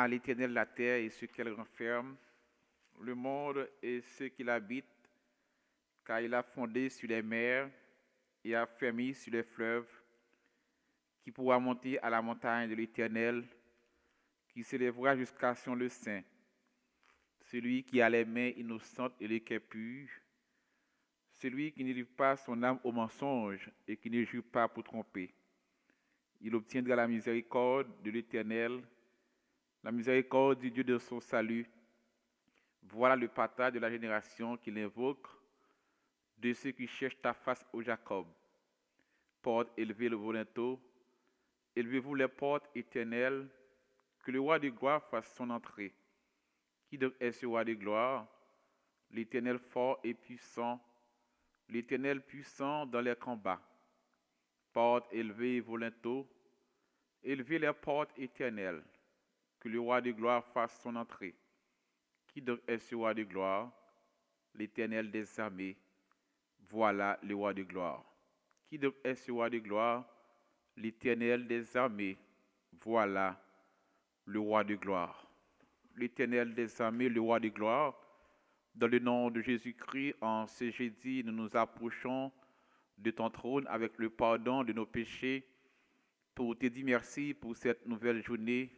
à l'Éternel la terre et ce qu'elle renferme, le monde et ceux qui l'habitent, car il a fondé sur les mers et a fermé sur les fleuves. Qui pourra monter à la montagne de l'Éternel, qui s'élèvera jusqu'à son le saint. Celui qui a les mains innocentes et les cœurs purs, celui qui ne livre pas son âme au mensonge et qui ne jure pas pour tromper. Il obtiendra la miséricorde de l'Éternel, la miséricorde du Dieu de son salut. Voilà le partage de la génération qui l'invoque, de ceux qui cherchent ta face au Jacob. Porte élevée le volontaire, élevez-vous les portes éternelles, que le roi de gloire fasse son entrée. Qui donc est ce roi de gloire? L'Éternel fort et puissant, l'Éternel puissant dans les combats. Portes élevées volontaires, élevez les portes éternelles, que le roi de gloire fasse son entrée. Qui donc est ce roi de gloire? L'Éternel des armées. Voilà le roi de gloire. Qui donc est ce roi de gloire? L'Éternel des armées. Voilà le roi de gloire. L'Éternel des armées, le roi de gloire. Dans le nom de Jésus-Christ, en ce jeudi, nous nous approchons de ton trône avec le pardon de nos péchés pour te dire merci pour cette nouvelle journée,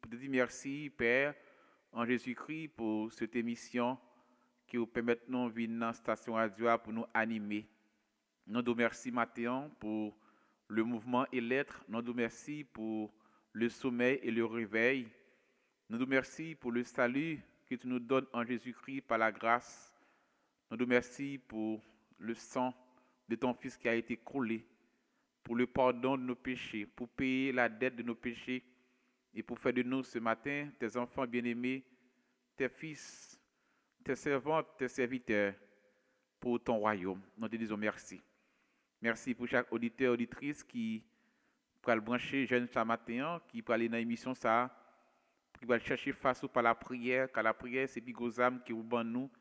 pour te dire merci, Père, en Jésus-Christ, pour cette émission qui nous permet de nous venir dans la station radio pour nous animer. Nous te remercions, Mathéon, pour le mouvement et l'être. Nous te remercions pour le sommeil et le réveil. Nous te remercions pour le salut que tu nous donnes en Jésus-Christ par la grâce. Nous te remercions pour le sang de ton Fils qui a été coulé, pour le pardon de nos péchés, pour payer la dette de nos péchés et pour faire de nous ce matin tes enfants bien-aimés, tes fils, tes servantes, tes serviteurs pour ton royaume. Nous te disons merci. Merci pour chaque auditeur, auditrice qui va le brancher jeune ce matin, qui va aller dans l'émission ça, qui va chercher face ou par la prière, car la prière c'est des âmes qui vous bandent nous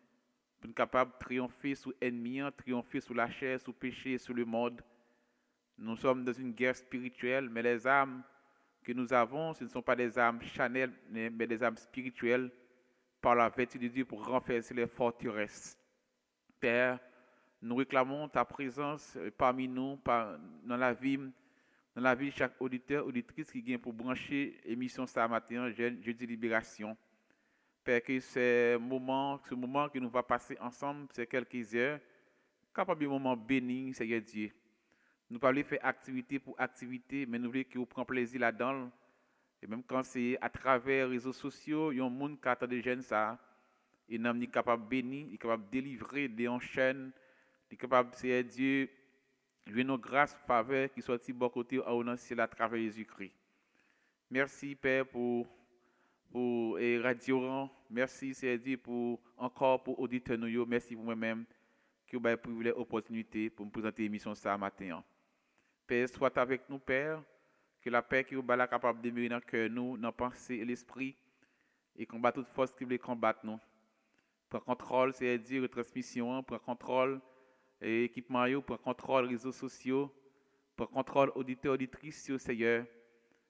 pour être capable de triompher sur l'ennemi, triompher sur la chair, sur le péché, sur le monde. Nous sommes dans une guerre spirituelle, mais les âmes que nous avons, ce ne sont pas des âmes charnelles, mais des âmes spirituelles, par la vertu de Dieu pour renverser les forteresses. Père, nous réclamons ta présence parmi nous, dans la vie de chaque auditeur, auditrice qui vient pour brancher l'émission ce matin, jeudi libération. Père, que ce moment que nous allons passer ensemble, c'est quelques heures, capable de moment béni, Seigneur Dieu. Nous ne pouvons pas faire activité pour activité, mais nous voulons que vous preniez plaisir là-dedans. Et même quand c'est à travers les réseaux sociaux, il y a un monde qui attend des jeunes, ça. Et nous sommes capables de bénir, capables de délivrer des enchaînes, capables, Seigneur Dieu, de nos grâces, faveurs qui soient de bon côté au ciel à travers Jésus-Christ. Merci, Père, pour Radio. Merci, Seigneur Dieu, encore pour auditeurs nous. Merci pour moi-même qui vous avez privilège l'opportunité pour me présenter l'émission ce matin. Père, sois avec nous, Père, que la paix qui vous est capable de demeurer dans le cœur, nous, dans la pensée et l'esprit, et combat toute force qui veut combattre nous. Prends contrôle, c'est dire retransmission, prends contrôle équipement, prends contrôle réseaux sociaux, prends contrôle auditeurs, auditrices, Seigneur.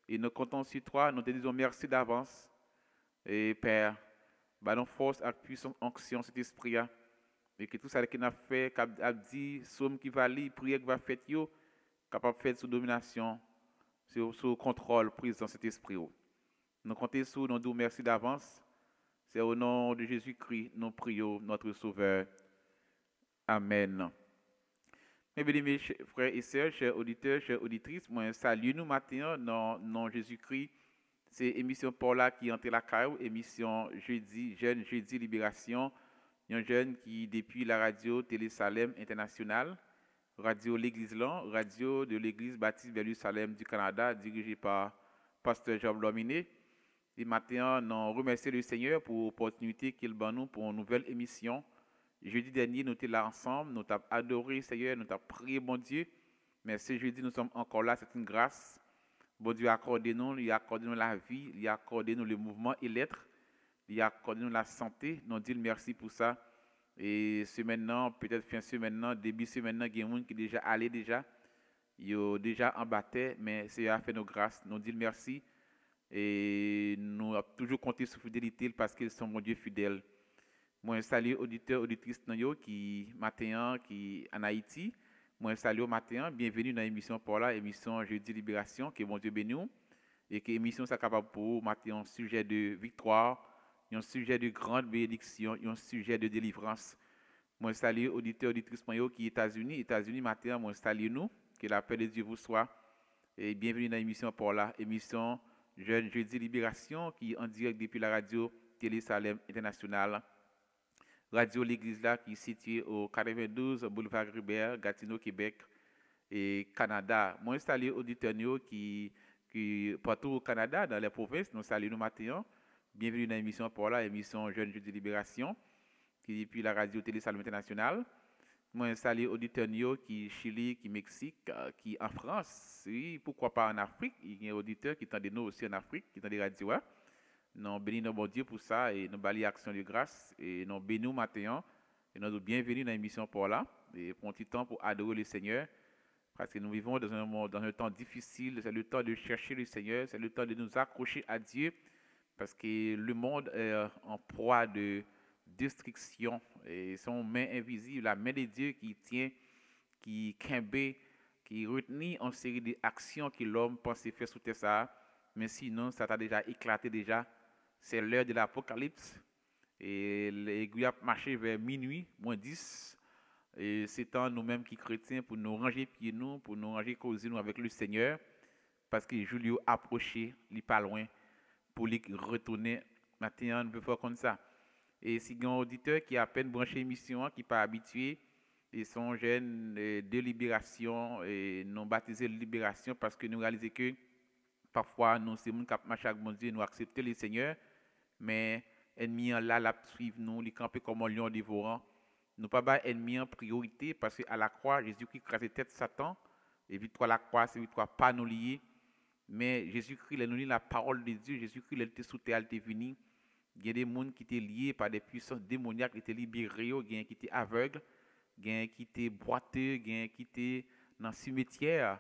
Et nous comptons sur toi, nous te disons merci d'avance. Et Père, nous force et puissance onction cet esprit, et que tout ça qu'il a fait, qu'il a dit, somme qui va lire, prière qui va faire, capable de faire sous domination, sous contrôle, prise dans cet esprit. Nous comptons sur nous disons merci d'avance. C'est au nom de Jésus-Christ, nous prions notre Sauveur. Amen. Mes bien-aimés frères et sœurs, chers auditeurs, chères auditrices, moi salue nous matin dans nom Jésus-Christ. C'est émission Paula qui entre la caille, émission jeune jeudi libération. Un jeune qui depuis la radio Télé Salem International, radio l'Église Lan, radio de l'Église Baptiste Bellevue Salem du Canada, dirigée par Pasteur Job Lominé. Et maintenant, nous remercions le Seigneur pour l'opportunité qu'il donne nous pour une nouvelle émission. Jeudi dernier, nous étions là ensemble, nous avons adoré le Seigneur, nous avons prié mon Dieu. Mais ce jeudi, nous sommes encore là, c'est une grâce. Bon Dieu a accordé nous, il a accordé nous la vie, il a accordé nous le mouvement et l'être, il a accordé nous la santé. Nous disons merci pour ça. Et ce maintenant, peut-être fin semaine, début semaine, il y a des gens qui sont déjà allés déjà, ils sont déjà en bataille, mais c'est à faire nos grâces. Nous disons merci. Et nous avons toujours compté sur fidélité parce qu'ils sont mon Dieu fidèle. Moi, salue auditeurs, auditrices qui matin, qui en Haïti. Moi, salue au matin, bienvenue dans l'émission pour la émission Jeudi Libération, que bon Dieu bénisse. Et que l'émission soit capable pour matin un sujet de victoire, un sujet de grande bénédiction, un sujet de délivrance. Moi, salue auditeurs, auditrices qui États-Unis matin, moi, salue nous, que la paix de Dieu vous soit. Et bienvenue dans l'émission pour la émission Jeudi Libération, qui est en direct depuis la radio Télé Salem International. Radio L'Église là, qui est située au 92 boulevard Ribert, Gatineau, Québec et Canada. Moi, je salue les auditeurs qui partout au Canada, dans les provinces. Nous saluons nous matin. Bienvenue dans l'émission pour la émission Jeune Jeudi Libération, qui est depuis la radio Télé Salem International. Moi, je salue les auditeurs qui Chili, qui Mexique, qui en France. Oui, pourquoi pas en Afrique. Il y a des auditeurs qui entendent nous aussi en Afrique, qui entendent des radios. Nous bénissons bon Dieu pour ça et nous balisons action de grâce et nous bénissons matin et nous sommes bienvenus dans l'émission pour là et pour un petit temps pour adorer le Seigneur parce que nous vivons dans un temps difficile, c'est le temps de chercher le Seigneur, c'est le temps de nous accrocher à Dieu parce que le monde est en proie de destruction et son main invisible, la main de Dieu qui tient, qui quimbe, qui retient en série d'actions que l'homme pensait faire sous terre ça, mais sinon ça a déjà éclaté déjà. C'est l'heure de l'Apocalypse et l'aiguille a marché vers minuit, moins 10. Et c'est temps nous-mêmes qui chrétiens pour nous ranger pieds nous, pour nous ranger causer nous avec le Seigneur, parce que Julio approché, il pas loin, pour lui retourner. Maintenant, on peut faire comme ça. Et si il y a un auditeur qui a à peine branché l'émission, qui n'est pas habitué, ils sont jeunes de libération et non baptisés de libération, parce que nous réalisons que parfois, nous, c'est nous qui marchons avec mon Dieu, nous acceptons le Seigneur. Mais ennemi là la suivre nous, les camper comme un lion dévorant. Nous pas bas ennemi en priorité parce que à la croix Jésus-Christ crasé tête Satan et victoire la croix c'est victoire pas nous lié. Mais Jésus-Christ il nous lit la parole de Dieu, Jésus-Christ il était sous terre, il était venu. Il y a des gens qui étaient liés par des puissances démoniaques, qui étaient libérés, il y a qui étaient aveugles, il y a qui étaient boiteux, il y a qui étaient dans le cimetière.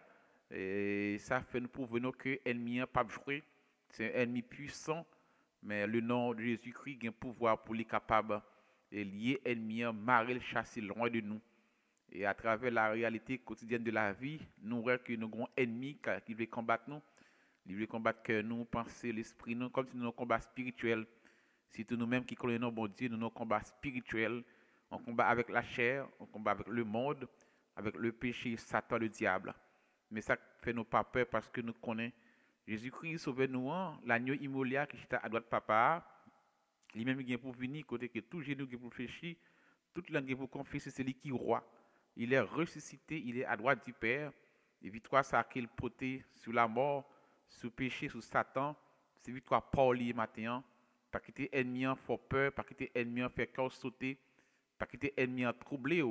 Et ça fait nous prouver que l'ennemi n'a pas joué, c'est un ennemi puissant. Mais le nom de Jésus-Christ a un pouvoir pour les capables de lier l'ennemi, marrer le chasser loin de nous. Et à travers la réalité quotidienne de la vie, nous voyons que nous avons un ennemi qui veut combattre nous. Il veut combattre que nous, penser, l'esprit, nous, comme si nous avons un combat spirituel. Surtout nous-mêmes qui connaissons bon Dieu, nous avons un combat spirituel. On combat avec la chair, on combat avec le monde, avec le péché, Satan, le diable. Mais ça fait nous pas peur parce que nous connaissons Jésus-Christ sauve nous, l'agneau immolé qui est à droite papa, lui-même vient pour venir, côté que tout genou qui pour fléchir, toute langue pour confesser, c'est lui qui est roi. Il est ressuscité, il est à droite du Père, et victoire ça qu'il porté sur la mort, sur le péché, sur Satan, c'est victoire pour lui maintenant, pas quitter ennemi en fait peur, pas quitter ennemi en fait cœur sauter, pas quitter ennemi en troublé,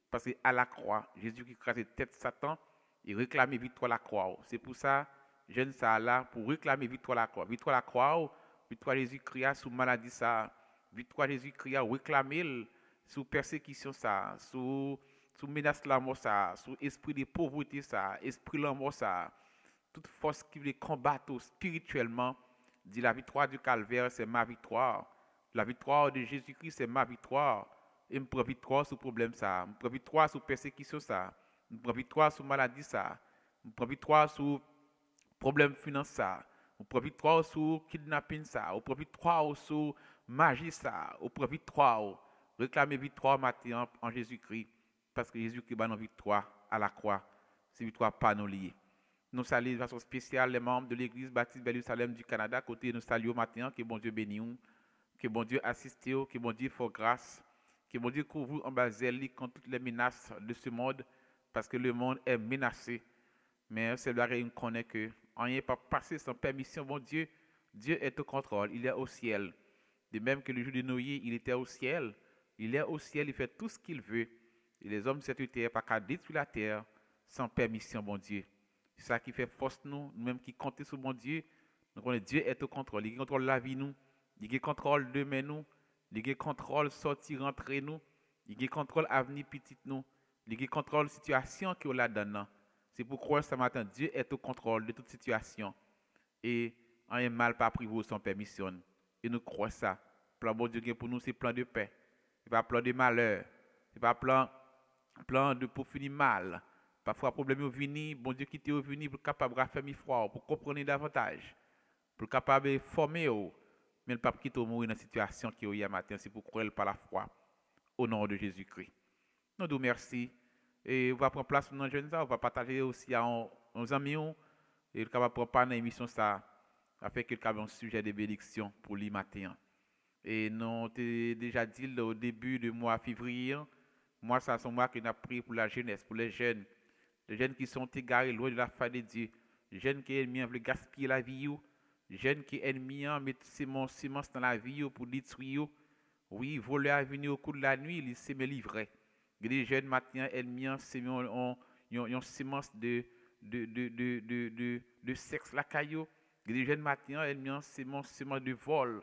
parce qu'à la croix, Jésus qui crase tête Satan, il réclame victoire à la croix. C'est pour ça, jeune ça là pour réclamer victoire à la croix. Victoire à la croix, victoire Jésus-Christ sous maladie ça, victoire Jésus-Christ réclamer sous persécution ça, sous menace de la mort ça, sous esprit de pauvreté ça, esprit de la mort ça. Toute force qui veut combattre spirituellement, dit la victoire du calvaire, c'est ma victoire. La victoire de Jésus-Christ, c'est ma victoire. Et je prends victoire sur le problème ça, je prends victoire sur persécution ça, je prends victoire sur maladie ça, je prends victoire sur problème financier, on prend victoire sur kidnapping ça, on prend victoire sur magie ça, on prend victoire, réclamer victoire maintenant en Jésus-Christ, parce que Jésus-Christ a une victoire à la croix, c'est victoire pas nous liée. Nous saluons de façon spéciale les membres de l'église baptiste Belle-Salem du Canada, côté nous saluons maintenant, que bon Dieu bénisse, que bon Dieu assiste, que bon Dieu fasse grâce, que bon Dieu couvre en bas contre toutes les menaces de ce monde, parce que le monde est menacé. Mais c'est là qu'on connaît que on n'est pas passé sans permission. Bon Dieu, Dieu est au contrôle. Il est au ciel. De même que le jour de Noé, il était au ciel. Il est au ciel, il fait tout ce qu'il veut. Et les hommes de cette terre, pas qu'à détruire la terre sans permission, bon Dieu. C'est ça qui fait force nous, nous-mêmes qui comptons sur bon Dieu. Nous connaissons Dieu est au contrôle. Il contrôle la vie nous. Il contrôle demain nous. Il contrôle sortir, rentrer nous. Il contrôle avenir petit nous. Il contrôle situation qui est là dedans. C'est pourquoi ce matin, Dieu est au contrôle de toute situation. Et un mal pas privé sans permission. Et nous croyons ça. Plan bon Dieu pour nous, c'est plan de paix. Ce n'est pas plan de malheur. Ce n'est pas plan de pour finir mal. Parfois, problème est venu, bon Dieu qui t'est venu pour capable de faire froid, pour comprendre davantage, pour capable de former, mais le pape qui t'a mourir dans la situation qui est hier matin, c'est pour croire par la foi, au nom de Jésus-Christ. Nous vous remercions. Et on va prendre place dans le jeune, on va partager aussi à nos amis, et capable prendre part dans l'émission ça, afin qu'il y ait un sujet de bénédiction pour lui matin. Et nous avons déjà dit au début du mois de février, moi, ça c'est un mois qui a pris pour la jeunesse, pour les jeunes qui sont égarés loin de la foi de Dieu, les jeunes qui ennemis veulent gaspiller la vie, les jeunes qui ennemis mettent semence dans la vie pour détruire, oui, voler à venir au cours de la nuit, ils se livrer. Les jeunes maintenant ennemis ont semence de sexe la caillou, les jeunes maintenant ennemis semence de vol,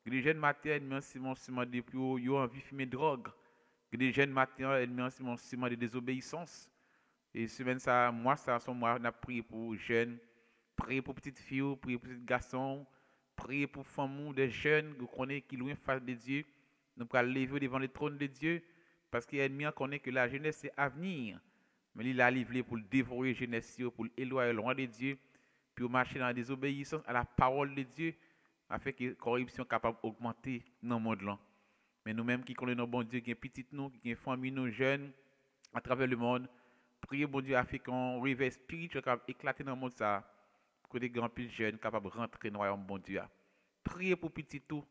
les jeunes maintenant ennemis semence de plus envie de fumer drogue, les jeunes maintenant ennemis semence de désobéissance. Et semaine ça, moi, on a prié pour jeunes, prié pour petites filles, prié pour petits garçons, prié pour femmes, des jeunes qui connaissent qui loin face de Dieu. Nous allons lever devant le trône de Dieu, parce que l'ennemi connaît que la jeunesse c'est avenir. Mais il a livré pour dévorer la jeunesse, pour l'éloigner loin de Dieu, pour marcher dans la désobéissance à la parole de Dieu, afin que la corruption soit capable d'augmenter dans le monde là. Mais nous-mêmes qui connaissons nos bon Dieu, qui est petit nous, qui est famille, nous jeunes, à travers le monde, priez bon Dieu afin qu'on réveil spirituel capable éclater dans le monde ça, pour que des grands plus jeunes capables de rentrer dans le royaume bon Dieu. Priez pour petit tout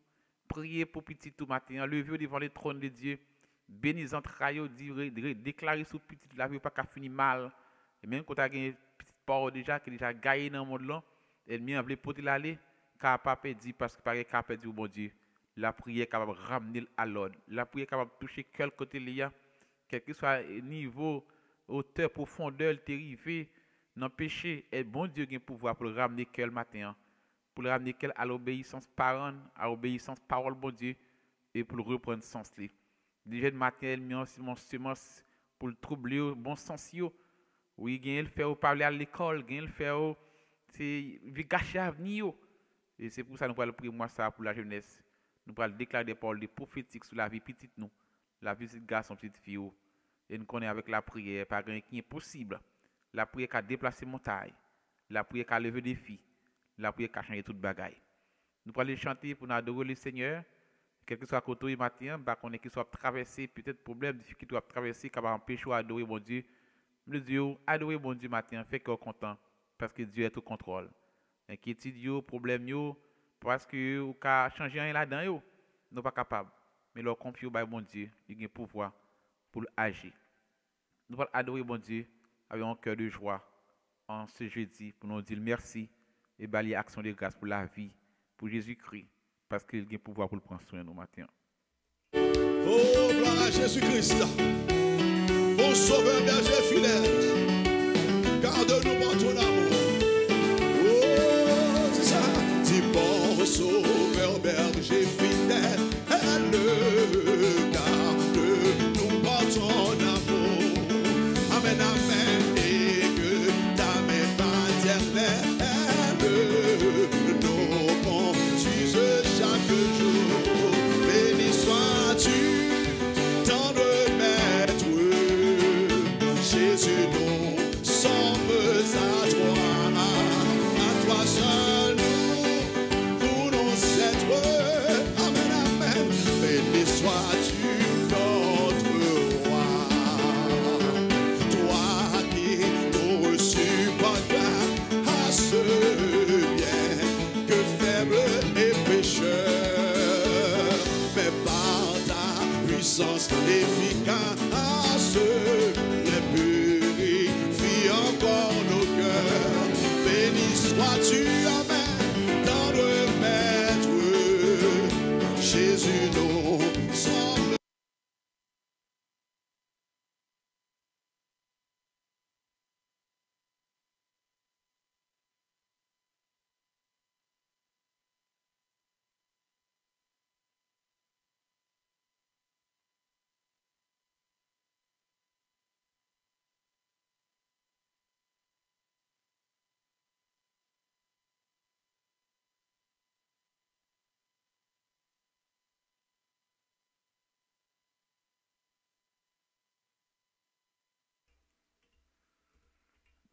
matin, levez devant le trône de Dieu, bénis entrailles, déclarez sous petit la vie pas qu'à finir mal. Et même quand tu as une petite part déjà qui déjà gagné dans le monde là, ennemi a voulu porter l'aller, capable dit parce que paraît capable dit bon Dieu, la prière capable ramener à l'ordre, la prière capable toucher quel côté il y a, quel que soit niveau hauteur, profondeur, dérivé dans le péché, et bon Dieu a un pouvoir pour le ramener quel matin, pour le ramener quel à l'obéissance parole, à l'obéissance parole, bon Dieu, et pour le reprendre sens. Les jeunes matin, ils ont mon semence pour le troubler, bon sens. Oui, il le fait parler à l'école, il le fait c'est gâcher l'avenir. Et c'est pour ça que nous allons prier moi ça pour la jeunesse. Nous allons déclarer des paroles prophétiques sur la vie petite nous, la vie de garçon, petite fille. Et nous connaissons avec la prière, pas rien qui est possible. La prière qui a déplacé montagne, la prière qui a levé des filles, la prière qui a changé toute bagaille. Nous allons chanter pour nous adorer le Seigneur, quel que soit côté matin, qu'on ait qu'il soit traversé, peut-être problème, difficulté à traverser, qui va empêcher d'adorer mon Dieu. Le Dieu, adorer mon Dieu matin, fait qu'on est content, parce que Dieu est au contrôle. Inquiétude, problème, parce que vous avez changé rien là-dedans, nous ne sommes pas capables. Mais leur confier au bon Dieu, il a un pouvoir pour agir. Nous allons adorer mon Dieu avec un cœur de joie en ce jeudi pour nous dire merci et balayer action de grâce pour la vie, pour Jésus-Christ, parce qu'il a un pouvoir pour le prendre soin nous matin. Oh, gloire à Jésus-Christ, bon sauveur, berger fidèle, garde-nous par ton amour. Oh, c'est ça, dis bon sauveur, berger fidèle, garde-nous par ton amour. Amen, amen, et que ta main paternelle nous conduise chaque jour. Béni sois-tu, tendre maître, Jésus, nous sommes à toi seul nous voulons être. Amen, amen, béni sois-tu notre roi, toi qui nous reçus par grâce, bien que faible et pécheur, mais par ta puissance efficace, les purifiés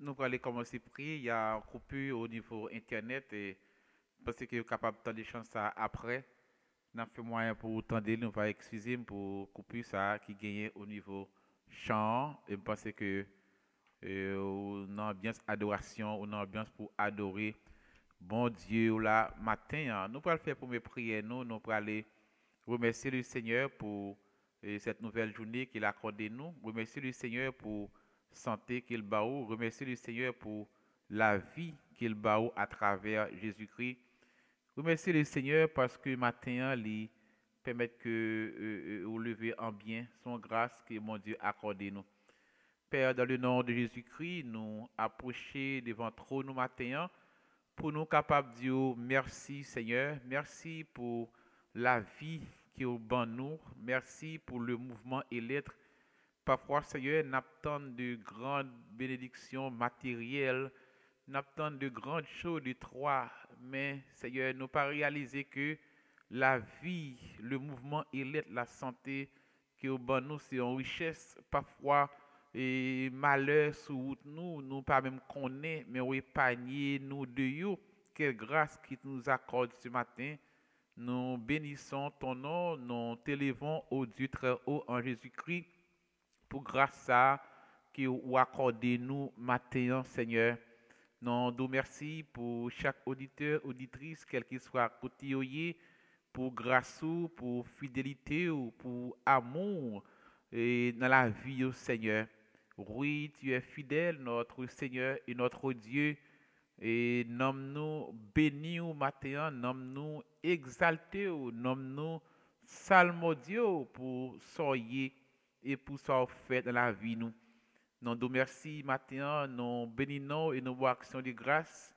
nous allons commencer à prier. Il y a un coupure au niveau Internet et parce que vous êtes capable de des choses ça après. Nous avons fait moyen pour autant de nous va excuser pour couper ça qui gagne au niveau chant. Et je pense que une ambiance adoration, une ambiance pour adorer bon Dieu là matin. Nous allons le faire pour mes prières. Nous allons aller remercier le Seigneur pour cette nouvelle journée qu'il a accordée nous. Remercier le Seigneur pour santé qu'il baou. Remercier le Seigneur pour la vie qu'il baou à travers Jésus-Christ. Remercier le Seigneur parce que matin, il permet que vous levez en bien son grâce que mon Dieu a accordé nous. Père, dans le nom de Jésus-Christ, nous approcher devant trop nous matin pour nous capables de dire merci Seigneur, merci pour la vie qui est au banc nous, merci pour le mouvement et l'être. Parfois, Seigneur, nous attendons de grandes bénédictions matérielles, nous attendons de grandes choses de toi, mais Seigneur, nous pas réaliser que la vie, le mouvement et l'être, la santé qui est au banc nous, c'est une richesse. Parfois, et malheur sur route nous pas même connaît, mais on épargner nous de you. Quelle grâce qui nous accorde ce matin. Nous bénissons ton nom, nous t'élevons au Dieu très haut en Jésus-Christ pour grâce à qui ou accordé nous matin, Seigneur. Nous nous merci pour chaque auditeur, auditrice, quel qu'il soit côté pour grâce ou pour fidélité ou pour amour et dans la vie au Seigneur. Oui, tu es fidèle, notre Seigneur et notre Dieu. Et nomme-nous bénis au matin, nomme-nous exaltés, nomme-nous salmodieux pour soyez et pour ça fait dans la vie nous. Nous nous merci matin, nous bénissons et nous action de grâce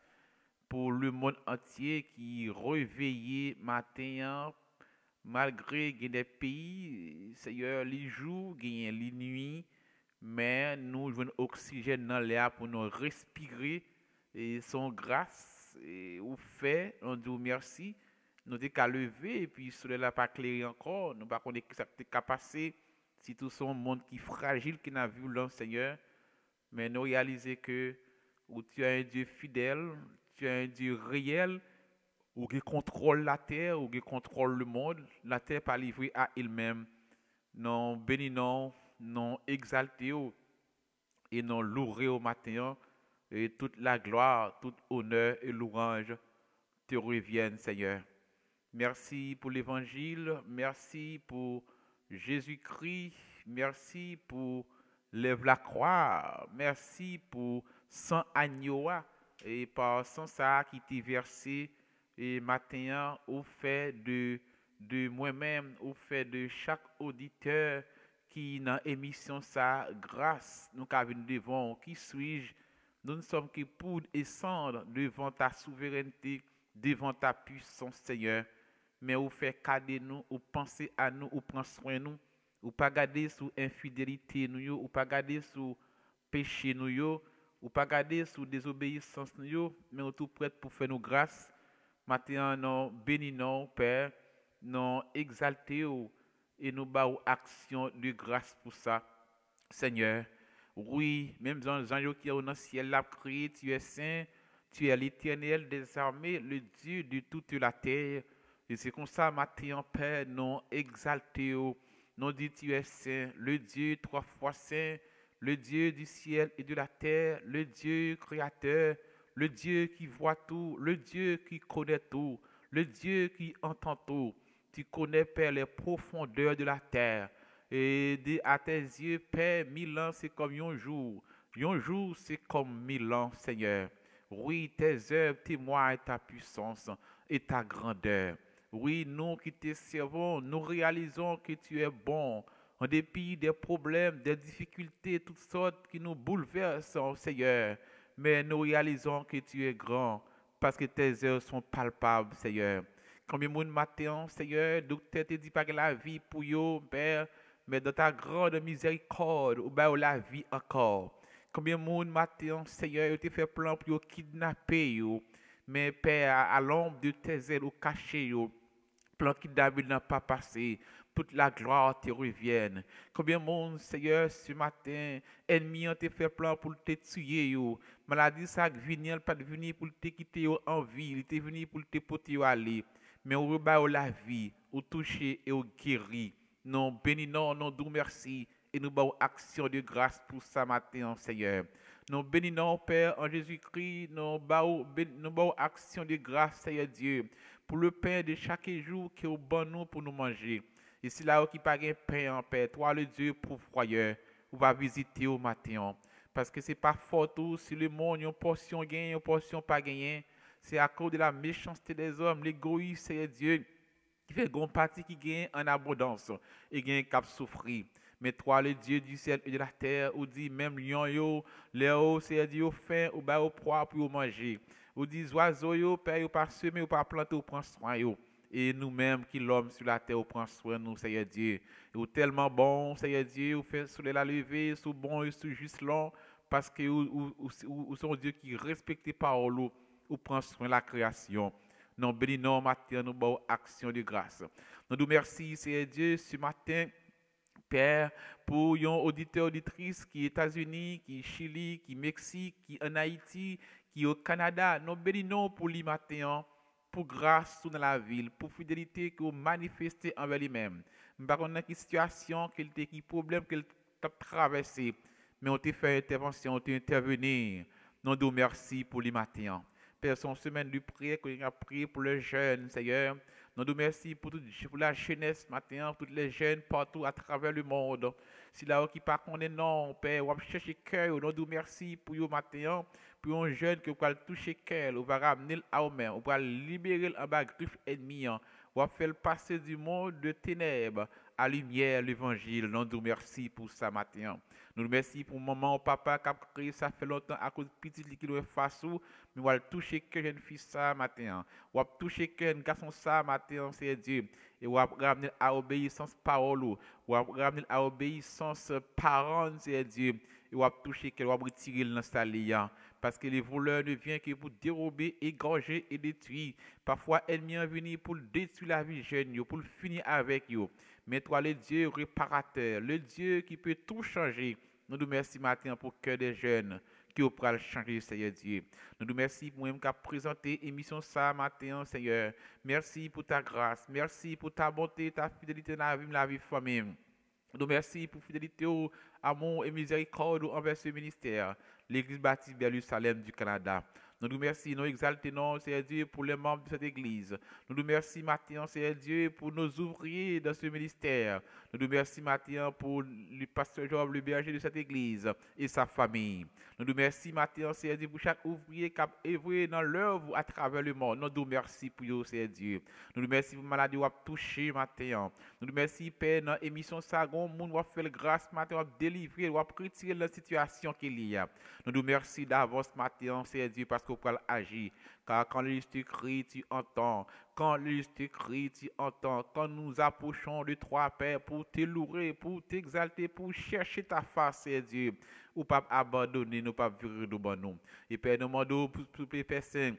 pour le monde entier qui réveillé matin malgré des pays, Seigneur, les jours, les nuits, mais nous avons oxygène dans l'air pour nous respirer et son grâce et au fait, on dit merci, nous sommes qu'à lever et puis cela n'a pas clairé encore, nous ne pouvons pas ça qu'à passer si tout son monde qui est fragile, qui n'a vu le Seigneur, mais nous réaliser que où tu as un Dieu fidèle, tu as un Dieu réel, ou qui contrôle la terre, ou qui contrôle le monde, la terre pas livrée à elle-même. Non bénissons, non exaltons et non louer au matin, et toute la gloire, tout honneur et louange te reviennent, Seigneur. Merci pour l'évangile, merci pour Jésus-Christ, merci pour lève la croix, merci pour sang agneau et par sang ça qui t'est versé et matin au fait de moi-même, au fait de chaque auditeur qui dans émission ça grâce nous qu'avons devant qui suis-je, nous ne sommes que pour descendre devant ta souveraineté, devant ta puissance Seigneur, mais au fait cader nous, ou penser à nous, ou prendre soin de nous, ou pas garder sous infidélité nous, ou pas garder sous péché nous, ou pas garder sous désobéissance nous, mais tout prêt pour faire nos grâces. Maintenant, nous bénissons, Père, nous exaltons et nous battons action de grâce pour ça, Seigneur. Oui, même dans Jean qui est dans le ciel, l'a crié, tu es saint, tu es l'Éternel des armées, le Dieu de toute la terre. Et c'est comme ça, matin, Père, nous exaltons, nous dit tu es saint, le Dieu trois fois saint, le Dieu du ciel et de la terre, le Dieu créateur, le Dieu qui voit tout, le Dieu qui connaît tout, le Dieu qui entend tout. Tu connais, Père, les profondeurs de la terre. Et à tes yeux, Père, 1000 ans, c'est comme un jour. Un jour, c'est comme 1000 ans, Seigneur. Oui, tes œuvres témoignent ta puissance et ta grandeur. Oui, nous qui te servons, nous réalisons que tu es bon. En dépit des problèmes, des difficultés, toutes sortes qui nous bouleversent, Seigneur. Mais nous réalisons que tu es grand parce que tes œuvres sont palpables, Seigneur. Combien de monde matin, Seigneur, docteur te dit pas que la vie pour eux, Père, mais dans ta grande miséricorde, ou bien la vie encore. Combien de monde matin, Seigneur, tu fait plan pour kidnapper, mais Père, à l'ombre de tes ailes, au caché, plan qui David n'a pas passé. toute la gloire te revienne. Combien de monde, Seigneur, ce matin, ennemi ont te fait plan pour te tuer, yo. Maladie, ça vient, pas de venir pour te quitter en vie, il est venu pour te porter aller. Mais on rebat la vie, on toucher et on guérit. Nous bénissons, nous nous merci et nous avons action de grâce pour ça matin, Seigneur. Nous bénissons, Père, en Jésus-Christ, nous avons action de grâce, Seigneur Dieu, pour le pain de chaque jour qui est au bon nous pour nous manger. Et si là qui pas de pain en paix, toi le Dieu pourvoyeur, on va visiter au matin. Parce que c'est pas fort tout, si le monde a une portion gagnée, une portion pas gagnée, c'est à cause de la méchanceté des hommes, l'égoïsme, Seigneur Dieu, qui fait une partie qui gagne en abondance et gagne cap souffrir. Mais toi, le Dieu du ciel et de la terre, ou dit même lion yo, léo, c'est Dieu faim ou ba au proie pour manger. Ou dit oiseaux yo, père ou pas semer ou pas planter ou prendre soin yo. Et nous-mêmes qui l'homme sur la terre, ou prend soin de nous, Seigneur Dieu. Et ou tellement bon, Seigneur Dieu, ou fait sur la levée, sous bon et sous juste long, parce que ou son Dieu qui respecte par l'eau, ou prend soin de la création. Nous bénissons matin, nous avons action de grâce. Nous nous remercions, Seigneur Dieu, ce matin, Père, pour les auditeurs, auditrices qui sont aux États-Unis, qui sont au Chili, qui sont au Mexique, qui sont en Haïti, qui sont au Canada. Nous bénissons pour les matins, pour grâce dans la ville, pour fidélité que vous manifestez envers lui-même. Nous ne sais pas dans quelle situation, quel problème qu'elle a traversé, mais on t'a fait intervention, on t'a intervenu. Nous nous remercions pour les matins. Père, son semaine de prière, qu'on a prié pour les jeunes, Seigneur. Nous nous remercions pour la jeunesse matin, tous les jeunes partout à travers le monde. Si là qui pas connaît non, Père, on va chercher cœur. Nous nous remercions pour le matin, pour un jeune qui va toucher cœur, on va ramener à eux-mêmes, on va libérer en bas griffe ennemi, on va faire passer du monde de ténèbres à lumière l'évangile. Nous nous remercions pour ça matin. Nous nous remercions pour le moment où papa qui a créé ça fait longtemps à cause de petit qui doit face ou mais on va toucher que jeune fille ça matin. On va toucher que jeune garçon ça matin, c'est Dieu. Et on va ramener à obéissance parole, on va ramener à obéissance parole, c'est Dieu. Et on va toucher que on va retirer l'installation. Parce que les voleurs ne viennent que pour dérober, égorger et détruire. Parfois, l'ennemi est venu pour détruire la vie jeune, pour finir avec eux. Mais toi, le Dieu réparateur, le Dieu qui peut tout changer, nous nous remercions matin pour que des jeunes qui ont pu changer, Seigneur Dieu. Nous nous remercions pour nous qui avons présenté l'émission ça matin, Seigneur. Merci pour ta grâce, merci pour ta bonté, ta fidélité dans la vie de famille. Nous merci pour fidélité, amour et miséricorde envers ce ministère, l'Église baptiste Jérusalem du Canada. Nous nous remercions, nous exaltons, Seigneur Dieu, pour les membres de cette Église. Nous nous remercions, Mathieu, Seigneur Dieu, pour nos ouvriers dans ce ministère. Nous nous remercions, Mathieu, pour le pasteur Job, le berger de cette Église et sa famille. Nous nous remercions, Mathieu, Seigneur Dieu, pour chaque ouvrier qui a œuvré dans l'œuvre à travers le monde. Nous nous remercions pour vous, Seigneur Dieu. Nous nous remercions pour la maladie qui a touché, Mathieu. Nous nous remercions, Père, dans l'émission Sagon, nous avons fait grâce, Mathieu, nous avons délivré, nous avons retirer la situation qu'il y a. Nous nous remercions d'avance, Mathieu, Seigneur Dieu, parce que pour agir. Car quand le juste crie, tu entends. Quand le juste crie, tu entends. Quand nous approchons de toi, Père, pour te louer, pour t'exalter, pour chercher ta face, Seigneur Dieu, ou pas abandonner, nous pas virer de bon nous. Et Père, nous demandons pour les personnes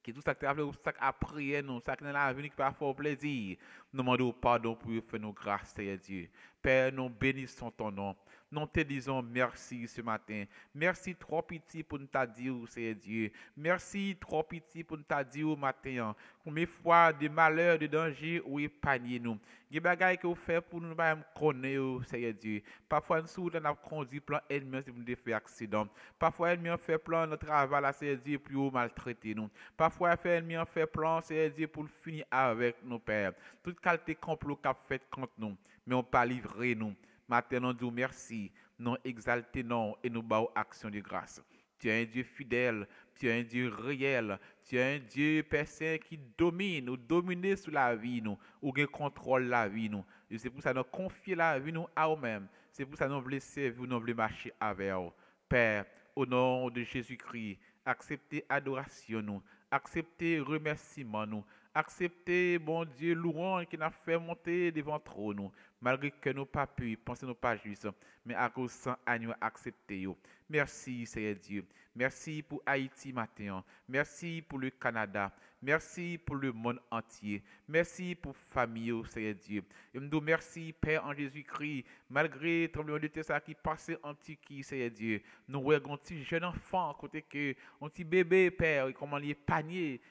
qui tout ça qui a prié nous, ça qui est dans la vie qui pas faire plaisir. Nous demandons pardon pour faire nos grâces, Seigneur Dieu. Père, nous bénissons ton nom. Nous te disons merci ce matin. Merci trop petit pour nous t'a dit, Seigneur Dieu. Merci trop petit pour nous t'a dit au matin. Combien de fois de malheurs, de dangers, ou épargner nous. Des bagailles que vous faites pour nous connaître, Seigneur Dieu. Parfois, nous avons conduit plan ennemi si nous fait accident. Parfois, ennemi a fait plan de travail, Seigneur Dieu, pour maltraiter nous. Parfois, ennemi a fait plan, Seigneur Dieu, pour finir avec nos pères. Toute qualité complot qu'a fait contre nous, mais on pas livré nous. Maintenant, nous disons merci, nous exaltons et nous battons action de grâce. Tu es un Dieu fidèle, tu es un Dieu réel, tu es un Dieu personne qui domine, ou domine sur la vie, nous, ou qui contrôle la vie. Nous. Et c'est pour ça que nous confions la vie nous à nous-mêmes. C'est pour ça que nous voulons servir, nous voulons marcher avec vous. Père, au nom de Jésus-Christ, acceptez adoration, nous, acceptez remerciement, nous, acceptez, bon Dieu, louange qui nous fait monter devant trône, nous. malgré que nous pas pu, penser nous pas juste, mais à cause sans agneau accepté. Merci, Seigneur Dieu. Merci pour Haïti matin. Merci pour le Canada. Merci pour le monde entier. Merci pour famille, Seigneur Dieu. Et nous merci, Père, en Jésus-Christ, malgré le tremblement de terre qui passait en Antiquie, Seigneur Dieu. Nous voyons un petit jeune enfant, côté que, un petit bébé, Père, comment il est panier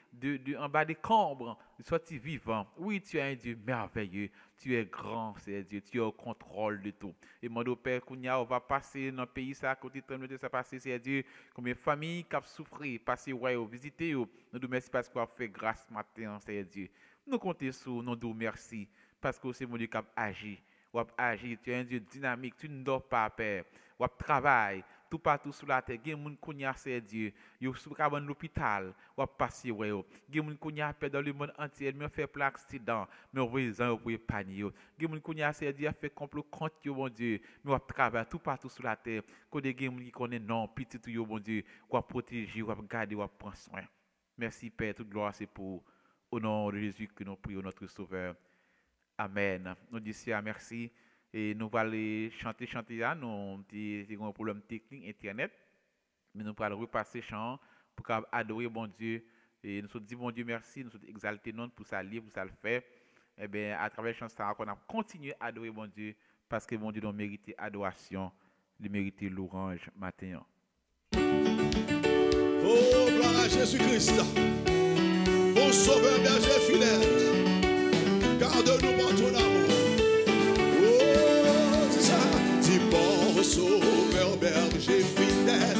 en bas des cambres, soit-il vivant. Oui, tu es un Dieu merveilleux. Tu es grand, Seigneur Dieu. Tu es au contrôle de tout. Et mon Père, on va passer dans le pays, ça, à côté de tremblement de terre, ça passer, Seigneur Dieu, combien de familles qui ont souffert, passer, ouais, visiter, nous nous merci parce qu'on a fait grâce matin, Seigneur Dieu. Nous comptons sur nous, nous merci parce que c'est mon Dieu qui a agi. Ou a agi, tu es un Dieu dynamique, tu ne dors pas, Père. Ou travail, tout partout sur la terre. Il y a des gens qui ont Dieu. Ils sont dans l'hôpital, ou a passé, ouais. Il y a des gens qui ont dans le monde entier, mais fait plein d'accidents, mais on voit gens qui ont panier. Il y a des gens qui ont Dieu, fait complot contre mon Dieu, mais on travaille tout partout sur la terre. Quand des gens qui connaissent non, petit tout mon Dieu, ou a protéger, ou a garder, ou a prendre soin. Merci Père, toute gloire c'est pour au nom de Jésus que nous prions notre Sauveur. Amen. Nous disons merci et nous allons chanter là. Nous avons un problème technique internet, mais nous allons repasser chant pour adorer bon Dieu et nous disons bon Dieu merci, nous sommes exaltés non pour ça lire, pour ça le faire. Et bien à travers chant ça, on a continué à adorer bon Dieu parce que bon Dieu nous mérite adoration, il mérite louange matin. Oh, gloire à Jésus-Christ, mon sauveur berger fidèle, garde-nous par ton amour. Oh, c'est ça, dis bon sauveur berger fidèle,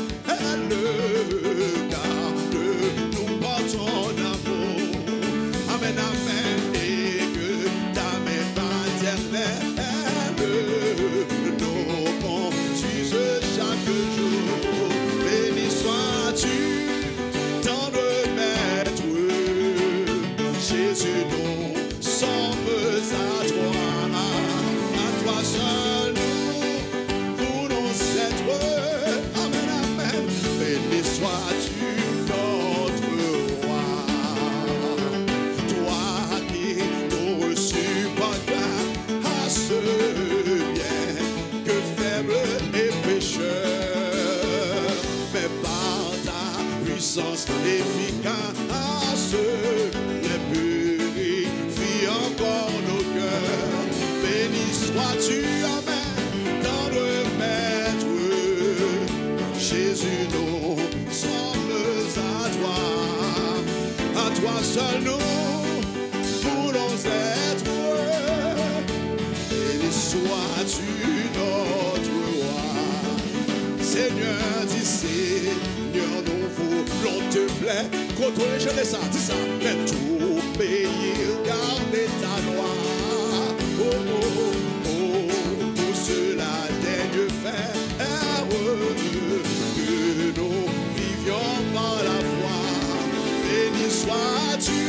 garde-nous par ton amour. Amen, amen, et que ta main paternelle nous conduise chaque jour. Béni sois-tu. Jésus, nous sommes à toi seul nous voulons être. Amen, amen. Béni sois-tu notre roi, toi qui nous reçus par grâce, bien que faible et pécheur, mais par ta puissance efficace, purifie encore nos cœurs. Béni sois-tu, amen, dans le Maître. Jésus, nous sommes à toi seul nous voulons être. Béni sois-tu notre roi. Seigneur, dis Seigneur, nous voulons te plaire. Contrôler, je l'ai ça, dis ça, mais tout obéir, garder ta loi. Oh, oh, oh, oh, pour cela daigne faire que nous vivions par la foi. Béni sois-tu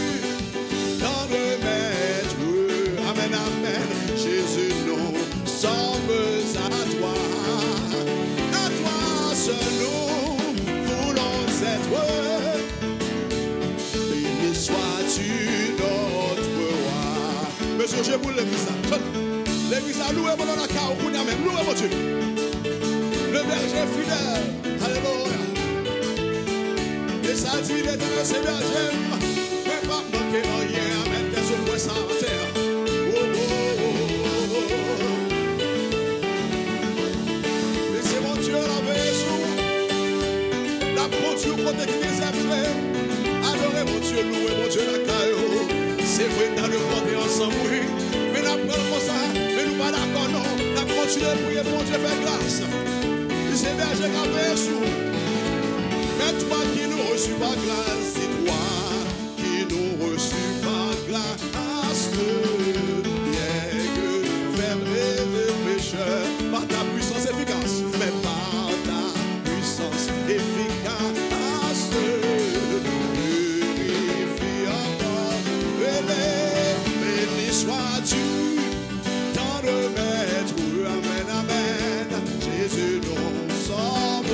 dans le Maître. Amen, amen. Jésus, nous sommes à toi seul nous voulons être. Sois-tu notre roi. Monsieur, je vous l'église. L'église a loué pendant la carrière. Vous n'avez même loué mon Dieu. Le berger fidèle. Alléluia. Et ça dit l'éternel, c'est berger. Mais pas manquer rien. Amen. Qu'est-ce que vous ça en terre? Oh, oh, oh, oh, oh. Laissez mon Dieu la veille sous. La production côté qui les aime. Adorez mon Dieu, louez mon Dieu la caillou. C'est vrai, dans le monde et ensemble, oui. Mais nous prenons comme ça, mais nous pas d'accord, non. Nous continuons à prier, mon Dieu fait grâce. Il s'est berger qui a fait sous. Mais toi qui nous reçus par grâce, c'est toi qui nous reçus par grâce. Bien que faible et pécheur, par ta puissance efficace, mais par ta puissance efficace. Béni sois-tu dans le Maître. Amen, amen. Jésus, nous sommes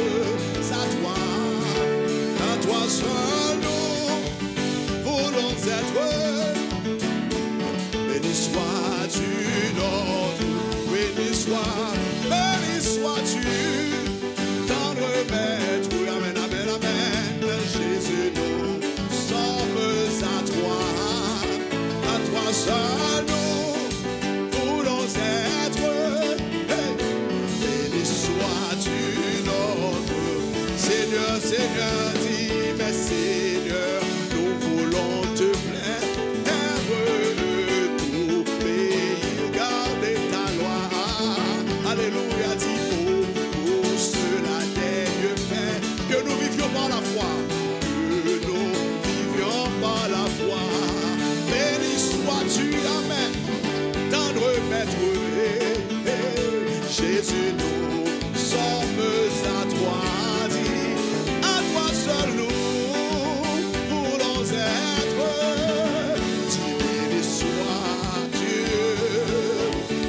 à toi seul nous voulons être. Béni Seigneur dit, mais Seigneur, nous voulons te plaire de tout pays, garder ta loi. Alléluia, dit pour cela n'ayez fait que nous vivions par la foi, que nous vivions par la foi. Béni sois-tu, amen, tendre maître, Jésus, nous sommes à toi, dit, à toi seul nous voulons être. Béni sois Dieu,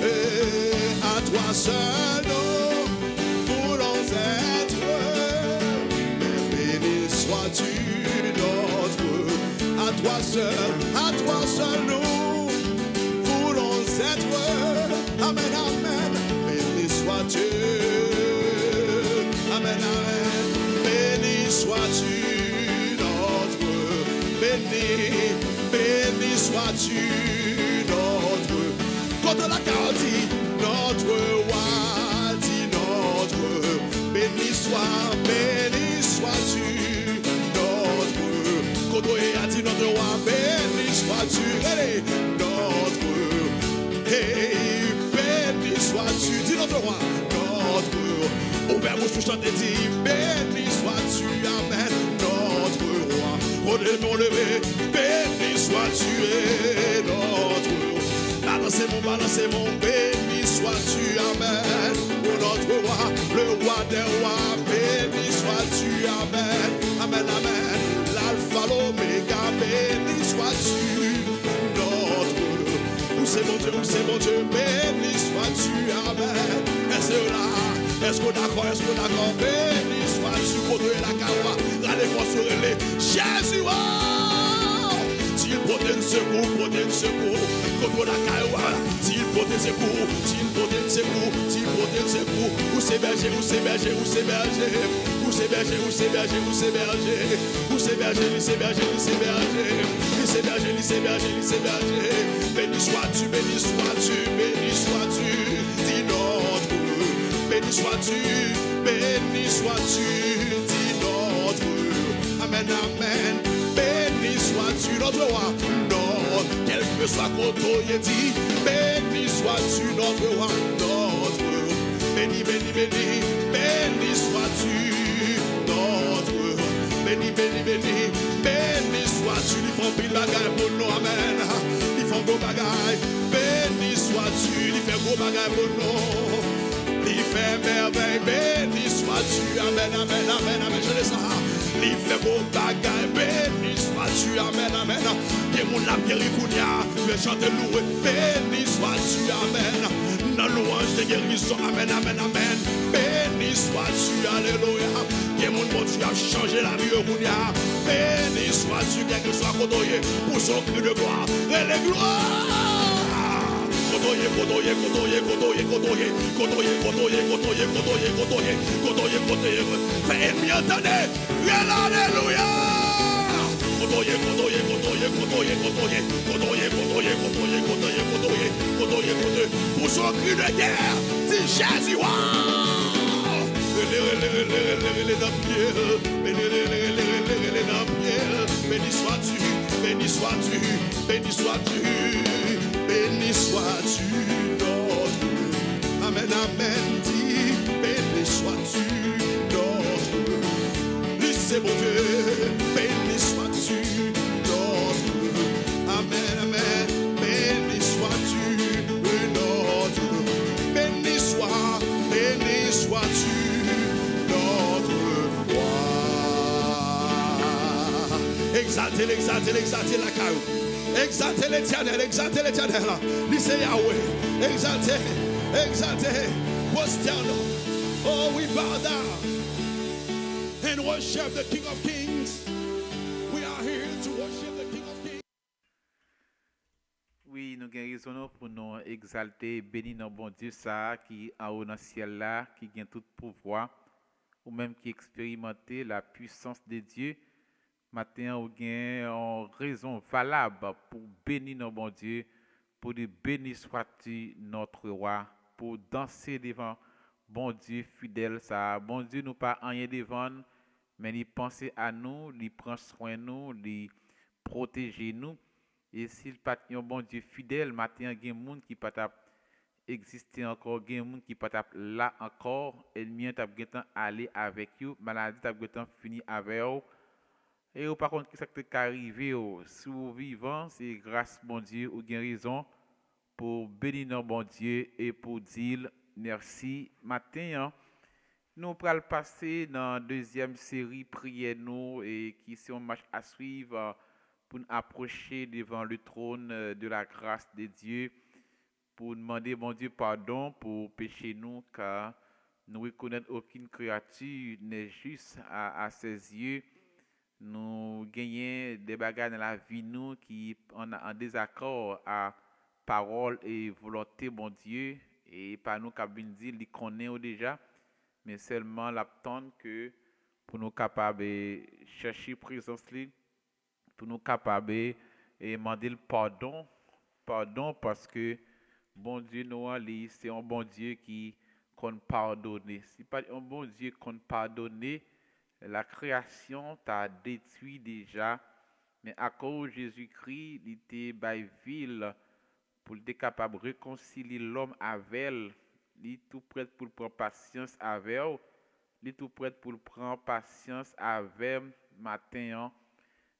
et à toi seul nous voulons être. Béni sois-tu notre, à toi seul nous voulons être. Amen, amen. Béni sois-tu. Amen, amen. Béni sois-tu notre. Béni sois-tu notre. Contre la carte, notre roi, dit notre. Béni sois-tu notre. Contre a dit notre roi, béni sois-tu. Allez, notre. Hey, béni sois-tu, dis notre roi, notre. Ouvert bouche, chante et dis, béni sois-tu, amen, notre roi. Prenez-nous levé, béni sois-tu, notre. Balancez mon, béni sois-tu, amen, pour notre roi, le roi des rois, béni sois-tu, amen, amen, amen. L'alpha, l'oméga, béni sois-tu, notre. Où c'est mon Dieu, béni sois-tu, amen. Est-ce qu'on d'accord, béni sois-tu, pour donner la carotte, la défense sur les Jésus, s'il protège secours, contre la carotte, s'il protège secours, où c'est berger, béni sois-tu, dis notre, béni sois-tu, dis notre, amen, amen, béni sois-tu, notre roi, notre, quel que soit côté, dit, béni sois-tu, notre roi, notre, béni sois-tu, notre, béni sois-tu, il faut pile bagaille pour nous, amen, il faut gros bagaille, béni sois-tu, il fait gros bagaille pour nous, il fait merveille, béni sois-tu, amen, je le sens, il fait gros bagaille, béni sois-tu, amen, que mon la pierre kounia, le chanter loué, béni sois-tu, amen, dans louange de guérison, amen, béni sois-tu, alléluia, que mon bon Dieu a changé la vie kounia, béni sois-tu, quel que soit côté, pour son cri de gloire, et les gloires. Fais bien entendre, alléluia. Pour son cri de guerre, dit Jésus. Béni sois-tu, notre. Amen, dit, béni sois-tu, notre. Lycée mon Dieu, béni sois-tu, notre. Amen, béni sois-tu, notre. Béni sois-tu, notre roi. Exaltez la caille. Exaltez l'éternel. Lycée Yahweh. Exaltez. Prosternons. Oh, we bow down and worship the King of Kings. We are here to worship the King of Kings. Oui, nous avons raison pour nous exalter, bénir notre bon Dieu, ça qui est en haut dans le ciel là, qui a tout pouvoir, ou même qui expérimente la puissance de Dieu. Maintenant, on a une raison valable pour bénir notre bon Dieu, pour dire béni sois-tu notre roi, pour danser devant bon Dieu fidèle, ça. Bon Dieu, nous pas rien devant, mais il pense à nous, il prend soin de nous, il protège nous. Et s'il pas un bon Dieu fidèle, matin, il y a des gens qui pas exister encore, il y a des gens qui pas là encore, et mien t'a aller avec vous, maladie t'a fini avec vous. Et par contre, qu'est-ce qui est arrivé, si vous vivant, c'est grâce bon Dieu, ou bien raison pour bénir notre bon Dieu et pour dire merci. Matin, hein, nous allons passer dans la deuxième série prière nous et qui c'est un match à suivre pour nous approcher devant le trône de la grâce de Dieu, pour demander bon Dieu pardon pour pécher nous, car nous reconnaissons aucune créature n'est juste à ses yeux. Nous gagnons des bagages dans la vie nous qui sont en désaccord à parole et volonté bon Dieu, et par nous qui dit les connaît déjà, mais seulement l'attendre que pour nous capables de chercher présence li, pour nous capables de demander le pardon parce que bon Dieu nous c'est un bon Dieu qui compte pardonner. Si pas un bon Dieu compte pardonner, la création t'a détruit déjà, mais à cause de Jésus-Christ, il était ville pour être capable de réconcilier l'homme avec elle. Il est tout prêt pour prendre patience avec elle. Il est tout prêt pour prendre patience avec matin.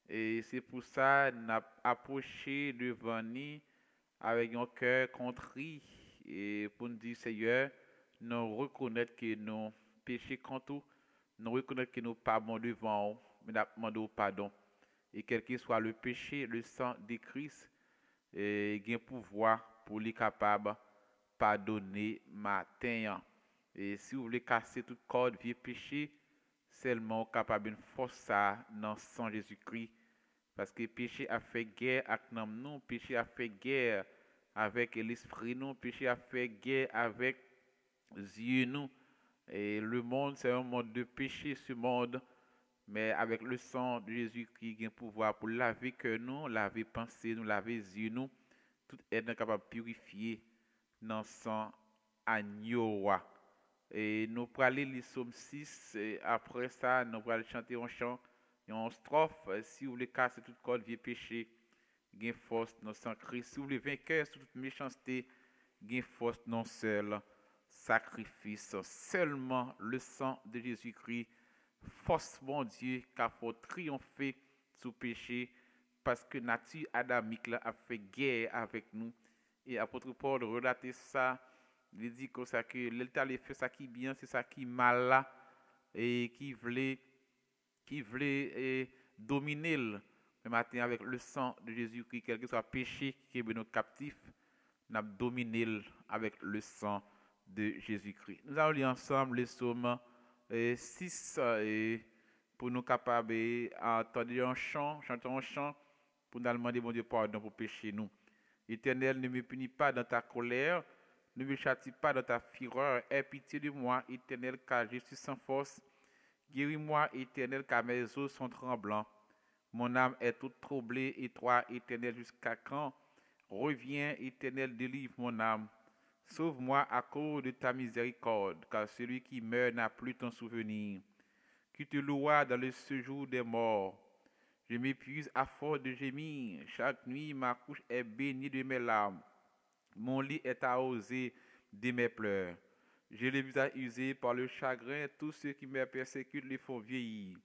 Et c'est pour ça qu'on a approché devant nous avec un cœur contrit et pour nous dire, Seigneur, nous reconnaître que nos péchés contre nous reconnaître que nous pas bon devant, mais nous demandons pardon. Et quel que soit le péché, le sang de Christ, il y a un pouvoir pour les capables pardonner matin. Et si vous voulez casser toute corde vieux péché, seulement capable de force ça dans le sang Jésus-Christ. Parce que le péché a fait guerre avec nous, le péché a fait guerre avec l'esprit nous, le péché a fait guerre avec les yeux nous. Et le monde, c'est un monde de péché, ce monde. Mais avec le sang de Jésus-Christ, il y a un pouvoir pour laver que nous, laver pensée, nous laver yeux nous. Tout est capable de purifier dans le sang agneau. Et nous allons aller le psaume 6. Et après ça, nous allons chanter un chant, une strophe. Si vous voulez casser toute corde vieux péché, il y a force dans le sang Christ. Si vous voulez vaincre sur toute méchanceté, il y a force dans seul sacrifice. Seulement le sang de Jésus-Christ, force mon Dieu, car faut triompher sous péché, parce que nature adamique là, a fait guerre avec nous. Et apôtre Paul relater ça, il dit que ça que l'État fait ça qui bien, c'est ça qui mal là, et qui voulait dominer le matin avec le sang de Jésus-Christ, quel que soit péché qui est nos captifs, nous avons dominé avec le sang de Jésus-Christ. Nous allons lire ensemble le psaume 6 pour nous capables d'entendre un chant, chanter un chant pour nous demander bon Dieu pardon pour pécher nous. Éternel, ne me punis pas dans ta colère, ne me châtie pas dans ta fureur, aie pitié de moi, Éternel, car je suis sans force. Guéris-moi, Éternel, car mes os sont tremblants. Mon âme est toute troublée, et toi, Éternel, jusqu'à quand? Reviens, Éternel, délivre mon âme. Sauve-moi à cause de ta miséricorde, car celui qui meurt n'a plus ton souvenir. Qui te loua dans le séjour des morts. Je m'épuise à force de gémir. Chaque nuit, ma couche est bénie de mes larmes. Mon lit est arrosé de mes pleurs. J'ai le visage usé par le chagrin. Tous ceux qui me persécutent les font vieillir.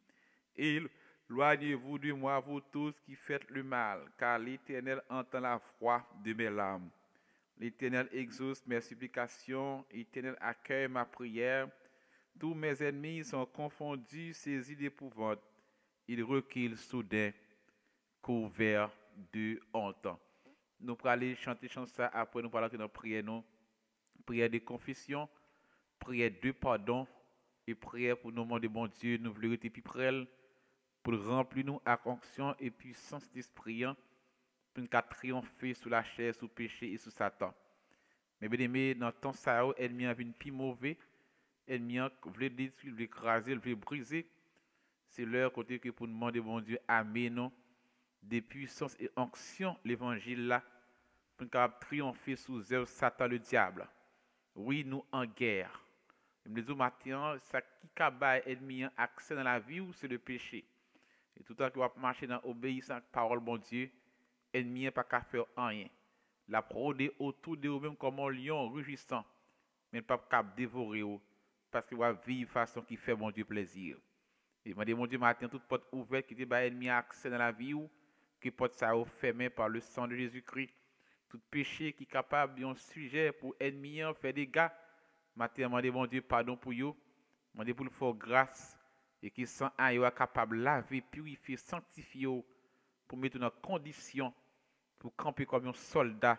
Éloignez-vous de moi, vous tous qui faites le mal, car l'Éternel entend la voix de mes larmes. L'Éternel exauce mes supplications, l'Éternel accueille ma prière. Tous mes ennemis sont confondus, saisis d'épouvante. Ils reculent soudain, couverts de honte. Nous allons aller chanter ça, après nous allons dans prière, prière de confession, prière de pardon et prière pour nous demander, bon Dieu, nous voulons être plus près pour remplir nous avec onction et puissance d'esprit, pour nous triompher sous la chair, sous le péché et sous Satan. Mais bien aimé, dans le temps ça, l'ennemi a vu plus mauvais, l'ennemi voulait détruire, voulait écraser, voulait briser. C'est leur côté que pour nous demander, bon Dieu, amen, des puissances et onction, l'évangile là, pour nous triompher sous Satan le diable. Oui, nous en guerre. Et me dit, matin, ça qui a ennemi accès dans la vie, c'est le péché. Et tout le temps que vous marchez dans l'obéissance à la parole de mon Dieu, l'ennemi n'a pas qu'à faire rien. La rôder autour de vous-même comme un lion rugissant, mais pas qu'à dévorer vous, parce que vous vivre de façon qui fait mon Dieu plaisir. Et je dis, mon Dieu, matin, toute porte ouverte qui dit, l'ennemi a accès dans la vie, qui porte ça fermée par le sang de Jésus-Christ. Tout péché qui est capable d'un sujet pour ennemi faire des dégâts. Matin, je dis, mon Dieu, pardon pour vous. Je dis pour le faire grâce. Et qui sont capable de laver, purifier, sanctifier pour mettre dans condition pour camper comme un soldat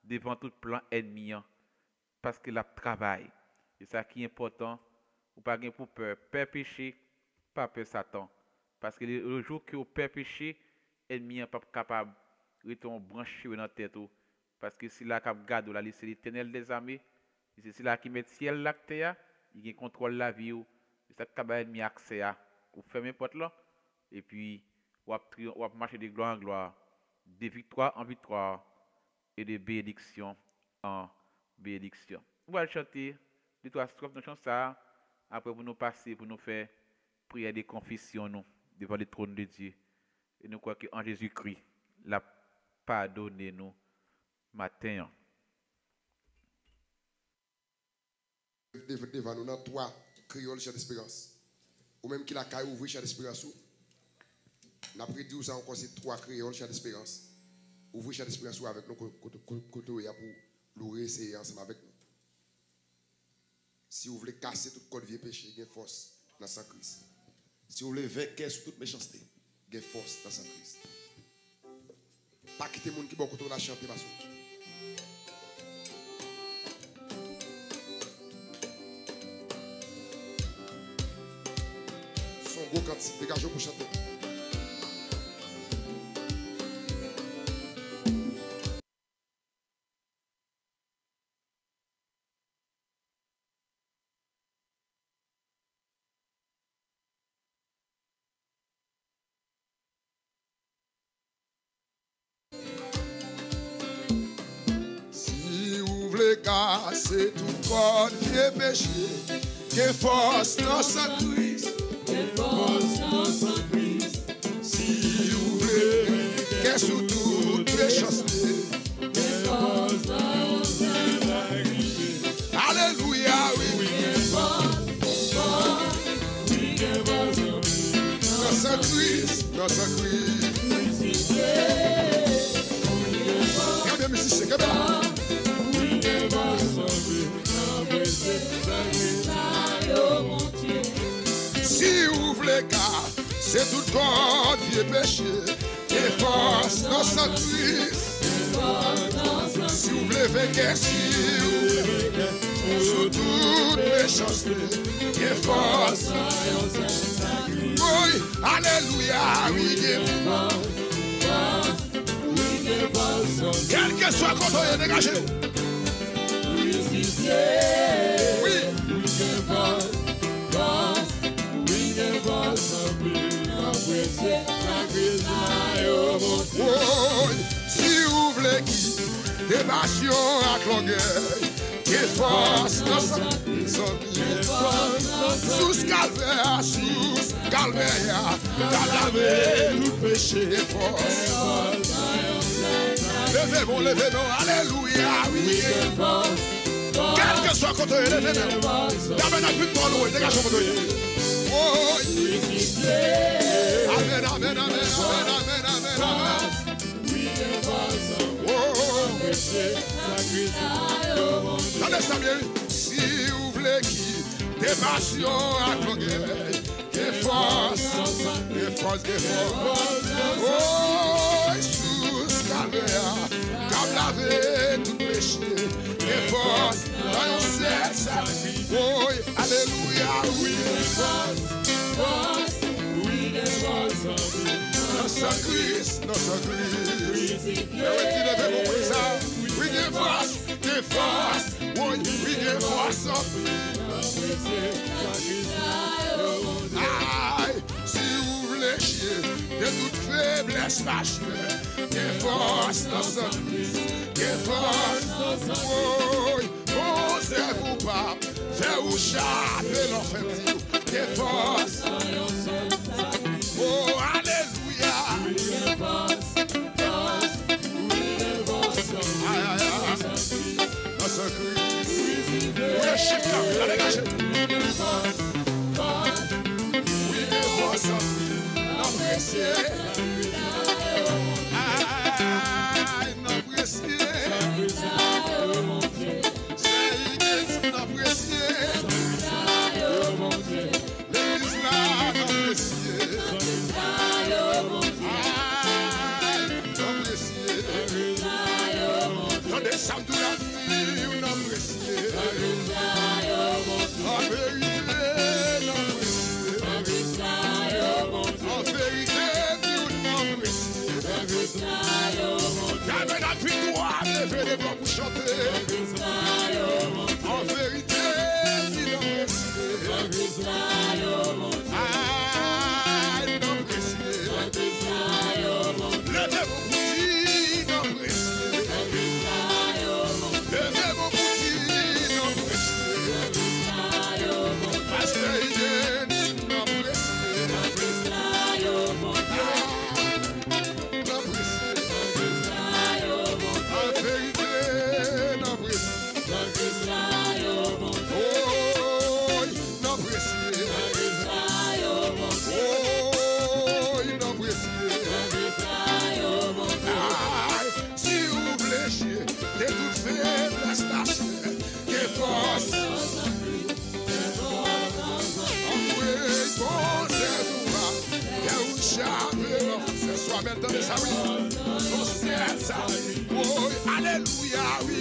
devant tout plan ennemi. Parce que la travail. C'est ça qui est important. Ou pas pour peur. Peur péché, pas peur Satan. Parce que le jour que vous peur péché, l'ennemi n'est pas capable de retourner branché dans la tête. Parce que c'est là qu'il garde la liste l'éternel des armées. C'est là qui met le ciel la terre. Il contrôle la vie. C'est ça qu'il a mis accès à. Vous fermez porte là. Et puis, vous marcher de gloire en gloire. De victoire en victoire. Et de bénédiction en bénédiction. Vous allez chanter 2-3 strophes de chanson ça. Après, vous nous passer pour nous faire prière de confession nous, devant le trône de Dieu. Et nous croyons qu'en Jésus-Christ, l'a pardonné nous matin. Devant nous, dans 3 créoles, chère d'espérance. Ou même qu'il a qu'à ouvrir, chère d'espérance. On a pris 12 ans encore, c'est 3 créoles, chère d'espérance. Ouvrir, chère d'espérance avec nous, pour louer, c'est ensemble avec nous. Si vous voulez casser tout code vieux péché, il y a force dans sa Christ. Si vous voulez vaincre sur toute méchanceté, il y a force dans sa Christ. Pas quitter les gens qui vont continuer à chanter. Son gros cantique, dégagez pour chanter. Casser tout corps vieux péché, que force dans sa Christ, que force dans sa Christ. Si vous voulez, que sous toute méchanceté, que force dans sa Christ. Alléluia, oui, que force, oui, que force dans sa Christ, dans sa Christ. Que bien, musicien, que bien. Si vous voulez car c'est tout corps vieux péché et force dans sa Christ. Si vous voulez vaincre, si vous voulez sous toute méchanceté et force. Oui, alléluia, oui, quel que soit quand on est dégagé. Oui. Oh, si vous voulez qui des passions à l'orgueil, qui force dans sa sous calvaire, sous calvaire, laver tout péché et force. Levez-moi, alléluia, oui. Quel que soit côté, levez-moi. D'abord, n'a plus de temps, nous, dégagez mon doyer. Oh, amen, amen, amen, amen, amen, amen. Attendez ça bien. Si vous voulez qui des passions à l'orgueil, des forces, des forces, des forces. Oh, sous calvaire, comme laver tout péché, des forces, dans le ciel, oh, alléluia, oui, notre Christ, notre Christ. We give us the force. We give us aïe, si vous voulez chier de toute faiblesse fâchée, give us notre Christ. Give us, posez-vous pas Fais où chaper l'enfer, des forces. Oh, alléluia. Aïe, aïe, aïe. Dans ce Christ. Oui, chiffre là, la dégagez. Oui, des forces. N'appréciez. Aïe, n'appréciez. C'est n'appréciez. L'église là, n'appréciez. Descendons la vie, n'appréciez. En vérité, n'appréciez. En vérité, n'appréciez. J'avais la victoire, levez les bras pour chanter. En vérité, n'appréciez. Ah, n'appréciez. Levez vos petits, n'appréciez. Levez vos petits, n'appréciez. Parce qu'il est n'appréciez. En vérité, n'appréciez. Oh, n'appréciez. Oh, n'appréciez. Si vous fléchissez, de toute faiblesse tâchez, que force. Envoyez conservera, que vous chapez, c'est soi maintenant de sa vie. Non, c'est ça. Oh, alléluia, oui,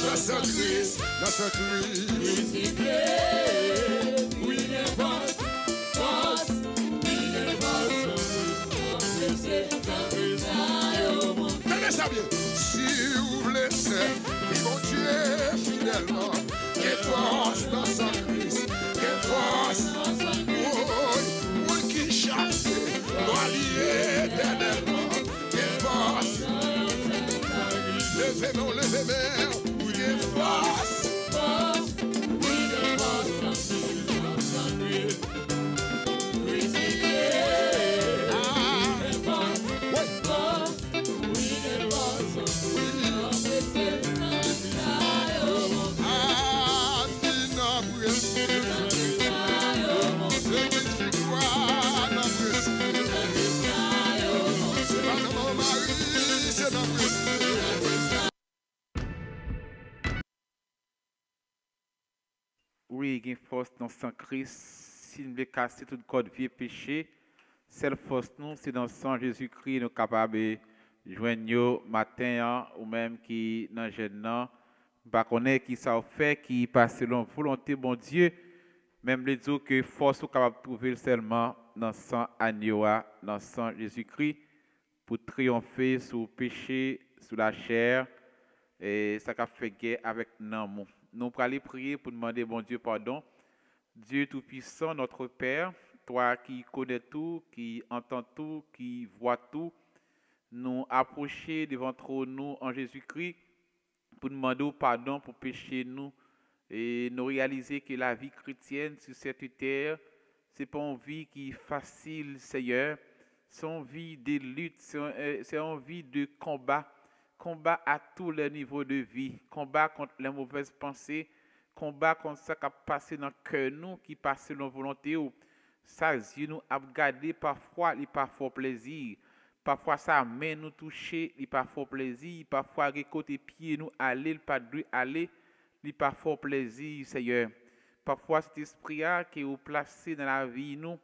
dans ce Christ, dans ce Christ. Tenez ça bien. Si vous laissez, mon Dieu fidèlement, que force dans ce Christ, que force. Oh, moi qui chasse, doit lier éternellement, que force. Levez-moi, levez-moi, que force. Oui, il y a une force dans le sang Christ. Si nous voulons casser toute code vie et péché, cette force, nous, c'est dans le sang Jésus-Christ, nous sommes capables de joindre matin ou même qui dans le jeune, pas connaître qui ça fait, qui passe selon volonté, bon Dieu, même les dire que force est capable de trouver seulement dans le sang agneau, dans le sang Jésus-Christ, pour triompher sur le péché, sur la chair, et ça a fait guerre avec nous. Nous allons aller prier pour demander, bon Dieu, pardon. Dieu Tout-Puissant, notre Père, toi qui connais tout, qui entends tout, qui vois tout, nous approcher devant nous en Jésus-Christ pour demander pardon pour pécher nous et nous réaliser que la vie chrétienne sur cette terre, ce n'est pas une vie qui est facile, Seigneur. C'est une vie de lutte, c'est une vie de combat. Combat à tous les niveaux de vie, combat contre les mauvaises pensées, combat contre ça qui a passé dans le cœur nous, qui passe selon volonté. Ça, Dieu nous a gardé parfois, il pas fort plaisir. Parfois, ça main nous toucher, il pas fort plaisir. Parfois, côté pied nous aller, il pas de aller, il pas fort plaisir, Seigneur. Parfois, cet esprit qui est placé dans la vie nous,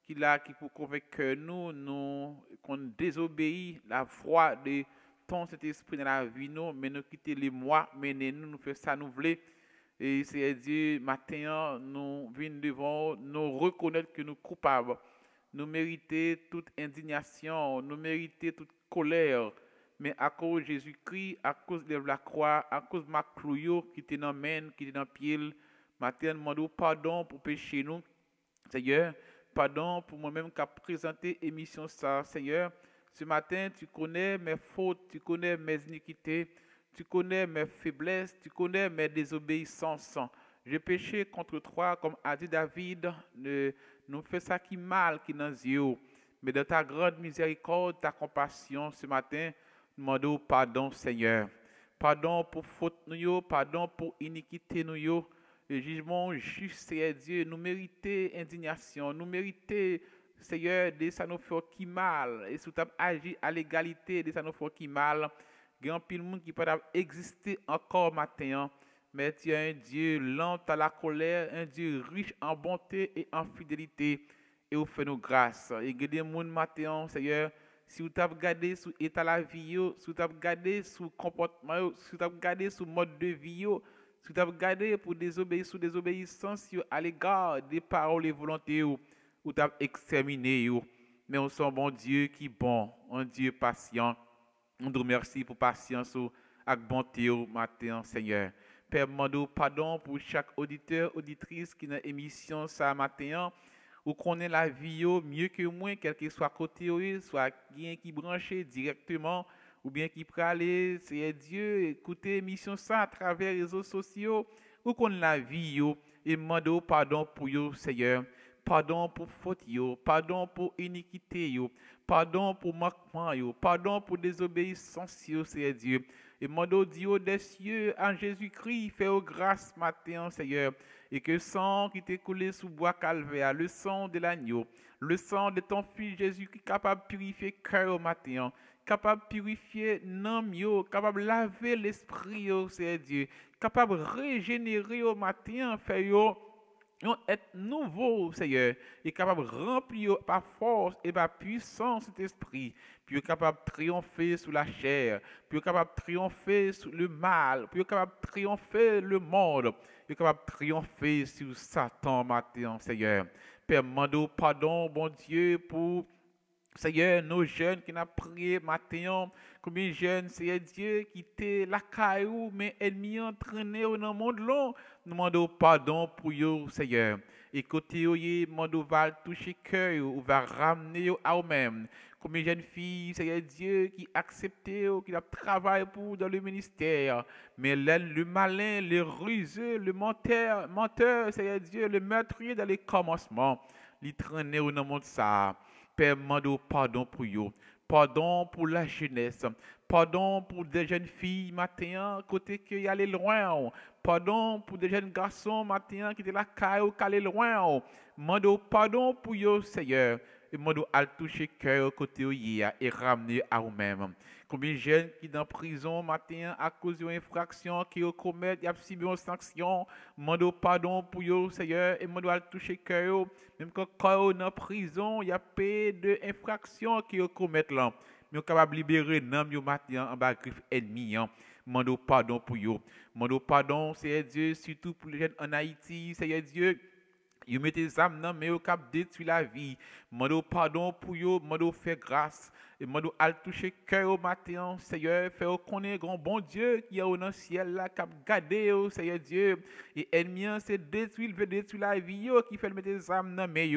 qui pour convaincre nous, qu'on désobéit la voix de ton cet esprit dans la vie nous, mais nous quitter les mois, mais nous faisons ça nous voulons. Et c'est Dieu, matin, nous venons devant, nous reconnaître que nous sommes coupables. Nous méritons toute indignation, nous méritons toute colère. Mais à cause de Jésus-Christ, à cause de la croix, à cause de ma clouille qui était dans la main, qui était dans le pied, matin, nous demandons pardon pour pécher nous. Seigneur, pardon pour moi-même qui a présenté l'émission ça, Seigneur. Ce matin, tu connais mes fautes, tu connais mes iniquités, Tu connais mes faiblesses, tu connais mes désobéissances. J'ai péché contre toi, comme a dit David, nous fait ça qui mal, qui dans les yeux. Mais dans ta grande miséricorde, ta compassion, ce matin, nous demandons pardon, Seigneur. Pardon pour faute nous, pardon pour iniquité nous. Le jugement juste, Seigneur Dieu, nous méritons indignation, nous méritons, Seigneur, de ça nous fait qui mal. Et si tu as agi à l'égalité, de ça nous fait qui mal. Il y a un pile monde qui peut exister encore matin. Mais tu es un Dieu lent à la colère, un Dieu riche en bonté et en fidélité. Et vous faites nos grâces. Et il y a des gens matin, Seigneur, si vous avez regardé sur l'état de la vie, si vous avez regardé sur le comportement, si vous avez regardé sur le mode de vie, si vous avez regardé pour désobéir sous désobéissance à l'égard des paroles et volontés, vous avez exterminé. Mais on sent un bon Dieu qui est bon, un Dieu patient. On vous remercie pour patience et bonté au matin, Seigneur. Père, demandons pardon pour chaque auditeur, auditrice qui est dans l'émission ce matin. Ou connaît la vie mieux que moi, quel que soit côté, soit bien qui branché directement, ou bien qui peut aller, c'est Dieu, écouter l'émission ça à travers les réseaux sociaux, ou connaît la vie et demandons pardon pour vous, Seigneur. Pardon pour faute, pardon pour iniquité, pardon pour manquement, pardon pour désobéissance, Seigneur Dieu. Et demandons Dieu des cieux en Jésus-Christ, fais-nous grâce matin, Seigneur. Et que le sang qui t'est coulé sous bois calvaire, le sang de l'agneau, le sang de ton fils Jésus qui est capable de purifier le cœur au matin, capable de purifier l'âme, capable de laver l'esprit, Seigneur Dieu, capable de régénérer au matin, faire être nouveau, Seigneur, et capable de remplir par force et par puissance cet esprit, puis capable de triompher sous la chair, puis capable de triompher sur le mal, puis capable de triompher le monde, puis capable de triompher sur Satan matin, Seigneur. Père, demandons pardon, bon Dieu, pour Seigneur, nos jeunes qui n'ont prié matin, combien de jeunes, Seigneur Dieu, qui étaient la caillou, mais ennemis entraînés dans le monde long, nous demandons pardon pour eux, Seigneur. Et côté eux, demandons va toucher cœur, ou va ramener à eux-mêmes. Combien de jeunes filles, Seigneur Dieu, qui acceptent, qui travaillent pour dans le ministère, mais le malin, le ruseux, le menteur, Seigneur Dieu, le meurtrier dans les commencements, les traîner dans le monde ça. Père, demandons pardon pour eux. Pardon pour la jeunesse. Pardon pour des jeunes filles matin, côté qui y allaient loin. Pardon pour des jeunes garçons matin qui étaient là, qui allaient loin. Demandons pardon pour eux, Seigneur. Et demandons à toucher cœur côté et ramener à eux-mêmes. Combien de jeunes qui sont en prison matin à cause d'une infraction qui commettent, il y a subi une sanction. Demandons pardon pour eux, Seigneur, et demandons à toucher cœur. Même quand ils sont en prison, il y a peu d'infractions qu'ils commettent là. Mais on est capable de libérer les matin en bas griffe ennemi. Demandons pardon pour eux. Demandons pardon, Seigneur Dieu, surtout pour les jeunes en Haïti, Seigneur Dieu. Vous mettez des âmes dans mais vous cap détruire la vie. Demandez pardon pour vous, demandez faire grâce. Et demandez à toucher cœur au matin, Seigneur, faire connaître un bon Dieu qui est dans le ciel là, cap garder, Seigneur Dieu. Et ennemi, c'est détruire, il veut détruire la vie, qui fait mettre des âmes dans mais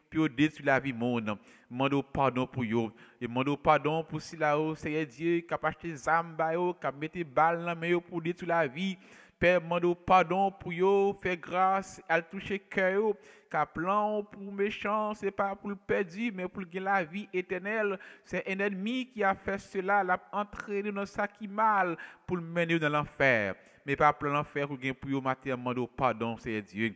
puis détruire la vie monde. Demandez pardon pour vous. Et demandez pardon pour si là, Seigneur Dieu, qui a acheté des âmes, qui a mis des balles dans mais pour détruire la vie. Père, demandons pardon pour vous, faire grâce, à toucher cœur, car plan pour méchant, ce n'est pas pour le perdu, mais pour gagner la vie éternelle. C'est un ennemi qui a fait cela, l'a entraîné dans ça qui mal, pour le mener dans l'enfer. Mais pas pour l'enfer, pour gagner pour vous, matin, demandons pardon, c'est Dieu.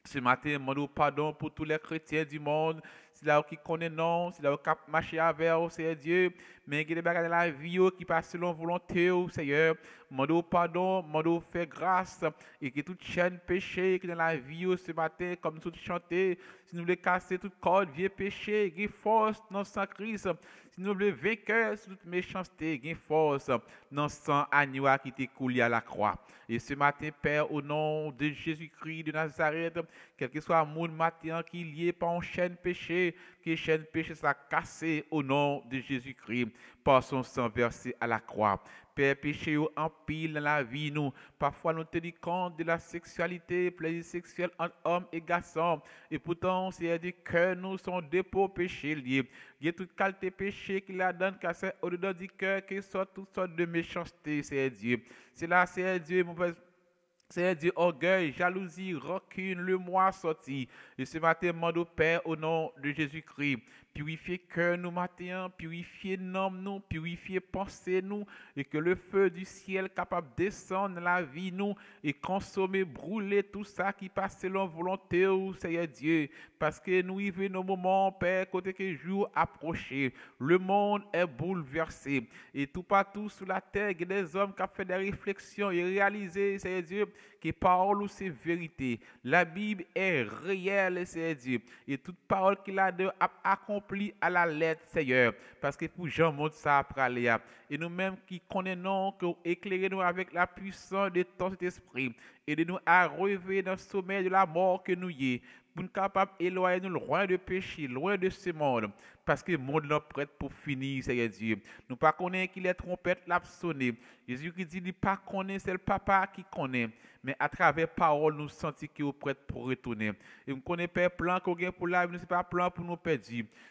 Ce matin, demandons pardon pour tous les chrétiens du monde. C'est là qui connaît non, c'est là qui marche avec vous, Seigneur Dieu. Mais il y a des bagages dans la vie qui passent selon volonté, Seigneur. Demandons pardon, demandons faire grâce. Et que toute chaîne péché qui est dans la vie ce matin, comme nous tous chanter, si nous voulons casser toute corde, vieux péché, gain force dans le sang Christ. Si nous voulons vaincre sur toute méchanceté, gain force dans le sang agneau qui t'est coulé à la croix. Et ce matin, Père, au nom de Jésus-Christ de Nazareth, quel que soit le monde matin qui est lié par une chaîne péché, que chaîne péché soit cassée au nom de Jésus-Christ par son sang versé à la croix. Père, péché en pile dans la vie, nous. Parfois, nous tenons compte de la sexualité, plaisir sexuel entre hommes et garçons. Et pourtant, c'est du cœur, nous sommes dépôt péché liés. Il y a toute qualité péché qui la donne, car c'est au-dedans du cœur qui sort toutes sortes de méchanceté, c'est Dieu. C'est là, c'est Dieu, mon Père. C'est Dieu, orgueil, jalousie, rancune, le moi sorti. Et ce matin, demande au Père, au nom de Jésus-Christ, purifiez cœur nous matin, purifiez nom nous, purifiez pensée nous, et que le feu du ciel capable de descendre dans la vie nous, et consommer, brûler tout ça qui passe selon volonté, Seigneur Dieu. Parce que nous vivons nos moments, Père, côté que jour approché. Le monde est bouleversé. Et tout partout sur la terre, il y a des hommes qui ont fait des réflexions et réalisé, Seigneur Dieu, que parole ou c'est vérité. La Bible est réelle, Seigneur Dieu. Et toute parole qu'il a accomplie à la lettre, Seigneur. Parce que pour Jean montre ça après aller. Et nous-mêmes qui connaissons, que éclairez-nous avec la puissance de ton esprit. Et de nous à relever dans le sommet de la mort que nous y est. Pour nous capables d'éloigner nous loin de péché, loin de ce monde. Parce que le monde est prêt pour finir, Seigneur Dieu. Nous ne connaissons pas qu'il est trompette l'a sonné. Jésus qui dit, il ne pas connaît, c'est le papa qui connaît. Mais à travers parole, nous sentons qu'il est prêt pour retourner. Et nous ne connaissons pas le plan qu'on a pour la vie, ce n'est pas un plan pour nous perdre.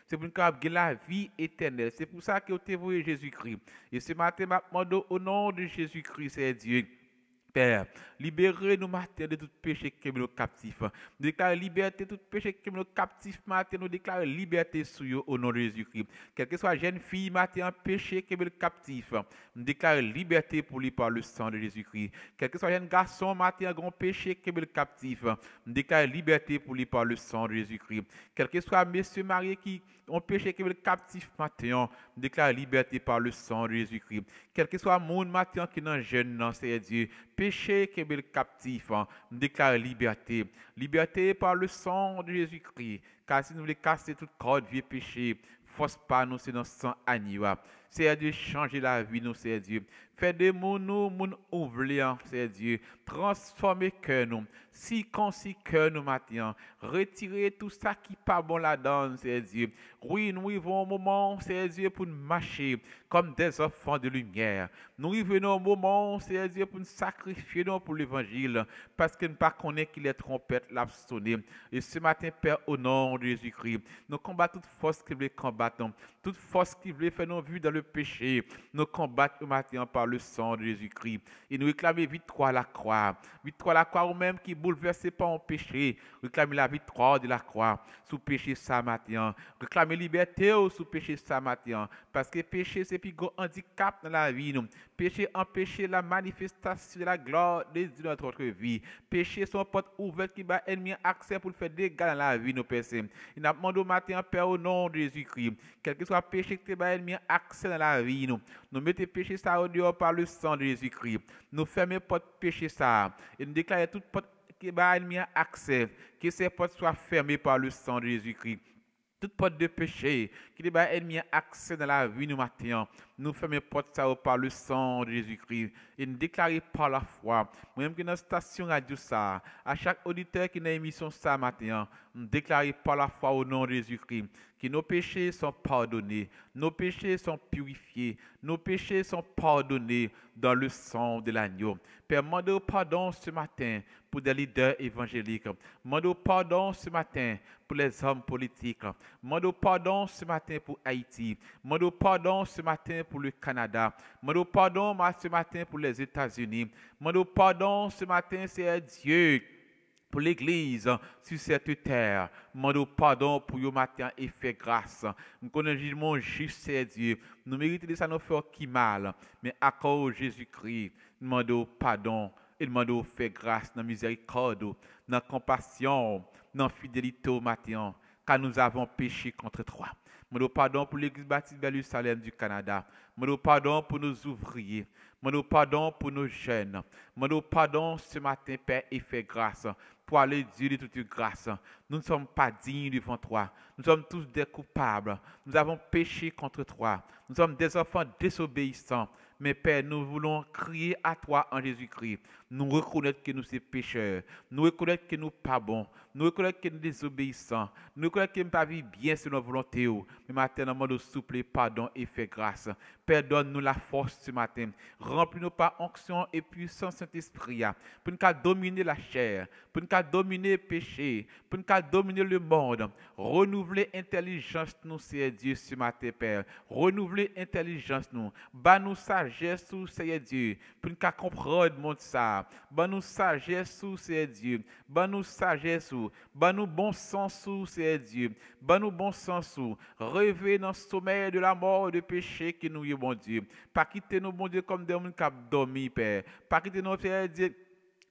C'est pour nous gagner la vie éternelle. C'est pour ça que vous avez Jésus-Christ. Et ce matin, je demande au nom de Jésus-Christ, Seigneur Dieu. Père, libérez-nous matin de tout péché qui nous captif. Nous déclarons liberté de tout péché qui nous captif matin. Nous déclarons liberté sur eux au nom de Jésus-Christ. Quelle que soit jeune fille matin, péché qui nous captif. Nous déclarons liberté pour lui par le sang de Jésus-Christ. Quel que soit jeune garçon matin, grand péché qui nous captif. Nous déclarons liberté pour lui par le sang de Jésus-Christ. Quel que soit monsieur marié qui ont péché qui nous captif matin, nous déclarons liberté par le sang de Jésus-Christ. Quel que soit monde matin qui est jeune, c'est Dieu. Péché qui est captif, nous déclarons liberté. Liberté par le sang de Jésus-Christ. Car si nous voulons casser toute corde, vieux péché, force pas nous, c'est dans le sang agneau. C'est Dieu changer la vie, nous, c'est Dieu. Fais des mots, nous, ouvrir, c'est Dieu. Transformer cœur, nous. Si cœur, nous, maintenant. Retirer tout ça qui n'est pas bon là-dedans, c'est Dieu. Oui, nous vivons un moment, c'est Dieu, pour nous marcher comme des enfants de lumière. Nous vivons un moment, c'est Dieu, pour nous sacrifier pour l'évangile. Parce que nous ne connaissons pas qu'il est trompette, l'a sonné. Et ce matin, Père, au nom de Jésus-Christ, nous combattons toute force qui veut combattre. Toute force qui veut faire nos vues dans le péché. Nous combattons matin par le sang de Jésus-Christ. Et nous réclamons victoire à la croix. Victoire à la croix ou même qui bouleversé par un péché. Réclamez la victoire de la croix sous péché ça matin. Réclamez liberté sous péché ça matin. Parce que péché c'est plus gros handicap dans la vie. Nous. Péché empêche la manifestation de la gloire de Dieu dans notre vie. Péché son porte ouverte qui va ennemi accès pour faire des dégâts dans la vie nos personnes. Il n'a demandé au matin Père au nom de Jésus-Christ. Quel que soit péché qui va ennemi accès dans la vie nous. Nous mettons péché ça au dehors par le sang de Jésus-Christ. Nous fermons porte péché ça et nous déclarons toute porte qui va ennemi accès que ces portes soient fermées par le sang de Jésus-Christ. Toute porte de péché qui n'est pas ennemi accès dans la vie nous matin, nous fermons porte ça par le sang de Jésus-Christ et nous déclarons par la foi. Même que dans la station radio ça, à chaque auditeur qui n'a émission ça matin, nous déclarons par la foi au nom de Jésus-Christ que nos péchés sont pardonnés, nos péchés sont purifiés, nos péchés sont pardonnés dans le sang de l'agneau. Père, demande pardon ce matin pour des leaders évangéliques. Demande pardon ce matin pour les hommes politiques. Demande pardon ce matin pour Haïti. Demande pardon ce matin pour le Canada. Demande pardon ce matin pour les États-Unis. Demande pardon ce matin, c'est Dieu. Pour l'Église sur cette terre, demandons pardon pour le matin et fait grâce. Nous connaissons jugement juste, c'est Dieu. Nous méritons de ça nous faire qui mal, mais à cause de Jésus-Christ, demandons pardon et demandons fait grâce dans la miséricorde, dans la compassion, dans la fidélité au matin, car nous avons péché contre toi. Demandons pardon pour l'Église baptiste Jérusalem du Canada. Demandons pardon pour nos ouvriers. Demandons pardon pour nos jeunes. Demandons pardon ce matin, Père, et fais grâce. Pour aller Dieu de toute grâce. Nous ne sommes pas dignes devant toi. Nous sommes tous des coupables. Nous avons péché contre toi. Nous sommes des enfants désobéissants. Mais Père, nous voulons crier à toi en Jésus-Christ. Nous reconnaître que nous sommes pécheurs. Nous reconnaître que nous pas bons. Nous reconnaître que nous désobéissants. Nous reconnaître que nous pas vivre bien selon notre volonté. Mais maintenant, nous demandons souple, pardon et fait grâce. Père, donne-nous la force ce matin. Remplis-nous par onction et puissance Saint-Esprit. Pour nous dominer la chair. Pour nous dominer le péché. Pour nous dominer le monde. Renouveler l'intelligence nous, Seigneur Dieu, ce matin, Père. Renouveler l'intelligence nous. Ban-nous sagesse, Seigneur Dieu. Pour nous comprendre le monde ça. Ban-nous sagesse, Seigneur Dieu. Ban-nous sagesse. Ban-nous bon sens, Seigneur Dieu. Ban-nous bon sens. Rêver dans le sommeil de la mort, de péché que nous y bon Dieu. Pas quitter nous, bon Dieu, comme des gens qui ont dormi, Père. Pas quitter nous, Seigneur Dieu,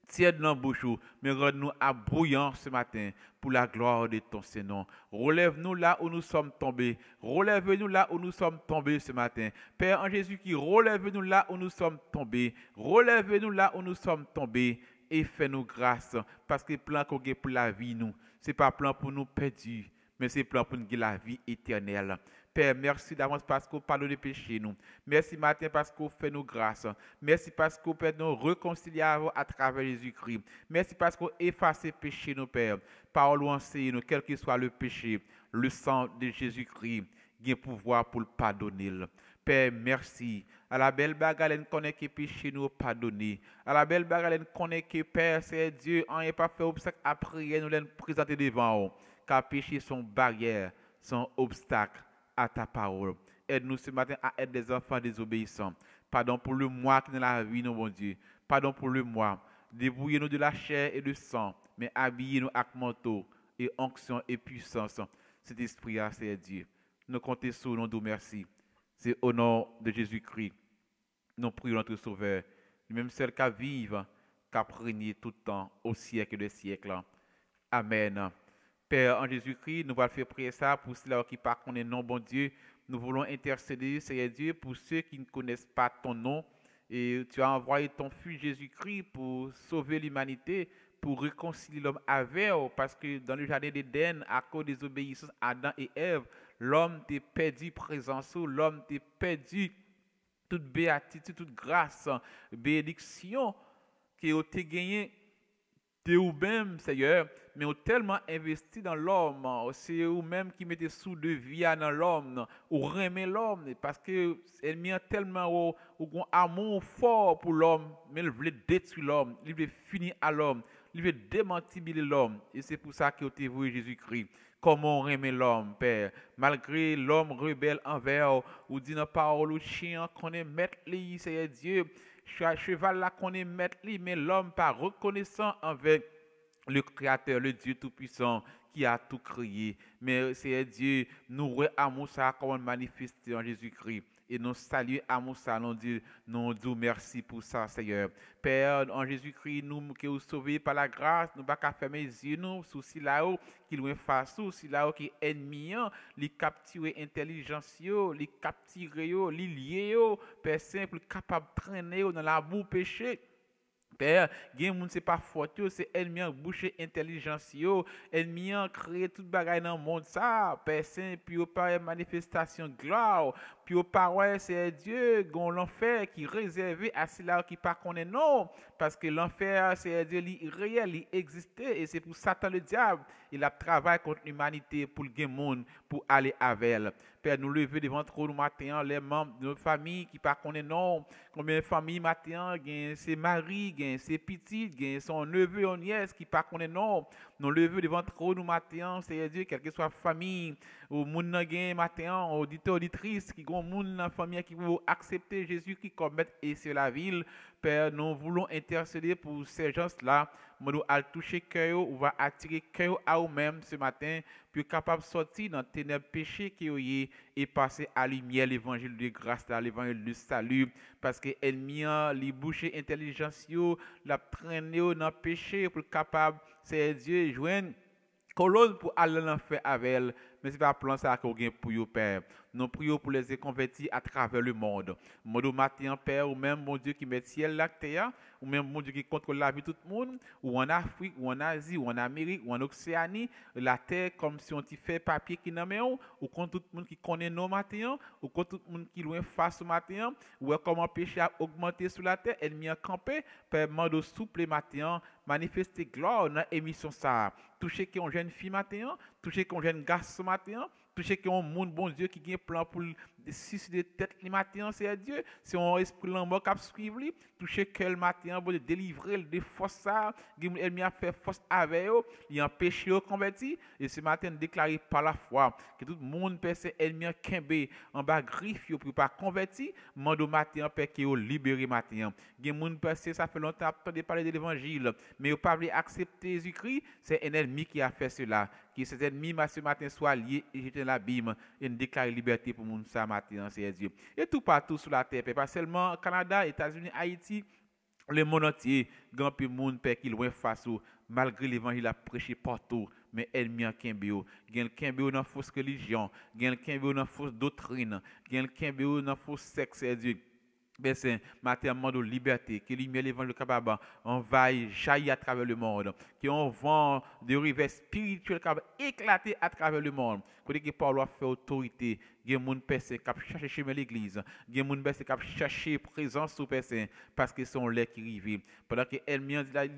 tiède dans la bouche, mais rends-nous abrouillants ce matin pour la gloire de ton Seigneur. Relève-nous là où nous sommes tombés. Relève-nous là où nous sommes tombés ce matin. Père en Jésus qui relève-nous là où nous sommes tombés. Relève-nous là où nous sommes tombés et fais-nous grâce parce que le plan qu'on a pour la vie, nous, ce n'est pas un plan pour nous perdus, mais c'est un plan pour nous gagner la vie éternelle. Père, merci d'avance parce qu'on pardonne les péchés nous. Merci matin parce qu'on fait nos grâces. Merci parce qu'on peut nous réconcilier à travers Jésus-Christ. Merci parce qu'on efface les péchés nous, Père. Parole ou enseigne nous, quel que soit le péché, le sang de Jésus-Christ, il y a pouvoir pour le pardonner. Père, merci. À la belle bagarre, nous connaît que péché nous pardonner. À la belle bagarre, nous connaît que Père, c'est Dieu, on n'est pas fait obstacle à prier, nous l'avons présenté devant vous. Car péché sont barrières, sont obstacles à ta parole. Aide-nous ce matin à être des enfants désobéissants. Pardon pour le moi qui est dans la vie, nous, mon Dieu. Pardon pour le moi. Débrouillez-nous de la chair et du sang, mais habillez-nous avec manteau et onction et puissance. Cet esprit, c'est Dieu. Nous comptons sur nous, nous merci. C'est au nom de Jésus-Christ. Nous prions notre Sauveur. Même celle qui vive, qui a régné tout le temps, au siècle des siècles. Amen. Père, en Jésus-Christ, nous allons faire prier ça pour ceux qui ne connaissent pas non bon Dieu. Nous voulons intercéder, Seigneur Dieu, pour ceux qui ne connaissent pas ton nom. Et tu as envoyé ton Fils Jésus-Christ pour sauver l'humanité, pour réconcilier l'homme avec eux. Parce que dans le jardin d'Éden, à cause des obéissances Adam et Ève, l'homme t'a perdu présence, l'homme t'a perdu toute béatitude, toute grâce, bénédiction qui a été gagnée. Ou même, Seigneur, mais on tellement investi dans l'homme, c'est eux-mêmes qui mettez sous de vie dans l'homme, ou remet l'homme, parce que l'ennemi a tellement un amour fort pour l'homme, mais il veut détruire l'homme, il veut finir à l'homme, il veut démentir l'homme, et c'est pour ça qu'il a voué Jésus-Christ. Comment on remet l'homme, Père, malgré l'homme rebelle envers, ou dit dans la parole, ou chien qu'on est maître, Seigneur Dieu, cheval là qu'on est maître, mais l'homme pas reconnaissant envers le Créateur, le Dieu Tout-Puissant qui a tout créé. Mais c'est Dieu, nous amour ça comme manifesté en Jésus-Christ. Et nous saluons amour ça, nous disons merci pour ça, Seigneur. Père, en Jésus-Christ, nous qui sommes sauvés par la grâce, nous ne pouvons pas fermer les yeux, nous, sous si là-haut, qui nous face, sous si là-haut, qui est ennemi, les capturer intelligence, les capturer, les lier, Père simple, capable de traîner dans la boue péché. Père, gen moun c'est pas faute, c'est ennemi en boucher intelligence yo, ennemi en créer toute bagaille dans le monde ça, Père saint, puis au par manifestation gloire, puis au par c'est Dieu, gon l'enfer qui réservé à ceux-là qui pas connaît non, parce que l'enfer c'est Dieu li réel, il existait et c'est pour Satan le diable, il a travaillé contre l'humanité pour le gen monde pour aller avec elle. Père, nous lever devant trop nous matin les membres de notre famille qui pas connaît non, combien de familles matin, c'est Marie, c'est petit, son neveu ou nièce qui pas connaît non, nous lever devant trop nous matin, c'est Dieu, quelle que soit famille, ou moun nan gen matin, auditeur auditrice qui gon moun dans famille qui vont accepter Jésus-Christ comme maître et c'est la ville. Père, nous voulons intercéder pour ces gens-là. Nous allons toucher cœur, on va attirer cœur à eux-mêmes ce matin, puis capable de sortir dans ténèbres péché qui est et passer à lumière l'évangile de grâce, l'évangile de salut, parce que l'ennemi les boucher intelligence la traîner dans péché pour capable c'est Dieu joindre colonne pour aller l'enfer avec elle, mais c'est pas plan ça qu'on gagne pour yo Père. Nous prions pour les convertis à travers le monde. Monde matin Père ou même mon Dieu qui met ciel la terre, ou même mon Dieu qui contrôle la vie de tout le monde, ou en Afrique, ou en Asie, ou en Amérique, ou en Océanie, la terre comme si on t'y fait papier qui n'a ou contre tout le monde qui connaît nos matins, ou contre tout le monde qui loin face au matin, ou comment péché a augmenté sur la terre, ennemi a campé, Père mando souple matin, manifester gloire dans l'émission ça. Toucher qu'on jeune fille matin, toucher qu'on jeune garçon matin, toucher qu'on monde bon Dieu qui a plan pour suicider tête le matin, c'est Dieu, c'est un esprit l'amour qui suivre lui, toucher quel matin pour délivrer de force ça, il a fait force avec eux, il empêche eux convertir et ce matin déclaré par la foi que tout le monde peut se ennemi kembe en bas griffe pour pas convertir, mando matin peut que libérer matin. Gen monde pensé ça fait longtemps attendre parler de l'évangile, mais au pas accepter Jésus-Christ, c'est un ennemi qui a fait cela. Qui cet ennemi ce matin soit lié et jeté l'abîme et déclarer liberté pour monde ça matin, c'est Dieu. Et tout partout sur la terre, pas seulement Canada, États-Unis, Haïti, le monde entier, grand peu monde qui loin face au malgré l'évangile a prêché partout, mais ennemi en kembeo, gen kembeo dans fausse religion, gen kembeo dans fausse doctrine, gen kembeo dans fausse sexe, c'est Dieu. Ben c'est matin de liberté, que lumière l'évangile capable envahir jaillir à travers le monde, que on vent de rivières spirituelles capable éclater à travers le monde. Côté que Paul a fait autorité, gen moun personne qui chercher chemin l'église, gen moun personne qui chercher présence sous personne parce que sont les qui rive. Pendant que ennemi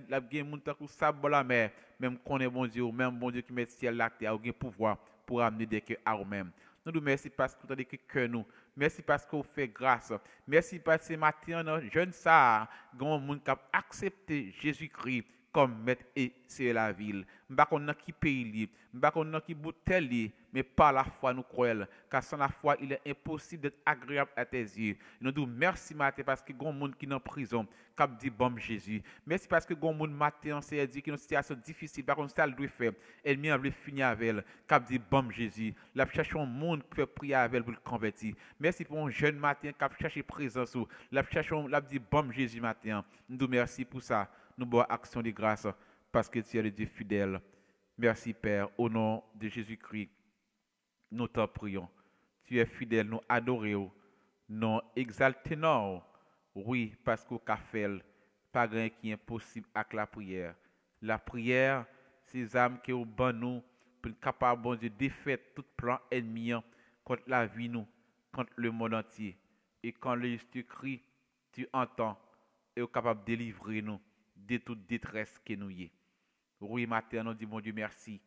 la gen moun tant que sable la mer, même connaît bon Dieu, même bon Dieu qui met ciel la terre, a pouvoir pour amener des cœurs à eux-mêmes. Nous nous merci parce que vous avez écrit que nous. Merci parce que vous faites grâce. Merci parce que ce matin, jeune ça, grand monde qui a accepté Jésus-Christ comme maître et c'est la ville. Je ne sais pas qui pays, je ne sais pas qui bouteille, mais par la foi nous croyons. Car sans la foi, il est impossible d'être agréable à tes yeux. Nous disons merci matin parce que grand monde qui est en prison, qui dit bon Jésus. Merci parce que grand monde matin, c'est dit qui est une situation difficile, par contre ça le doit faire. Ennemi a voulu finir avec elle, qui dit bon Jésus. La cherche un monde qui fait prier avec elle pour le convertir. Merci pour un jeune matin qui a cherché présence. La cherche la dit bon Jésus matin. Nous disons merci pour ça. Nous bois action de grâce parce que tu es le Dieu fidèle. Merci Père, au nom de Jésus-Christ, nous t'en prions. Tu es fidèle, nous adorons, nous exaltons. Oui, parce qu'au café, pas rien qui est impossible avec la prière. La prière, c'est les âmes qui ont ban nous pour être capable bon Dieu défaire tout plan ennemi contre la vie nous, contre le monde entier. Et quand le Jésus crie, tu entends et est capable de délivrer nous de toute détresse que nous y est. Oui, matin, nous disons, mon Dieu, merci.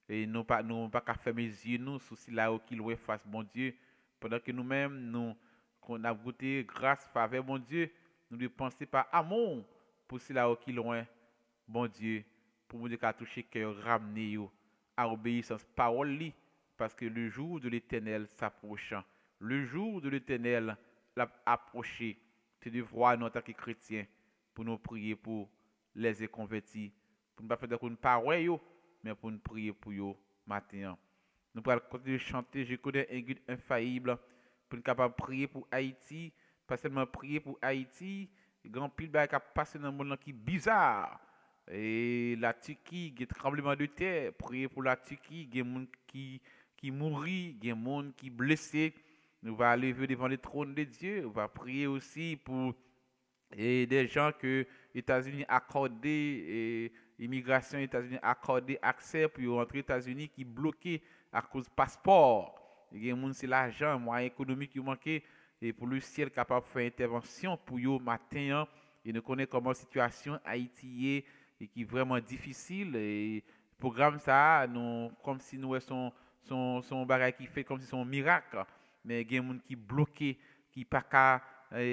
Et nous pas qu'à fermer les yeux, nous, souci là où qu'il est face, mon Dieu, pendant que nous-mêmes, nous, qu'on a goûté grâce, faveur, mon Dieu, nous ne pensons pas amour pour cela où qu'il est, bon Dieu, pour nous dire qu'à toucher cœur, ramener à obéissance parole, parce que le jour de l'Éternel s'approche. Le jour de l'Éternel l'a approché. Tu devras, nous, en tant que chrétiens, pour nous prier pour les convertis, pour ne pas faire une parole, mais pour nous prier pour eux matin. Nous allons continuer de chanter. Je connais un guide infaillible pour nous capable de prier pour Haïti, pas seulement prier pour Haïti. Grand pile qui a passé dans le monde qui est bizarre. Et la Turquie, il y a un tremblement de terre. Prier pour la Turquie, il y a des gens qui mourent, il y a des gens qui sont blessés. Nous allons aller devant le trône de Dieu. On va prier aussi pour des gens que les États-Unis accordé, l'immigration aux États-Unis accordé accès pour rentrer aux États-Unis qui bloqué à cause du passeport. Il y a des gens, c'est l'argent, moyen économique qui manque, et pour le ciel capable de faire intervention pour eux matin. Et nous connaissons comment la situation Haïti est qui est vraiment difficile. Et le programme, ça, nous, comme si nous son bagage qui fait comme si c'est un miracle. Mais il y a des gens qui sont bloqués, qui ne peuvent pas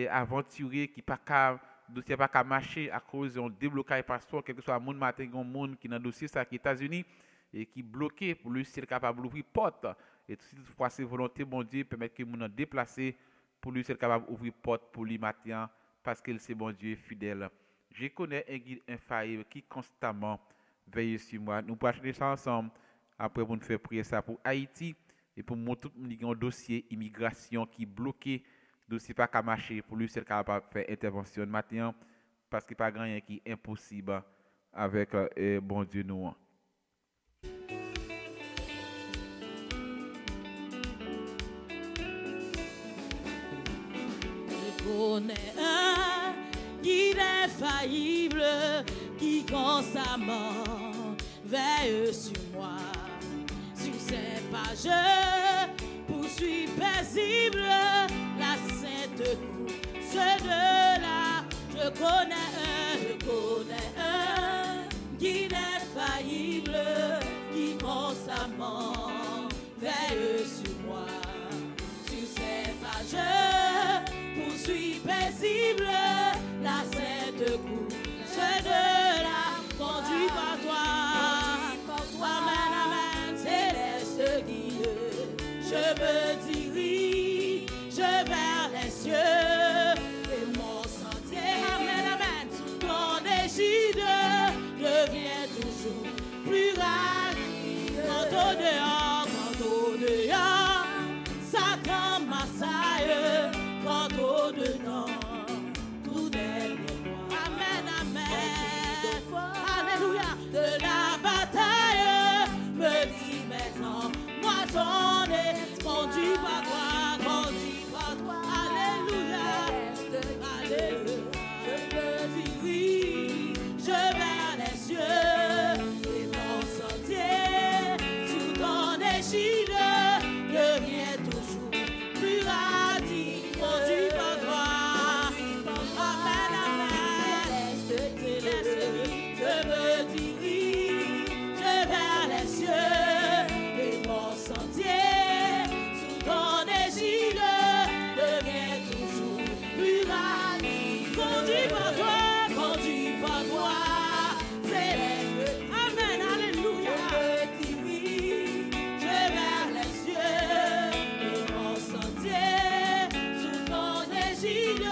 aventurer, qui ne peuvent pas marcher à cause d'un déblocage passeport, quel que soit le monde matin, il y a un monde qui est dans le dossier, ça, qui est aux États-Unis, et qui est bloqué pour lui, s'il est capable d'ouvrir porte. Et si toutefois, c'est volonté, bon Dieu, permettre que les gens déplacés pour lui, s'il est capable d'ouvrir porte pour lui matin, parce qu'il c'est bon Dieu fidèle. Je connais un guide infaillible qui constamment veille sur moi. Nous pouvons acheter ça ensemble. Après, vous nous faire prier ça pour Haïti et pour tout un dossier immigration qui est bloqué, dossier pas qu'à marcher. Pour lui, c'est capable de faire intervention matin parce qu'il n'y a pas rien qui est impossible avec bon Dieu nous. connais un guide infaillible qui constamment veille sur moi. Sur ses pas, je poursuis paisible la sainte course de la. Je connais un guide infaillible qui constamment veille sur moi. Sur ses pas, je poursuis paisible la sainte course de la. Conduit par toi, amen, amen, céleste guide. Je me dirige vers les cieux et mon sentier, amen, amen, ton égide devient toujours plus rapide. Quand au dehors, Satan m'assaille, quand au dedans, tout est moi. Amen, amen, alléluia, de la bataille, me dit maintenant, moi ton est conduit par toi, alléluia, alléluia, je me dirige vers les cieux, et mon sentier, sous ton égide, devient toujours plus radis, conduit par toi, amen, amen, je me dirige vers les cieux, et mon sentier, sous ton égide, devient toujours plus radis, conduit par toi, céleste, amen, alléluia, je me dirige vers les cieux, et mon sentier, sous ton égide,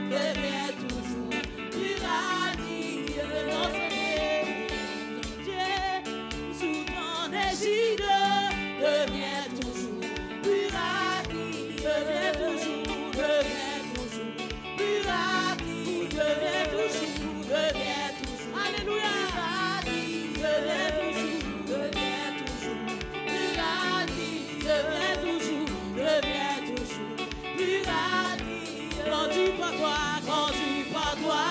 devient toujours plus radis, mon sentier, sous ton égide, devient toujours plus radis, devient toujours plus radis, devient toujours, alléluia, devient toujours plus radis, devient toujours plus radis, conduit par toi,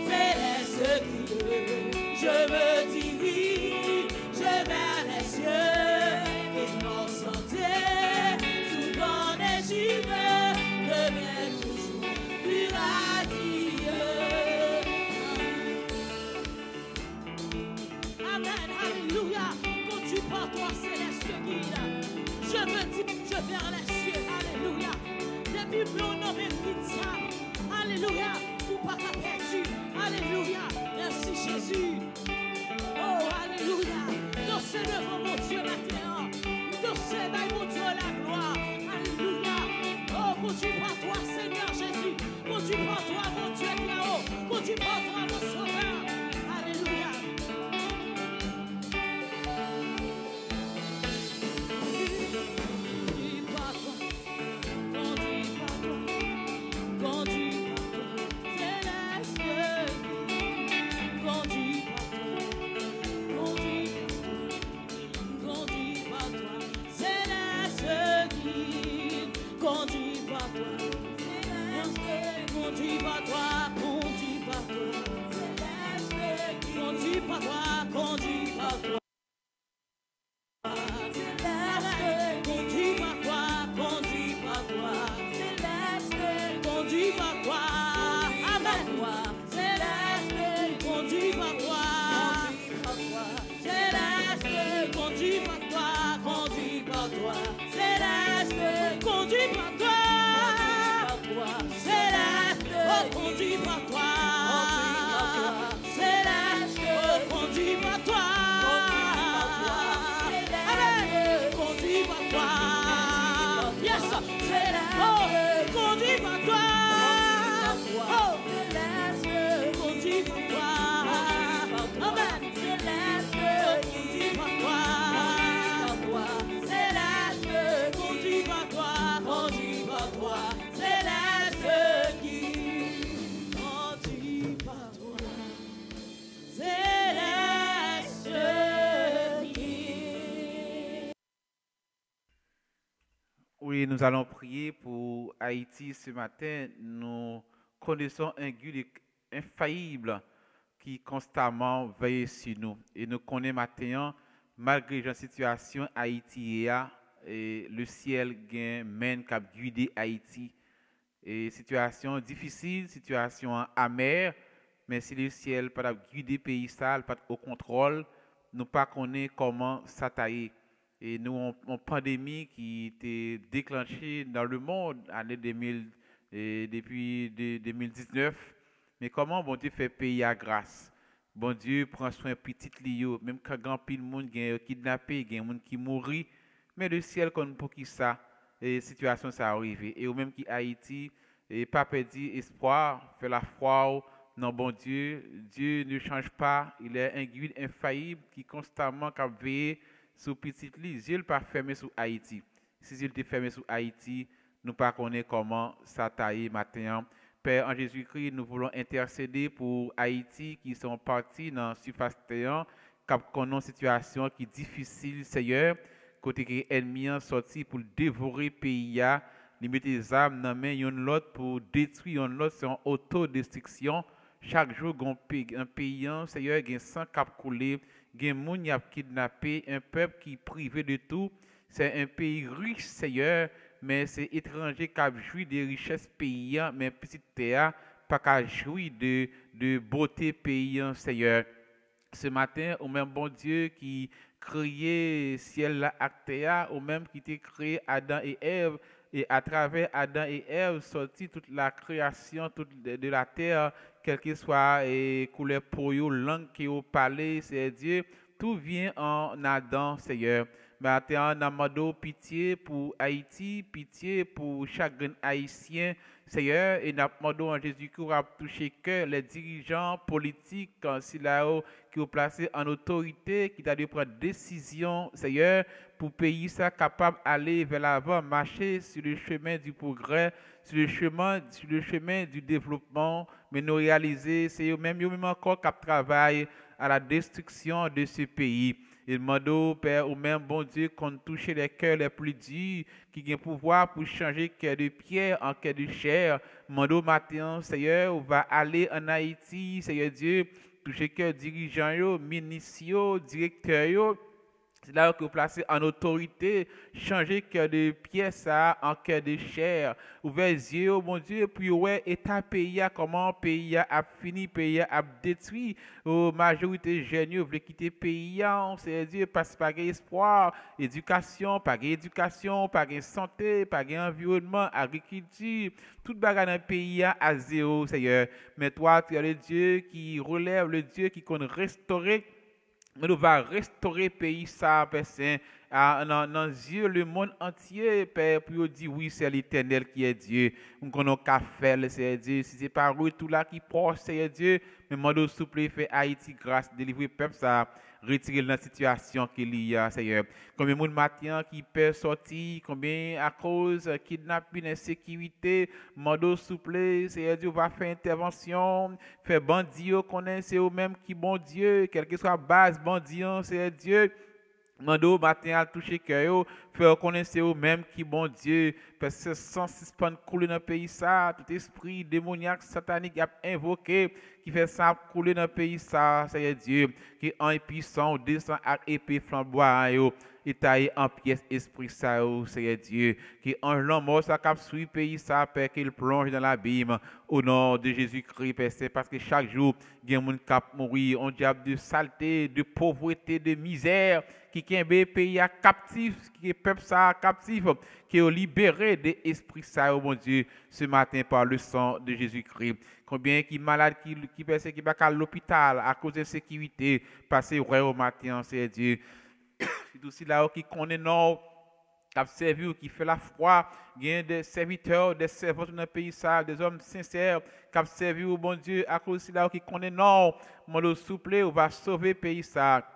céleste guide, je me dirige vers les cieux, et mon sentier, sous ton égide, devient toujours plus radis. Amen, alléluia, conduit par toi, céleste guide, je me dirige vers les cieux, alléluia, depuis plus nom mérite ça, alléluia, ou pas qu'à perdu, alléluia, merci Jésus. Oh, alléluia. Dansez devant mon Dieu maintenant. Dansez dans mon Dieu la gloire. Alléluia. Oh, conduis par toi, Seigneur Jésus. Conduis par toi, mon Dieu qui est là-haut. Conduis par toi, mon Sauveur. Alléluia. Conduis par toi. Conduis par toi. Conduis par toi. Oui, nous allons prier pour Haïti ce matin. Nous connaissons un Dieu infaillible qui constamment veille sur nous. Et nous connaissons maintenant, malgré la situation Haïti et le ciel mène cap guider Haïti. Et situation difficile, situation amère, mais si le ciel pas guider pays ça, pas au contrôle, nous pas connaître comment ça taille. Et nous avons une pandémie qui était déclenchée dans le monde année 2000, depuis 2019. Mais comment bon Dieu fait payer à grâce? Bon Dieu prend soin petit Lio, même quand grand pile monde est kidnappé, il y a des gens qui mourent, mais le ciel compte pour qui ça, et situation ça arrive. Et au même qui Haïti, et pas perdu espoir, fait la foi, non bon Dieu, Dieu ne change pas, il est un guide infaillible qui constamment veille sur petit lit, Dieu pas fermé sur Haïti. Si Dieu était fermé sur Haïti, nous ne connaissons pas comment ça taille matin. Père, en Jésus-Christ, nous voulons intercéder pour Haïti qui sont partis dans la surface terre, qui ont une situation qui est difficile, Seigneur, côté que l'ennemi est sorti pour dévorer le pays, ils mettent des armes dans les mains de l'autre pour détruire l'autre, c'est une autodestruction. Chaque jour, un pays, Seigneur, il y a 100 cap coulés, il y a des gens qui ont kidnappé, un peuple qui est privé de tout. C'est un pays riche, Seigneur, mais c'est étranger qui a joui des richesses pays, mais petite terre, pas qu'à jouir de beauté pays, Seigneur. Ce matin, au même bon Dieu qui créé ciel la terre, au même qui t'a créé Adam et Ève, et à travers Adam et Ève, sorti toute la création de la terre, quelle que soit couleur pour eux, langue qui au palais, c'est Dieu, tout vient en Adam, Seigneur. Maintenant, nous demandons pitié pour Haïti, pitié pour chaque Haïtien, Seigneur, et nous demandons en Jésus-Christ à toucher cœur les dirigeants politiques, qui ont placé en autorité, qui ont dû prendre décision, Seigneur, pour pays ça capable d'aller vers l'avant, marcher sur le chemin du progrès, sur le chemin du développement, mais nous réaliser, c'est eux-mêmes encore qui travaillent à la destruction de ce pays. Et demandons, Père, au même bon Dieu, qu'on touche les cœurs les plus durs, qui ont pouvoir pour changer cœur de pierre en cœur de chair. Demandons matin, Seigneur, on va aller en Haïti, Seigneur Dieu, toucher cœur dirigeants, ministres, directeurs. C'est là que vous placez en autorité, changer cœur de pierre ça en cœur de chair. Ouvrez les yeux, mon Dieu, puis ouais, état pays, comment pays a fini, pays a détruit. La majorité jeunes veulent quitter le pays, c'est Dieu, parce qu'il n'y a pas d'espoir, éducation, pas d'éducation, pas de santé, pas d'environnement, agriculture, tout bagage dans le pays à zéro, Seigneur. Mais toi, tu es le Dieu qui relève, le Dieu qui compte restaurer. Mais nous va restaurer le pays, ça, Père Saint, dans les yeux, le monde entier, Père, pour dire oui, c'est l'Éternel qui est Dieu. Nous connaissons qu'à faire, c'est Dieu. Si c'est pas tout là qui proche, c'est Dieu. Mais nous souple, fait Haïti grâce, délivrer le peuple, ça, retirer la situation qu'il y a, Seigneur. Combien de monde matin qui peut sortir, combien à cause kidnapping, insécurité, nous souple, Seigneur Dieu va faire intervention, faire bandit, connaître eux-mêmes qui bon Dieu, quelle que soit la base bandit, c'est Dieu. Mando matin à toucher cœur, faire connaître eux-mêmes qui bon Dieu, parce que sans suspendre couler dans le pays ça, tout esprit démoniaque satanique a invoqué qui fait ça couler dans le pays ça, c'est Dieu qui en puissant descend à épée flamboyante et taille en pièces esprit ça, c'est Dieu qui en l'amour ça cap suit pays ça père qu'il plonge dans l'abîme au nom de Jésus-Christ, c'est parce que chaque jour il y a un monde cap mourir, on diable de saleté, de pauvreté, de misère qui est pays captif, qui est peuple ça captif, qui est libéré de l'esprit ça, mon Dieu, ce matin par le sang de Jésus-Christ. Combien qui malade qui va à l'hôpital à cause de sécurité, passer au matin, c'est Dieu. C'est aussi là qui connaît non, qui a servi, qui fait la foi, il y a des serviteurs, des servantes dans le pays ça, des hommes sincères, qui a servi au bon Dieu, à cause de là qui connaît non, mon souple, on va sauver le pays ça.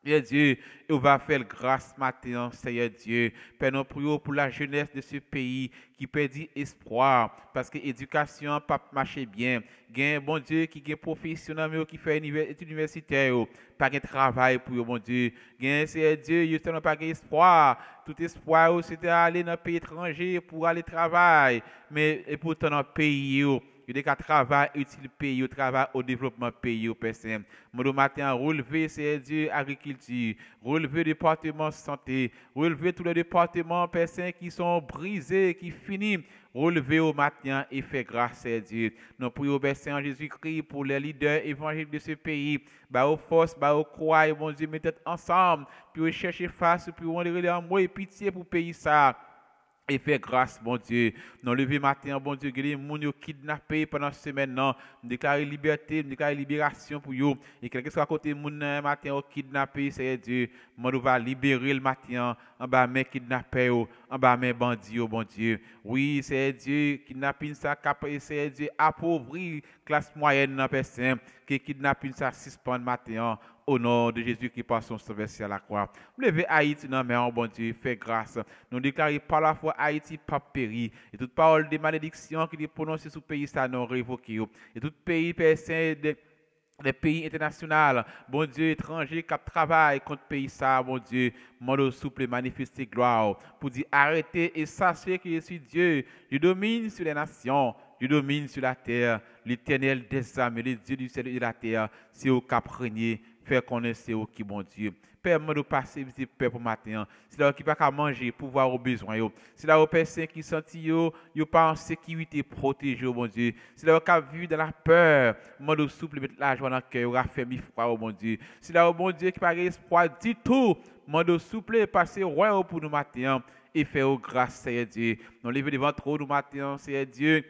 Seigneur Dieu, et on va faire grâce matin, Seigneur Dieu. Père, nous prions pour la jeunesse de ce pays qui perdit espoir parce que l'éducation n'a pas marché bien. Il y a un bon Dieu qui est professionnel, qui fait études universitaires, pas de travail pour eux, bon Dieu. Il y a un Seigneur Dieu, il n'y a pas d'espoir. Tout espoir, c'était aller dans un pays étranger pour aller travailler. Mais pourtant, dans le pays, il y a des travail utile pays, travail au développement pays, Père Saint. Mon matin, relever, Seigneur Dieu, agriculture, relever le département santé, relever tous les départements, Père Saint, qui sont brisés, qui finissent. Relever au matin et faire grâce à Dieu. Nous prions, Père Saint Jésus-Christ, pour les leaders évangéliques de ce pays. Bah, aux forces, bah, aux croix, bon Dieu, mettez ensemble, puis chercher face, puis on les amour et pitié pour le pays ça. Et faire grâce, bon Dieu. Nous lever matin, bon Dieu, que les gens qui kidnappés pendant cette semaine, nous déclarer liberté, nous déclarer libération pour eux. Et quel que soit côté de moun matin, kidnappé, c'est Dieu. Nous va libérer le matin, en bas mes kidnappés, en bas mes bandits, bon Dieu. Oui, c'est Dieu, kidnapping ça, c'est Dieu, appauvrir classe moyenne dans personne, qui kidnapping ça, suspend matin. Au nom de Jésus qui passe son sauveur à la croix. Levez Haïti dans mais bon Dieu, fait grâce. Nous déclarons par la foi Haïti pas péri. Et toute parole de malédiction qui est prononcée sur le pays, ça non révoqué. Et tout pays, des pays internationaux, bon Dieu, étrangers qui travaillent contre le pays, ça, bon Dieu, mon souple manifester gloire. Pour dire arrêtez et sachez que je suis Dieu. Je domine sur les nations. Je domine sur la terre. L'Éternel des âmes, le Dieu du ciel et de la terre, c'est au cap régner. Faire connaître c'est au qui bon Dieu. Père, nous passer visite Père pour matin. C'est là qui pas qu'à manger pour voir aux besoins. C'est là aux personnes qui sentent yo pas en sécurité protégé bon Dieu. C'est là qui a vu dans la peur, nous souple mettre la joie dans le cœur, raffermi froid au bon Dieu. C'est là au bon Dieu qui pas espoir du tout. Nous souple passer roi pour nous matin et faire grâce Seigneur Dieu. Nous lever devant trop nous matin Seigneur Dieu.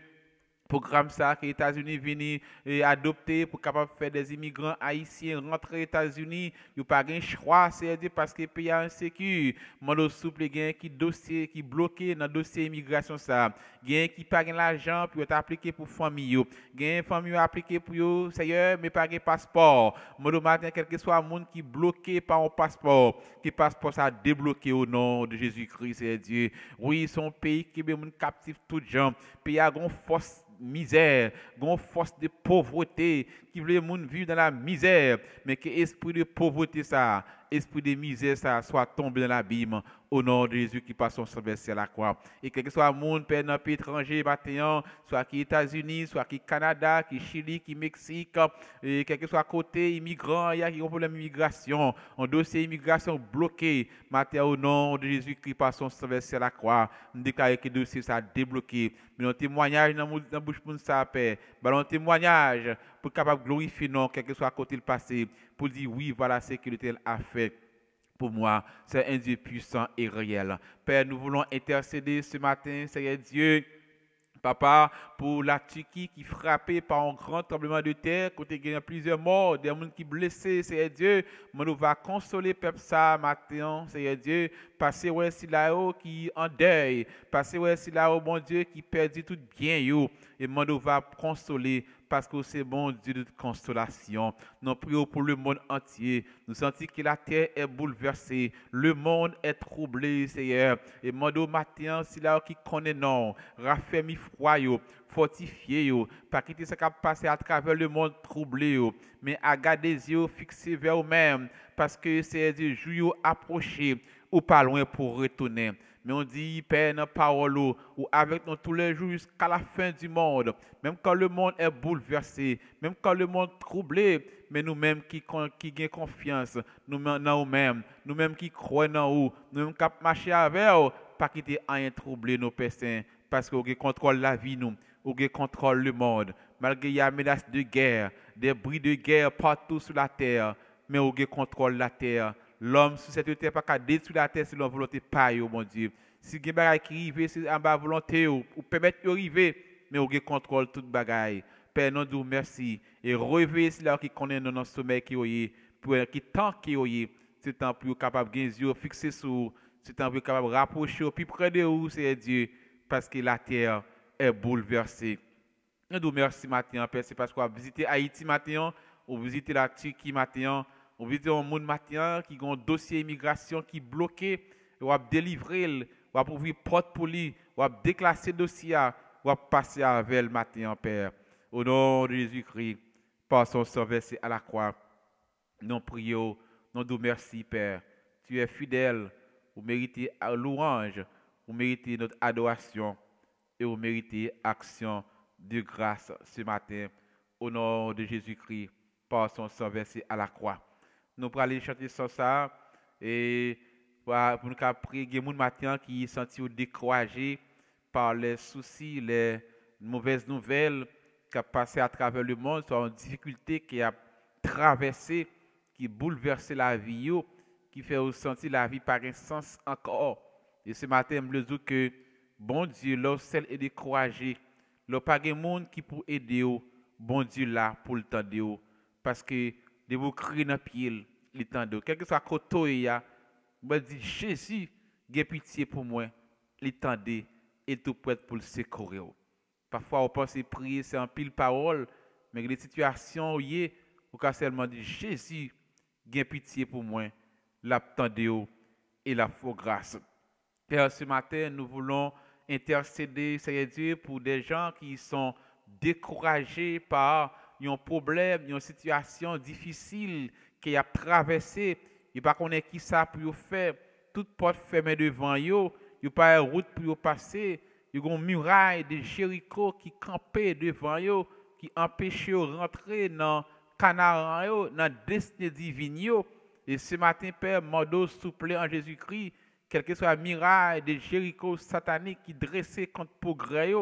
Programme ça que les États-Unis viennent adopter pour capable faire des immigrants haïtiens rentrer aux États-Unis, il pas de choix, c'est parce que le pays est insécure. Mon souple gain qui dossier qui bloqué dans le dossier immigration ça. Gain qui pas l'argent pour appliquer pour famille. Gain famille appliquer pour yo, Seigneur, mais pas de passeport. Mon matin quel que soit le monde qui bloqué par un passeport, qui passeport ça débloqué au nom de Jésus-Christ, c'est Dieu. Oui, son pays qui est captif tout gens. Pays a une force misère, une force de pauvreté qui veut les gens vivre dans la misère, mais que l'esprit de pauvreté, ça, esprit de misère, ça soit tombé dans l'abîme au nom de Jésus qui passe son sauveur à la croix. Et quel que soit le monde, dans un pays étranger, soit qui États-Unis, soit qui Canada, qui Chili, qui Mexique, et quel que soit côté immigrant, il y a un problème d'immigration, un dossier immigration bloqué, matin au nom de Jésus qui passe son sauveur à la croix. Nous déclarons que le dossier ça débloqué. Mais un témoignage dans la bouche pour nous ça paix. Un témoignage pour capable glorifier non, quel que soit côté le passé, pour dire oui, voilà ce que l'Éternel a fait. Pour moi, c'est un Dieu puissant et réel. Père, nous voulons intercéder ce matin, Seigneur Dieu, Papa, pour la Turquie qui est frappée par un grand tremblement de terre, côté il y a plusieurs morts, des gens qui sont blessés, Seigneur Dieu, nous va consoler peuple ça matin, Seigneur Dieu, passer ouais si là-haut qui en deuil, passer ouais si là-haut bon Dieu qui perdit tout bien yo, et nous va consoler parce que c'est bon Dieu de consolation. Nous prions pour le monde entier. Nous sentons que la terre est bouleversée, le monde est troublé, Seigneur. Et mon matin, c'est là qui connaît non, raffermi froid, fortifié, pas quitter ce qui a passé à travers le monde troublé, mais à garder les yeux fixés vers eux-mêmes, parce que c'est des jours approchés ou pas loin pour retourner. Mais on dit, Père, dans la parole, ou avec nous tous les jours jusqu'à la fin du monde, même quand le monde est bouleversé, même quand le monde est troublé, mais nous-mêmes qui avons confiance, nous-mêmes qui croyons en vous, nous-mêmes qui marchons avec vous, pas quitter rien troubler nos personnes, parce que vous contrôle la vie, vous contrôle le monde. Malgré qu'il y a des menaces de guerre, des bruits de guerre partout sur la terre, mais vous contrôle la terre. L'homme sur cette terre pas qu'à détruire la terre si l'on volonté pas mon Dieu. Si il y a des bagages qui arrivent, c'est en bas volonté ou permettre de arriver, mais on contrôle toute bagaille. Père, nous disons merci et réveillez si là qui connaît dans notre sommeil qui est pour qui tant qui est, c'est temps pour capable de yeux fixer sur, c'est temps pour capable rapprocher plus près de vous, c'est Dieu, parce que la terre est bouleversée. Nous disons merci matin, Père, c'est parce qu'on a visité Haïti matin, on visité la Turquie matin. On visite un monde matin qui a un dossier immigration qui est bloqué, on va délivrer, on va ouvrir porte pour lui, on va déclasser le dossier, on va passer avec le matin, Père. Au nom de Jésus-Christ, par son sang versé à la croix, nous prions, nous nous merci, Père. Tu es fidèle, vous méritez louange, vous méritez notre adoration et vous méritez action de grâce ce matin. Au nom de Jésus-Christ, par son sang versé à la croix. Nous allons aller chanter ça et pour nous prier, il y a des gens matin qui sont sentis découragés par les soucis, les mauvaises nouvelles qui ont passé à travers le monde, soit une difficulté qui a traversé, qui bouleverse la vie, qui fait ressentir la vie par un sens encore. Et ce matin, je me dis que bon Dieu, là, seul est découragé. Il n'y a pas de monde qui peut aider, bon Dieu là pour le temps de parce que de vous crier dans le pied, le temps de quel que soit côté, je me dis Jésus, j'ai pitié pour moi, le temps de et tout prêt pour le secourir. Parfois, on pense que prier, c'est un pile parole, mais les situations, on peut seulement dire Jésus, j'ai pitié pour moi, l'attendez et la faux grâce. Père, ce matin, nous voulons intercéder, Seigneur Dieu, pour des gens qui sont découragés par un problème, une situation difficile qui a traversé, et pas qu'on est qui ça pour faire, toute porte fermée devant eux, il n'y a pas de route pour passer, il y a une muraille de Jéricho qui campait devant eux, qui empêchait de rentrer dans Canaan, dans la destinée divine. Et ce matin, Père, mando souple en Jésus-Christ, quelle que soit la muraille de Jéricho satanique qui dressait contre progrès,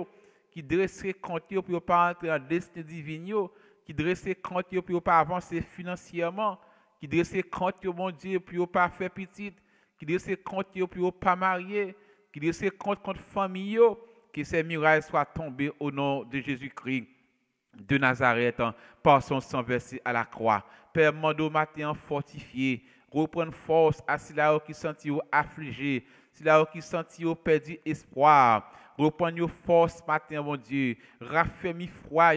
qui dressait contre eux pour ne pas entrer dans la destinée divine, qui dressait contre eux pour ne pas avancer financièrement, qui dressait contre eux, mon Dieu, pour ne pas faire petite, qui dressait contre eux pour ne pas marier, qui dressait contre famille, que ces murailles soient tombées au nom de Jésus-Christ de Nazareth, par son sang versé à la croix. Père, mando matin fortifié, reprendre force à ceux qui sont affligés, ceux qui sont perdu espoir. Reprendre force matin, mon Dieu. Raffermi froid,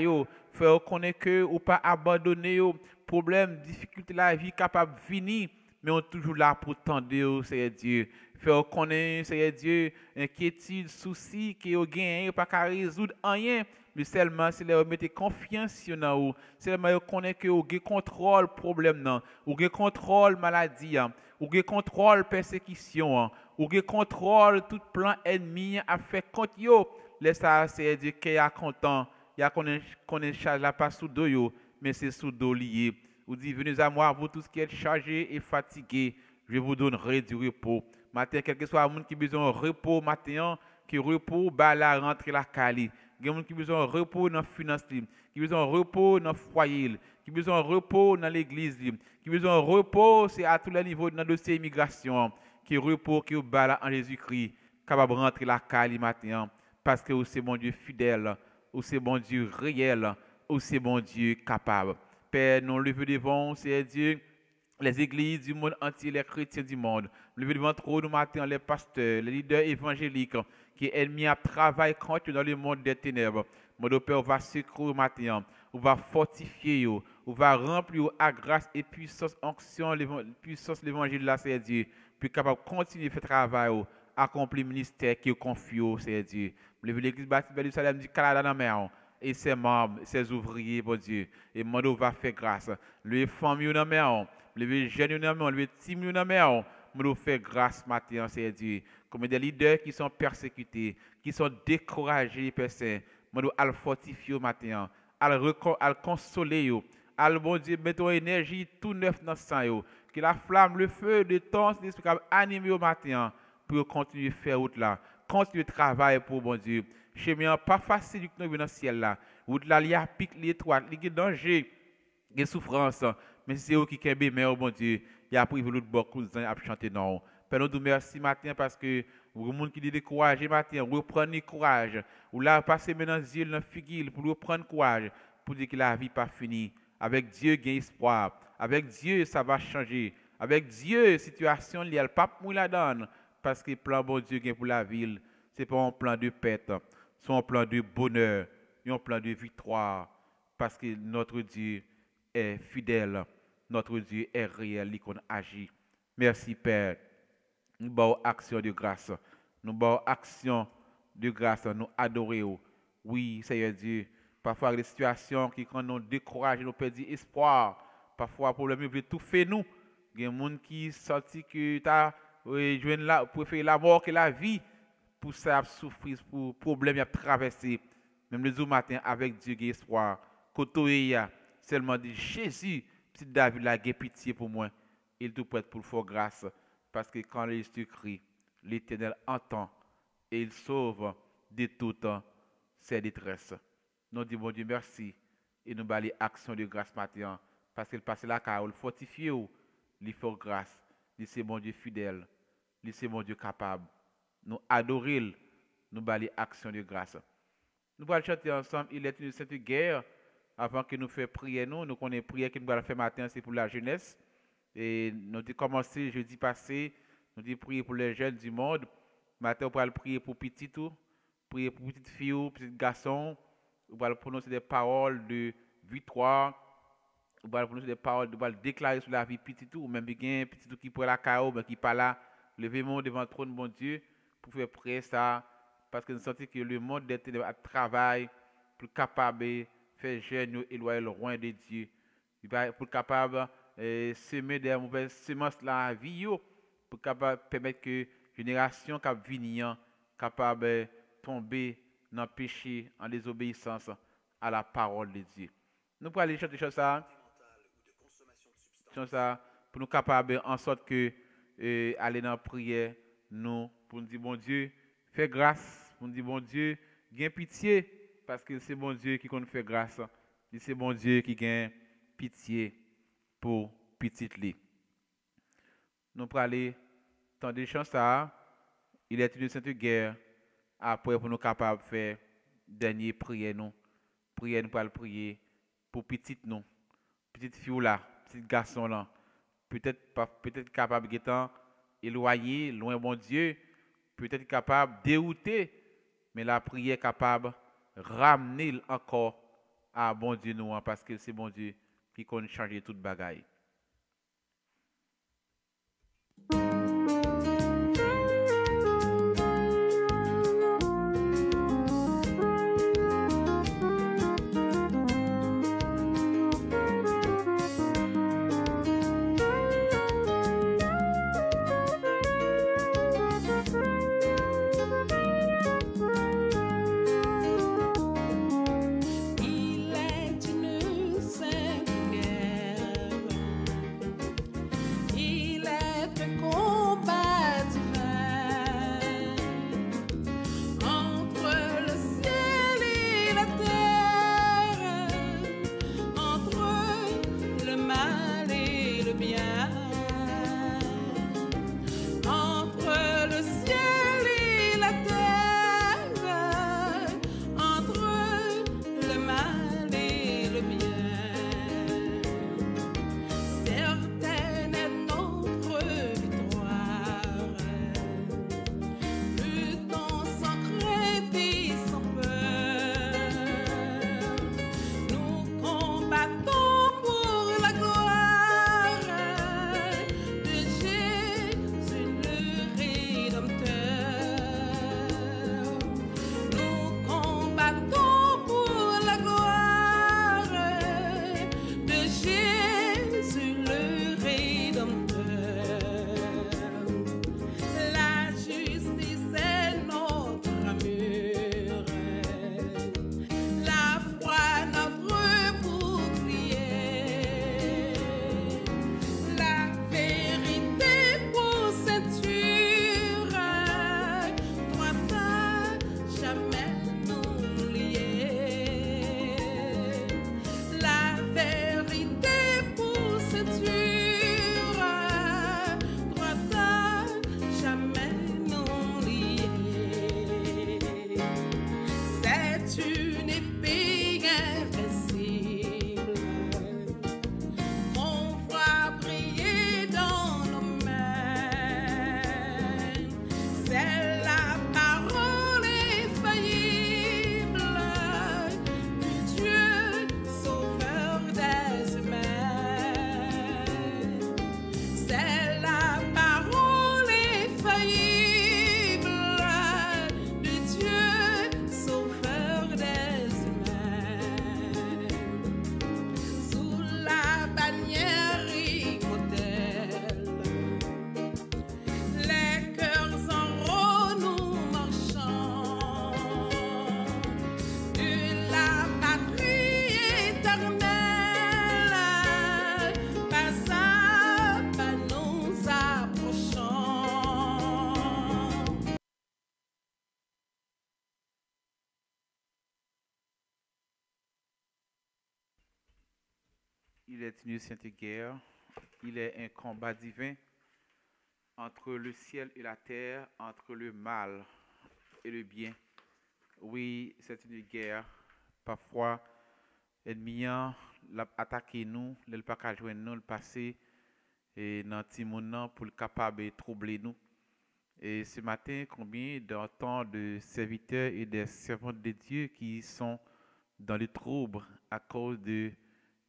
faire connaître que ou pas abandonner, problème, difficulté de la vie capable de venir, mais on est toujours là pour tendre, Seigneur Dieu. Faire connaître, Seigneur Dieu, inquiétude, souci, que vous gagnez, pas qu'à résoudre rien. Mais seulement si vous mettez confiance sur nous, seulement vous connaissez que vous avez contrôle problème, vous avez contrôle maladie, vous avez contrôle persécution, vous avez contrôle tout plan ennemi à faire contre vous. Laissez c'est dire qu'il y a content, il y a qu'on charge la pas sous dos, mais c'est sous dos lié. Vous dites venez à moi, vous tous qui êtes chargés et fatigués, je vous donnerai du repos. Matin, quel que soit le monde qui a besoin de repos matin, qui repos bah la rentrée la cali. Il y a des gens qui ont besoin de repos dans la finance, qui ont besoin de repos dans le foyer, qui ont besoin de repos dans l'église, qui ont besoin de repos, c'est à tous les niveaux dans le dossier immigration, qui repos, qui est bas en Jésus-Christ, capable de rentrer la caille matin, parce que c'est bon Dieu fidèle, ou c'est bon Dieu réel, ou c'est bon Dieu capable. Père, nous levons devant, c'est Dieu, les églises du monde entier, les chrétiens du monde, levons devant trop nous matin, les pasteurs, les leaders évangéliques, qui est ennemi à travailler contre dans le monde des ténèbres. Mon Père va secourir matin, on va fortifier, on va remplir à grâce et puissance, onction, puissance l'évangile là, c'est Dieu, puis capable de continuer à faire travail, accomplir le ministère qui est confié, c'est Dieu. L'église bâtie de Salem du Canada dans mer, et ses membres, ses ouvriers, bon Dieu, et mon va faire grâce. Les familles dans mer, les jeunes dans mer, les petits dans mer, nous fait grâce matin, c'est Dieu. Comme des leaders qui sont persécutés, qui sont découragés, Père Saint, nous allons fortifier matin, allons consoler, allons, bon Dieu, mettre énergie tout neuf dans le sang, que la flamme, le feu de temps, l'esprit animé au matin, pour continuer à faire route là, continuer à travailler pour bon Dieu. Chemin pas facile que nous dans le ciel là, route là, il y a pic, il y a étroite, il y a danger, il y a souffrance, mais c'est eux qui kembe mais bon Dieu, il y a privé l'autre beaucoup de gens à chanter non. Père, nous merci matin parce que vous le monde qui dit découragé matin, reprendre courage, ou là passer maintenant les yeux dans le figuier pour reprendre courage, pour dire que la vie pas finie. Avec Dieu, il y a espoir. Avec Dieu, ça va changer. Avec Dieu, la situation, il n'y a pas pour la donne. Parce que le plan bon Dieu pour la ville, ce n'est pas un plan de paix, c'est un plan de bonheur, un plan de victoire. Parce que notre Dieu est fidèle. notre Dieu est réel, qu'on agit. Merci Père. Nous bavons action de grâce. Nous bavons action de grâce. Nous adorons. Oui, Seigneur Dieu. Parfois, des situations qui nous découragent, nous perdons espoir. Parfois, le problème veut tout faire nous. Il y a des gens qui sorti que tu as préféré la mort que la vie. Pour ça, souffrir, pour problème à traverser. Même le jour matin, avec Dieu, il y a espoir. Côté seulement dit Jésus, petit David, la pitié pour moi. Il tout prête pour faire grâce. Parce que quand Jésus crie, l'Éternel entend et il sauve de toutes ses détresses. Nous disons, bon Dieu, merci. Et nous balayons action de grâce matin. Parce qu'il passe la car il fortifie, il fait grâce. Il c'est bon Dieu fidèle. Il c'est bon Dieu capable. Nous adorons, nous balayons action de grâce. Nous allons chanter ensemble, il est une sainte guerre. Avant que nous fassions prier, nous connaissons prière que nous allons faire matin, c'est pour la jeunesse. Et nous avons commencé jeudi passé, nous avons prié pour les jeunes du monde. Matin, on va prier pour petit tout, prier pour petite fille, petit garçon. On va prononcer des paroles de victoire. On va prononcer des paroles, on va déclarer sur la vie petit tout, ou même bien petit tout qui pourrait la chaos, mais qui pas là. Levez-moi devant le trône, mon Dieu, pour faire prier ça. Parce que nous sentons que le monde est à travail pour capable de faire jeune éloigner loin de Dieu. Pour capable de semer des mauvaises semences dans la vie, pour capable permettre que la génération qui vient capable de tomber dans le péché en désobéissance à la parole de Dieu. Nous pouvons aller chanter ça pour nous capables en sorte que aller dans la prière, nous, pour nous dire, bon Dieu, fais grâce, pour nous dire, bon Dieu, gagne pitié, parce que c'est bon Dieu qui nous fait grâce, c'est bon Dieu qui gagne pitié pour petite lit. Nous pouvons aller dans des chants ça, il est une sainte guerre, après pour nous capables de faire dernière prière, nous pour le prier pour petite nous, petite fille là, petit garçon là, peut-être capable d'étant éloigné, loin bon Dieu, peut-être capable de dérouter, mais la prière est capable de ramener encore à bon Dieu nous, parce que c'est bon Dieu qui peut changer toute bagaille. Il est une sainte guerre. il est une sainte guerre. Il est un combat divin entre le ciel et la terre, entre le mal et le bien. Oui, c'est une guerre. Parfois, l'ennemi a attaqué nous, il n'a pas joindre nous, le passé, et dans petit monde pour le capable de troubler nous. Et ce matin, combien d'entend de serviteurs et des servantes de Dieu qui sont dans le trouble à cause de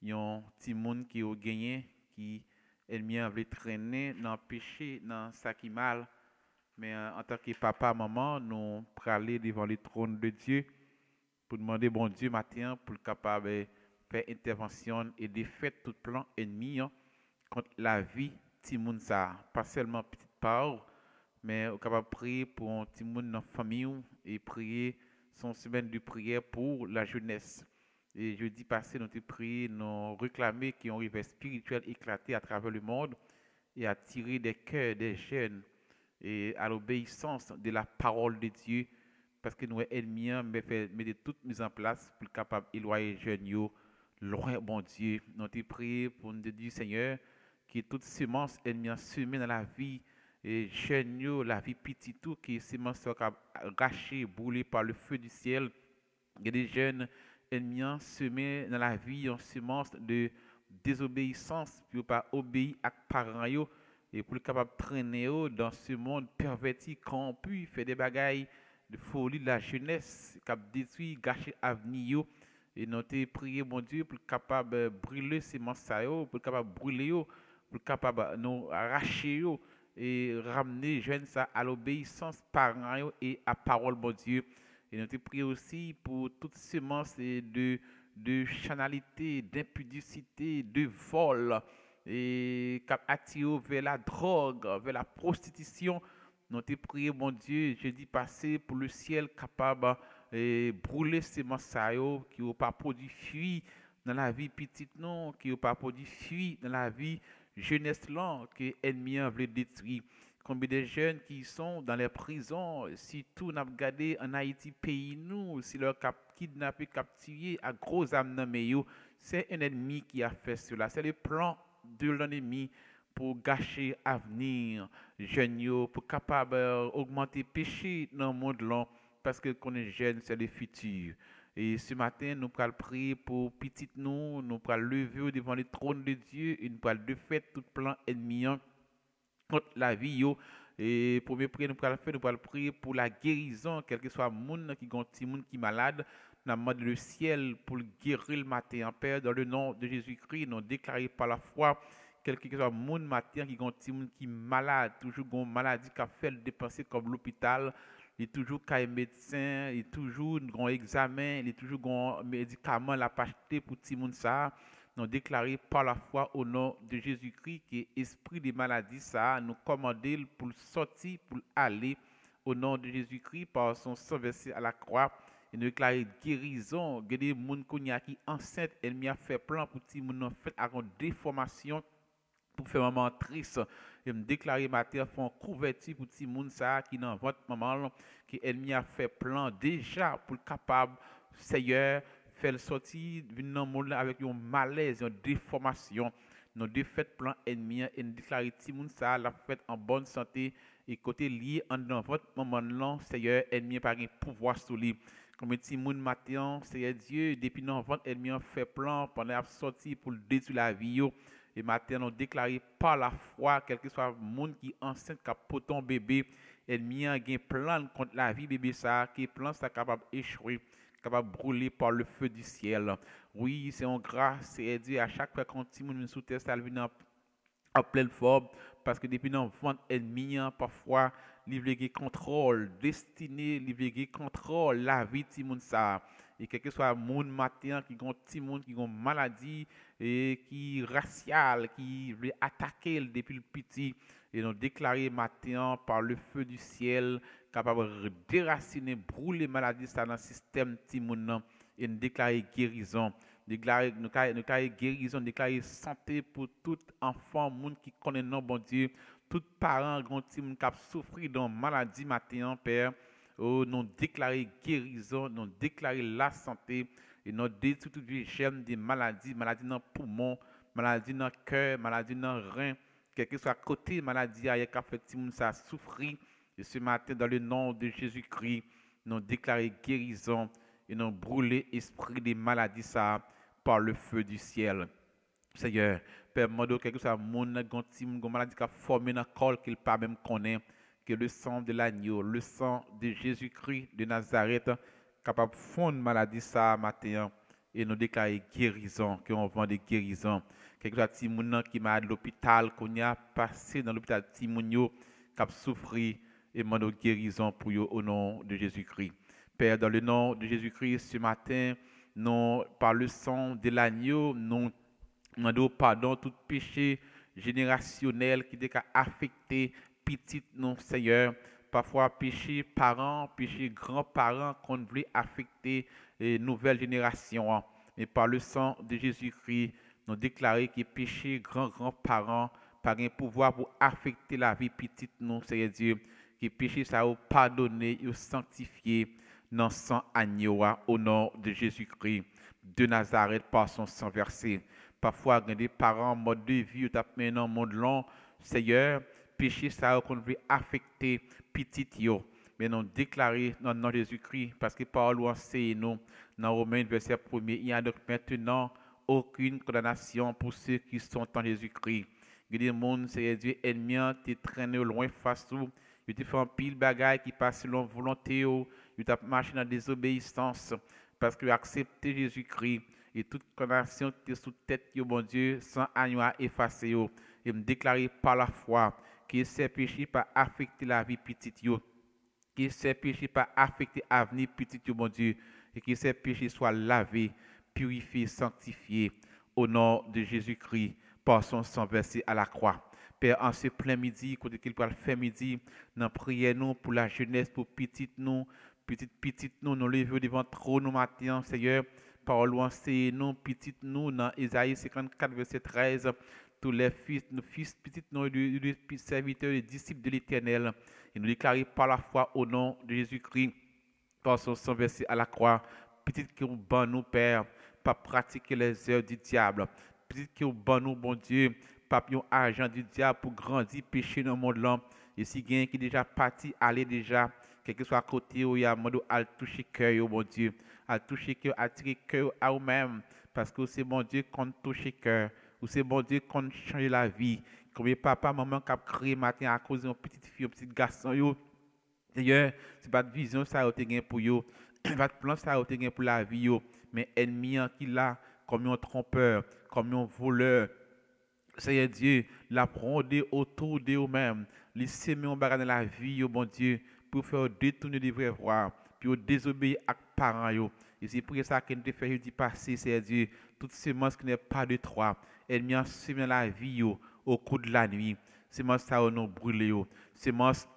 un petit monde qui a gagné, qui ennemi a voulu traîner dans le péché, dans ça qui mal. Mais en tant que papa, maman, nous pour aller devant le trône de Dieu pour demander bon Dieu matin pour le capable de faire intervention et défaire tout plan ennemi contre la vie petit monde ça, pas seulement petite part, mais on est capable de prier pour un petit monde dans la famille et prier son semaine de prière pour la jeunesse. Et jeudi passé, nous avons prié, nous avons réclamé qu'il y ait un réveil spirituel éclaté à travers le monde et attirer des cœurs des jeunes et à l'obéissance de la parole de Dieu, parce que nous sommes ennemis, mais mettez toute mise en place pour être capable d'éloigner les jeunes, loin, bon Dieu. Nous avons prié pour nous dire, Seigneur, que toute semence ennemie semée dans la vie, et jeunes, la vie petite, tout, que semence soit rachée, brûlée par le feu du ciel. Il y a des jeunes ennemis semés dans la vie en semence de désobéissance, pour ne pas obéir à parents, et pour être capable de traîner dans ce monde perverti, corrompu, faire des bagailles de folie de la jeunesse, qui a détruit, gâché l'avenir. Et nous avons prié, mon Dieu, pour être capable de brûler ces mensonges, pour être capable de brûler, pour être capable de nous arracher et ramener les jeunes à l'obéissance parents et à la parole, mon Dieu. Et nous avons prié aussi pour toutes ces semences de chanalité, d'impudicité, de vol, et qui attirent vers la drogue, vers la prostitution. Nous avons prié, mon Dieu, jeudi passé, pour le ciel capable de brûler ces mensonges qui n'ont pas produit fruit dans la vie petite, non, qui n'ont pas produit fruit dans la vie jeunesse, là, que l'ennemi veut détruire. Combien de jeunes qui sont dans les prisons, si tout n'a pas gardé en Haïti, pays nous, si leur kidnappé, capturé à gros âmes, c'est un ennemi qui a fait cela. C'est le plan de l'ennemi pour gâcher l'avenir jeunes, pour capable augmenter le péché dans le monde là, parce que qu'on est jeune, c'est le futur. Et ce matin, nous allons prier pour petit nous allons lever devant le trône de Dieu, et nous allons de fait tout plan ennemi contre la vie. Et premier prière, nous allons prier pour la guérison, quel que soit le monde qui est malade. Nous demandons le ciel pour le guérir le matin, Père, dans le nom de Jésus-Christ. Nous déclarons par la foi, quel que soit le monde matin qui est malade, toujours une maladie qui a fait le dépenser comme l'hôpital. Il y a toujours un médecin, il y a toujours un examen, il y a toujours un médicament à acheter pour tout le monde. Nous déclarons par la foi au nom de Jésus-Christ que l'esprit des maladies, ça, nous commander pour sortir, pour aller au nom de Jésus-Christ par son sang versé à la croix. Et nous déclarons guérison. Il y a des gens qui sont enceintes, elle a fait plan pour tout le monde, fait avec déformation pour faire maman triste. Et me déclarer matin font couverture pour tout le monde qui dans votre maman qui ennemi a fait plan déjà pour capable Seigneur faire sortir dans le monde avec un malaise, une déformation. Nous défait plan ennemi et nous déclarer tout le monde la fait en bonne santé et côté lié dans votre maman là Seigneur ennemi pas un pouvoir sur lui. Comme petit monde matin Seigneur Dieu depuis dans votre ennemi a fait plan pendant la sortie pour détruire la vie. Et maintenant, nous déclarons par la foi, quel que soit le monde qui est enceinte, qui a poton bébé, ennemi a un plan contre la vie bébé, ça, qui est plan ça capable d'échouer, capable de brûler par le feu du ciel. Oui, c'est en grâce, c'est Dieu à chaque fois qu'on tient sous terre, ça vient en pleine forme, parce que depuis dans le ventre ennemi, parfois, livrer contrôle, destiné, livrer contrôle, la vie de monde ça. Et quel que soit le monde matin qui ont petit monde qui ont maladie et qui racial qui veut attaquer depuis le petit et nous déclarer matin par le feu du ciel capable de déraciner brûler maladie ça dans le système petit monde et nous déclarer guérison nous guérison déclarer santé pour tout enfant monde qui connaît non bon Dieu tout parent grand petit monde qui a souffert dans maladie matin Père. Oh, nous déclarer guérison, nous déclarer la santé et nous détruire toutes les germes des maladies dans le poumon, maladie dans le cœur, maladie dans le rein, quel que soit côté maladie qui a fait que ça souffrir. Et ce matin, dans le nom de Jésus-Christ, nous déclarons guérison et nous brûlons l'esprit des maladies ça par le feu du ciel. Seigneur, Père, demande quelque chose à mon maladie qui a formé dans le corps qu'il pas même connaît, que le sang de l'agneau, le sang de Jésus-Christ de Nazareth, capable de fondre maladie ça matin et nous déclarer guérison, qu'on vend des guérisons. Quelque chose à Timoun qui m'a à l'hôpital, qu'on a passé dans l'hôpital Timounio, qui a souffert et demande guérison pour eux au nom de Jésus-Christ. Père, dans le nom de Jésus-Christ, ce matin, nous, par le sang de l'agneau, nous demandons pardon tout péché générationnel qui a affecté petit non Seigneur. Parfois péché parents, péché grands-parents qu'on voulait affecter les nouvelles générations. Et par le sang de Jésus-Christ, nous déclarons que péché grands-parents par un pouvoir pour affecter la vie petite non Seigneur Dieu. Que péché ça a pardonné et sanctifié dans sang agneau au nom de Jésus-Christ de Nazareth par son sang versé. Parfois, des parents, mode de vie, dans le monde long, Seigneur, péché ça qu'on veut affecter petit yo. Mais nous déclarer dans le nom de Jésus-Christ, parce que Paul enseigne nous, dans Romains verset 1er, il n'y a donc maintenant aucune condamnation pour ceux qui sont en Jésus-Christ. Il y a des gens, Seigneur Dieu, ennemis, qui traînent loin face à vous, ils te font pile bagaille qui passe selon volonté, ils te marchent dans la désobéissance, parce que accepter Jésus-Christ. Et toute condamnation qui est sous tête, mon Dieu, sans agneau à effacer, et me déclarer par la foi que ces péchés pas affecter la vie petite, que ces péchés pas affecter l'avenir petit, mon Dieu, et que ces péchés soient lavés, purifiés, sanctifiés, au nom de Jésus-Christ, par son sang versé à la croix. Père, en ce plein midi, côté qu'il peut le faire midi, nous prions nous pour la jeunesse, pour petite nous, nous levons devant trop nous matin, Seigneur. Parole enseigne nous, petite nous, dans Isaïe 54, verset 13, tous les fils, petites nous, les serviteurs, les disciples de l'Éternel, et nous déclarer par la foi au nom de Jésus-Christ, par son sang versé à la croix, petite qui nous ban nous, Père, pas pratiquer les œuvres du diable, petite qui nous ban nous, bon Dieu, pas un argent du diable pour grandir, pécher dans le monde là, et si quelqu'un qui est déjà parti, aller déjà, quel que soit à côté, où il y a mode à toucher cœur, mon Dieu, à toucher cœur, à tirer cœur à vous-même, parce que c'est mon Dieu qu'on touche cœur, ou c'est mon Dieu qu'on change la vie. Combien papa, maman qui a créé matin à cause d'une petite fille, un petit garçon, d'ailleurs, c'est pas de vision ça a été pour eux, pas de plan ça a été pour la vie, mais ennemi qui l'a, comme un trompeur, comme un voleur. Seigneur Dieu, la prendre autour de vous-même, les semer en bagarre dans la vie, mon Dieu, pour faire détourner des vraies voies, pour désobéir à parents. Et c'est pour ça qu'il nous fait jeudi passé, Seigneur Dieu, toute semence qui n'est pas de toi, ennemi en semant la vie au cours de la nuit, semence ça nous brûler, semence,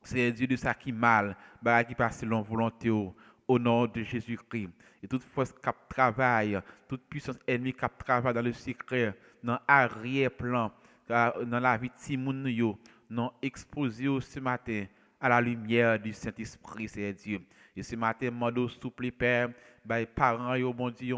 Seigneur Dieu, de ça qui mal, bagarre qui passe selon volonté, au nom de Jésus-Christ. Et toute force qui travaille, toute puissance ennemie qui travaille dans le secret, dans l'arrière-plan, dans la vie de Timoun, nous exposé ce matin à la lumière du Saint-Esprit, Seigneur Dieu. Et ce matin, demande souple, Père, les parents, mon Dieu,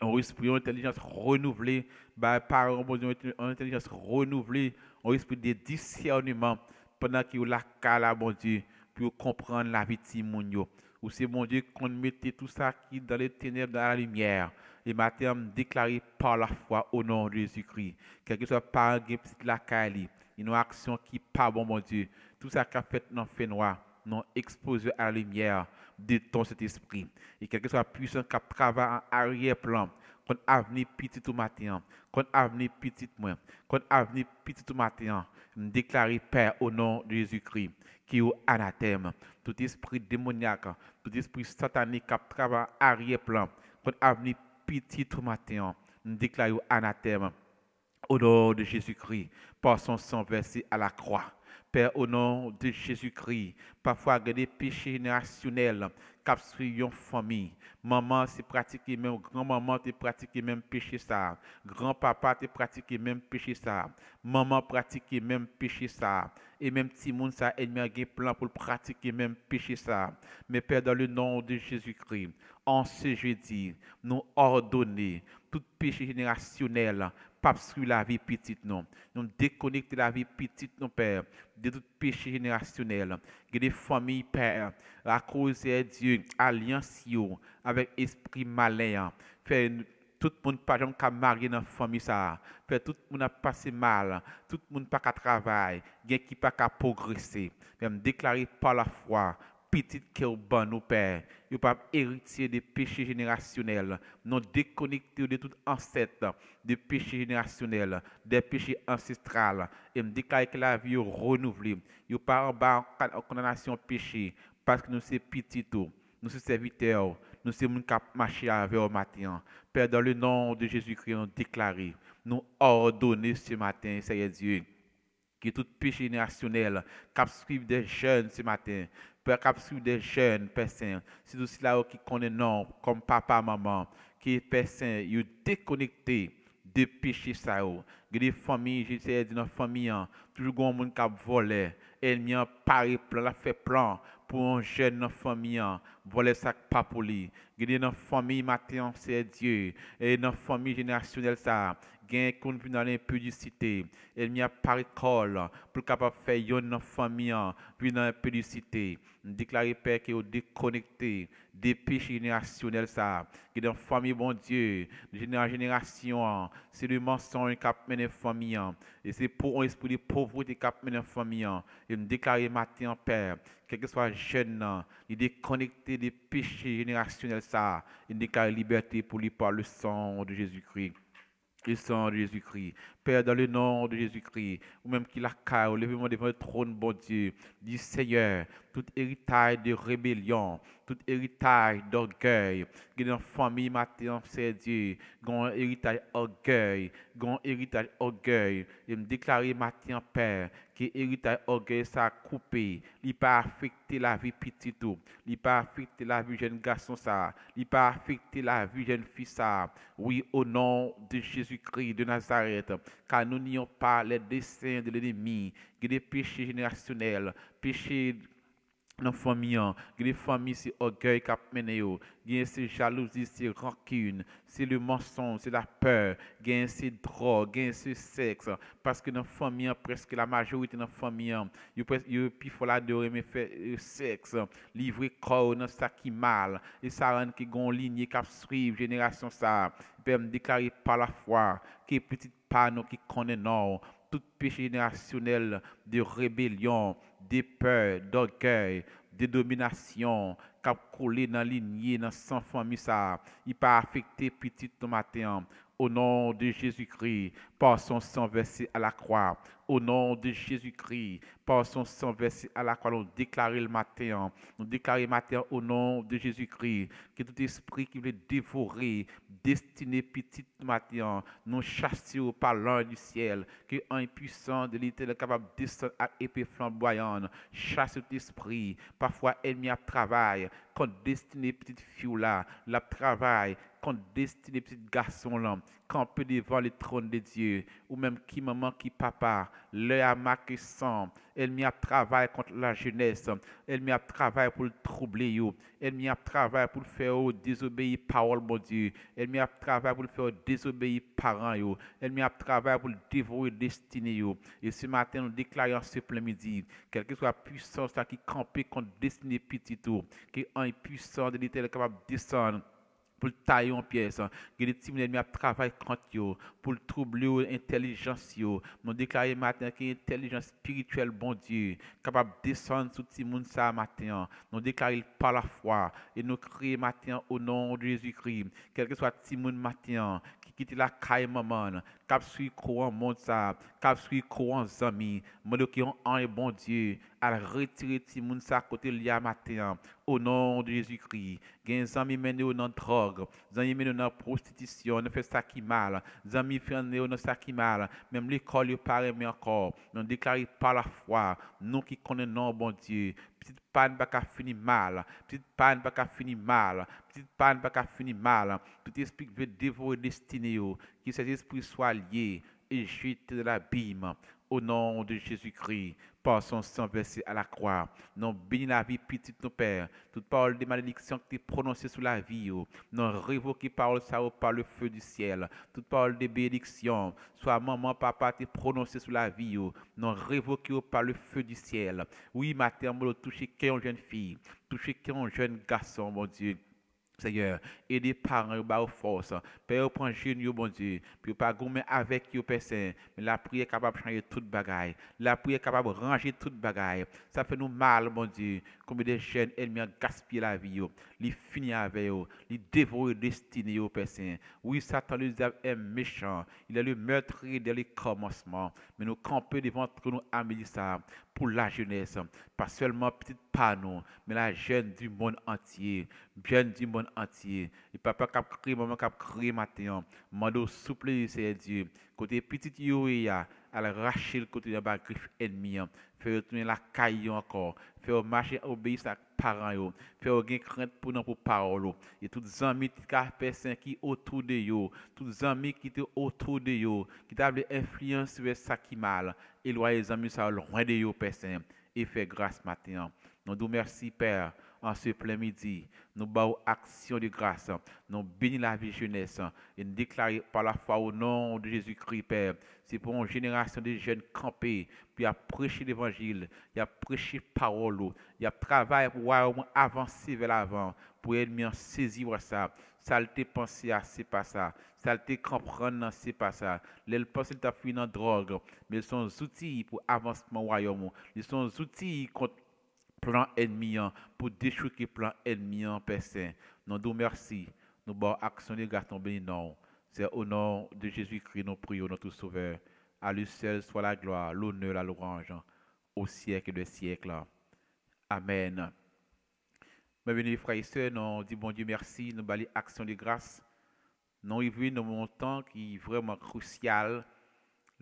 ont esprit, une intelligence renouvelée, les parents, mon Dieu, ont une intelligence renouvelée, ont esprit de discernement, pendant qu'ils ont la cala, mon Dieu, pour comprendre la vie de Timoun. Ou c'est mon Dieu qu'on mettait tout ça qui dans les ténèbres, dans la lumière. Et matin, déclaré par la foi au nom de Jésus-Christ. Quel que soit par une petite lacaille, une action qui n'est pas bon, mon Dieu. Tout ça qu'a fait dans le fait noir, non exposé à la lumière de ton Saint-Esprit. Et quel que soit la puissance qui travaille en arrière-plan, qu'on avenir petit tout matin, qu'on avenir petit moins, qu'on avenir petit tout matin, déclaré Père au nom de Jésus-Christ, qui est anathème, tout esprit démoniaque, tout esprit satanique qui travaille en arrière-plan, qu'on avenir petit tout matin, déclaré anathème au nom de Jésus-Christ, par son sang versé à la croix. Père, au nom de Jésus-Christ, parfois il y a des péchés générationnels qui suivent une famille. Maman, c'est pratiquer même, grand-maman, c'est pratiquer même péché ça. Grand-papa, c'est pratiquer même péché ça. Maman, pratiquer même péché ça. Et même si moun ça, ennemi a un plan pour pratiquer même péché ça. Mais Père, dans le nom de Jésus-Christ, en ce jeudi, nous ordonnons tout péché générationnel, pas sur la vie petite, non. Nous déconnecter la vie petite, non, Père, de tout péché générationnel. Que des familles, Père, à cause de Dieu, alliance avec esprit malin, fait tout le monde pas jamais marié dans la famille ça. Fait tout le monde a passé mal, tout le monde pas qu'à travailler, gen qui pas qu'à progresser. Même déclarer par la foi, petit cœur bon nous père, il pas héritier des péchés générationnels, non déconnecté de tout ancêtre de péchés générationnels, des péchés ancestrales et me déclarer que la vie est renouvelée. Il pas en bas en condamnation péché parce que nous c'est petit tout. Nous sommes serviteurs, nous sommes qui marcher avec au matin. Père, dans le nom de Jésus-Christ, nous déclarons, nous ordonnons ce matin, Seigneur Dieu, que tout péché générationnel, qui suivent des jeunes ce matin, Père, qui suivent des jeunes, Père Saint, c'est aussi là qui connaît non, comme papa, maman, qui est Père Saint, ils déconnecté de péché ça. Des familles, j'essaie de notre famille, toujours un monde qui a volé, elle m'y a paré plan, la fait plan pour un jeune dans la famille, voler ça pas pour lui. Dans la famille matin, c'est Dieu, et dans la famille générationnelle ça, gain qu'on vit dans l'impudicité, elle m'y a paré col pour capable faire yon dans la famille, vivre dans l'impudicité. Déclarer Père que est déconnecté des péchés générationnels ça, que dans la famille bon Dieu, de génération, c'est le mensonge qui a mené la famille, et c'est pour un esprit de pauvreté qui a mené la famille. Et me déclarer matin Père, quel que soit jeune, il est déconnecté des péchés générationnels ça, il déclare liberté pour lui par le sang de Jésus-Christ. Le sang de Jésus-Christ. Père, dans le nom de Jésus-Christ, ou même qu'il a caillé, levez-moi devant le trône, bon Dieu, dit Seigneur, tout héritage de rébellion, tout héritage d'orgueil, que dans la famille matin, c'est Dieu, un héritage orgueil, un héritage orgueil, et me déclarer matin, Père, que héritage orgueil, ça a coupé, il pas affecté la vie petite, il pas affecté la vie jeune garçon, ça, il pas affecté la vie jeune fille, ça, oui, au nom de Jésus-Christ de Nazareth, car nous n'ayons pas les desseins de l'ennemi, que des péchés générationnels, péchés dans la famille, les familles, c'est orgueil qui a mené, c'est jalousie, c'est rancune, c'est le mensonge, c'est la peur, c'est drogue, c'est sexe, parce que dans la famille, presque la majorité de la famille, il faut l'adorer, mais faire sexe, livrer corps dans ça qui mal, et ça rend qui gon ligne qui suivre génération ça, peut me déclarer par la foi, que petite panneau qui connaît non, tout péché générationnel de rébellion, de peur, d'orgueil, de domination, qui a collé dans la lignée, dans sans famille, ça, il pas affecté petit ton matin. Au nom de Jésus-Christ, par son sang versé à la croix, au nom de Jésus-Christ, par son sang versé à la croix, nous déclarons le matin, au nom de Jésus-Christ, que tout esprit qui veut dévorer, destiné petit matin, nous chassions par l'ange du ciel, que un puissant de l'éternel capable de descendre à épée flamboyante, chasse cet esprit, parfois ennemi à travail, contre destiné petite fille là, la travail, contre destiné petit garçon là, camper devant le trône de Dieu, ou même qui maman, qui papa, leur a marqué sang, elle m'y a travaillé contre la jeunesse, elle m'y a travaillé pour le troubler, elle m'y a travaillé pour le faire désobéir parole, mon Dieu, elle m'y a travaillé pour le faire désobéir parents, elle m'y a travaillé pour le dévorer destinée, et ce matin, nous déclarons ce plein midi, quelle que soit la puissance qui campe contre destinée petit tout, qui est un puissant de l'éternel capable de descendre, pour le tailler en pièces, que les petits ennemis travaillent contre eux, pour le troubler l'intelligence. Nous déclarons matin que l'intelligence spirituelle, bon Dieu, capable de descendre sur tout le monde ça matin. Nous déclarons par la foi et nous crions matin au nom de Jésus-Christ, quel que soit tout le monde matin, qui quitte la caille maman, cap suit courant monde ça, cap suit courant amis, nous qui ont un bon Dieu, à retirer tout le monde ça côté lié matin. Au nom de Jésus-Christ, des amis menés dans la drogue, des amis menés dans la prostitution, ne fait ça qui mal, des amis menés dans ça qui mal, même l'école, il paraît mais encore, nous déclarons par la foi, nous qui connaissons bon Dieu, petite panne pas qu'à finir mal, petite panne pas qu'à finir mal, petite panne pas qu'à finir mal, tout esprit qui veut dévorer destinée, que cet esprit soit lié est jeté dans l'abîme. Au nom de Jésus-Christ, par son sang versé à la croix, nous bénis la vie petite, nos pères. Toute parole de malédiction qui est prononcée sur la vie, nous révoquons parole ça par le feu du ciel. Toute parole de bénédiction, soit maman, papa, qui est prononcée sur la vie, nous révoquons par le feu du ciel. Oui, matin, nous toucher qu'une jeune fille, toucher qu'un jeune garçon, mon Dieu. Seigneur, et des parents aux force. Père, prends génie, bon Dieu. Puis pas gommer avec vous, Père Saint. Mais la prière est capable de changer toute bagaille. La prière est capable de ranger toute bagaille. Ça fait nous mal, bon Dieu. Comme des jeunes ennemis ont gaspillé la vie. Ils finissent avec eux. Ils dévorent le destiné, Père Saint. Oui, Satan, le diable est méchant. Il est le meurtrier dès le commencement. Mais nous campons devant nous, amis, ça, pour la jeunesse. Pas seulement petite panneau, mais la jeune du monde entier. Jeune du monde entier. Et papa qui a crié, maman qui a crié matin. Mando souple, c'est Dieu. Côté petit yoya, elle a raché le côté de la griffe ennemie. Fait retourner la caille encore. Fait marcher obéir à parents. Fait gagner crainte pour nous pour parole. Et tous les amis qui autour de yo, tous les amis qui étaient autour de yo, qui t'avaient influence sur ça qui mal. Éloignez les amis ça loin de yo, Père Saint. Et fait grâce matin. Nous vous remercions, Père, en ce plein midi. Nous battons action de grâce. Nous bénissons la vie jeunesse. Et nous déclarons par la foi au nom de Jésus-Christ, Père. C'est pour une génération de jeunes campés. Puis à prêcher l'évangile. Il a prêché parole. Il a travaillé pour avancer vers l'avant. Pour ennemi saisir ça. Saleté penser à c'est pas ça. Saleté comprendre c'est pas ça. Les pensées t'a fui dans drogue. Mais ils sont outils pour avancement royaume. Ils sont outils contre plan ennemi pour détruire le plan ennemi Père Saint. Nous nous merci. Nous bon action de grâce béni non. C'est au nom de Jésus-Christ nous prions notre Sauveur. À lui seul soit la gloire, l'honneur, la louange au siècle des siècles. Amen. Bienvenue frères et sœurs, nous disons bon Dieu merci, nous bali action de grâce. Nous vivons dans un temps qui est vraiment crucial.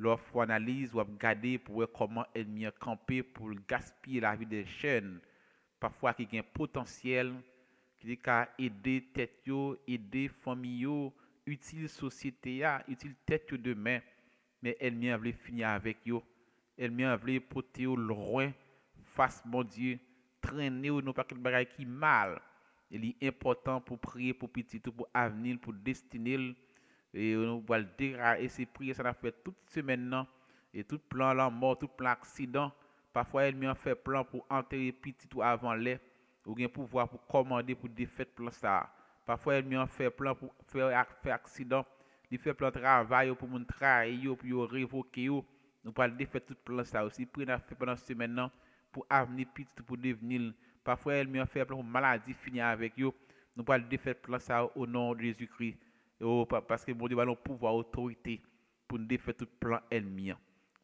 Lorsqu'on analyse ou regarder pour voir comment l'ennemi a campé pour gaspiller la vie des jeunes, parfois qui ont un potentiel, qui peut aider tête, aider famille, utile société, utile tête demain, mais l'ennemi a voulu finir avec eux. L'ennemi a voulu porter loin face mon Dieu, traîner ou non pas quelque chose qui mal. Il est important pour prier pour petit, pour avenir, pour destiner. Et on va le dire, et ces prières, ça a fait toute semaine, et tout plan la mort, tout plan accident. Parfois, elle m'a fait plan pour enterrer petit ou avant l'air, ou bien pouvoir pour commander pour défaire plan ça. Parfois, elle m'a fait plan pour faire accident, il fait plan de travail pour mon travail, pour révoquer. Nous pas défaire tout plan ça aussi. Puis, on a fait pendant semaine pour avenir petit, pour devenir. Parfois, elle m'a fait plan pour maladie finir avec eux. Nous pas défaire plan ça au nom de Jésus-Christ. Parce que bon Dieu va nous pouvoir autorité pour nous défaire tout plan ennemi.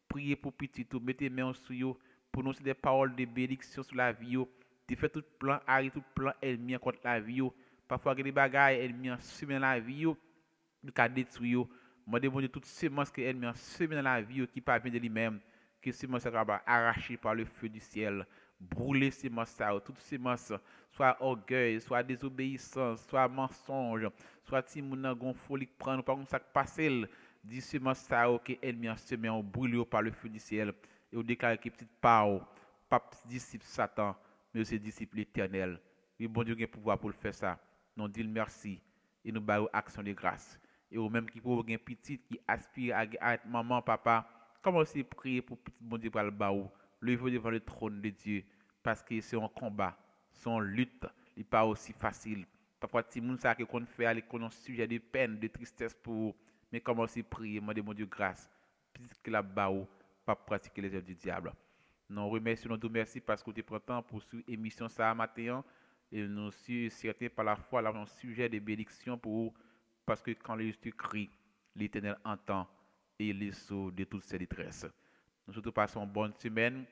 Priez pour petit tout, mettez main sur eux, pour nous des paroles de bénédiction sur la vie, défaire tout plan ennemi contre la vie. Parfois il y a des bagages ennemis semé dans la vie, qui a détruit. Moi demande toute semence que l'ennemi a semé dans la vie qui pas bien de lui-même, que semence va arracher par le feu du ciel. Brûler ces semences, toutes ces semences, soit orgueil, soit désobéissance, soit mensonge, soit si mon gon folie prendre par comme ça passer, dit semences que ennemi a semé en brûlé par le feu du ciel et on déclare que petite part pas disciple Satan, mais c'est disciple éternel. Oui, bon Dieu a pouvoir pour le faire ça. Nous disons merci et nous baillons action de grâce. Et au même qui pour un petit qui aspire à être maman, papa, comment aussi prier pour petit bon Dieu pour le baou. Levez devant le trône de Dieu parce que c'est un combat, c'est une lutte, il n'est pas aussi facile. Parfois, si moun sa qu'on fait aller qu'on a un sujet de peine, de tristesse pour mais comment aussi prier, demander mon Dieu grâce, puisque la baou pas pratiquer les œuvres du diable. Nous remercions nous merci parce que tu prends temps pour cette émission ça matin et nous sommes certains par la foi là un sujet de bénédiction pour parce que quand les justes crient, l'Éternel entend et il les sauve de toutes ses détresses. Nous surtout passons une bonne semaine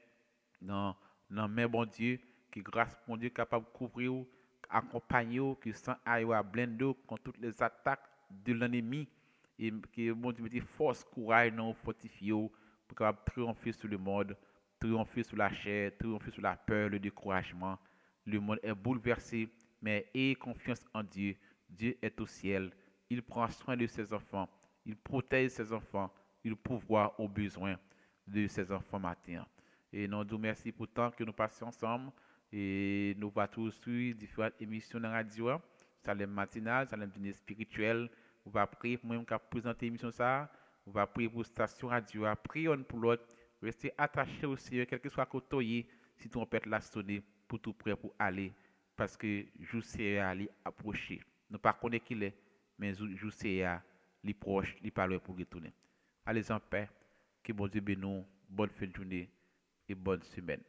dans main bon Dieu, qui grâce mon Dieu capable de couvrir, accompagner, qui sans aille à blender contre toutes les attaques de l'ennemi et qui mon Dieu mette force, courage non fortifié pour capable triompher sur le monde, triompher sur la chair, triompher sur la peur, le découragement. Le monde est bouleversé, mais ayez confiance en Dieu. Dieu est au ciel. Il prend soin de ses enfants. Il protège ses enfants. il pourvoit aux besoins de ses enfants matin. Et nous vous merci pour le temps que nous passons ensemble. Et nous va tous suivre différentes émissions dans la radio. Salem matinal, Salem dîner spirituel. On va prier pour moi qui présenter l'émission ça. On va prier pour la station radio. Prions pour l'autre. Restez attachés au Seigneur, quel que soit côté, si tu pète la sonner, pour tout prêt pour aller. Parce que je sais aller approcher. Nous ne connaissons pas qui est, mais je sais aller proche, il parle pour retourner. Allez en paix. Que bon Dieu bénisse. Bonne fin de journée et bonne semaine.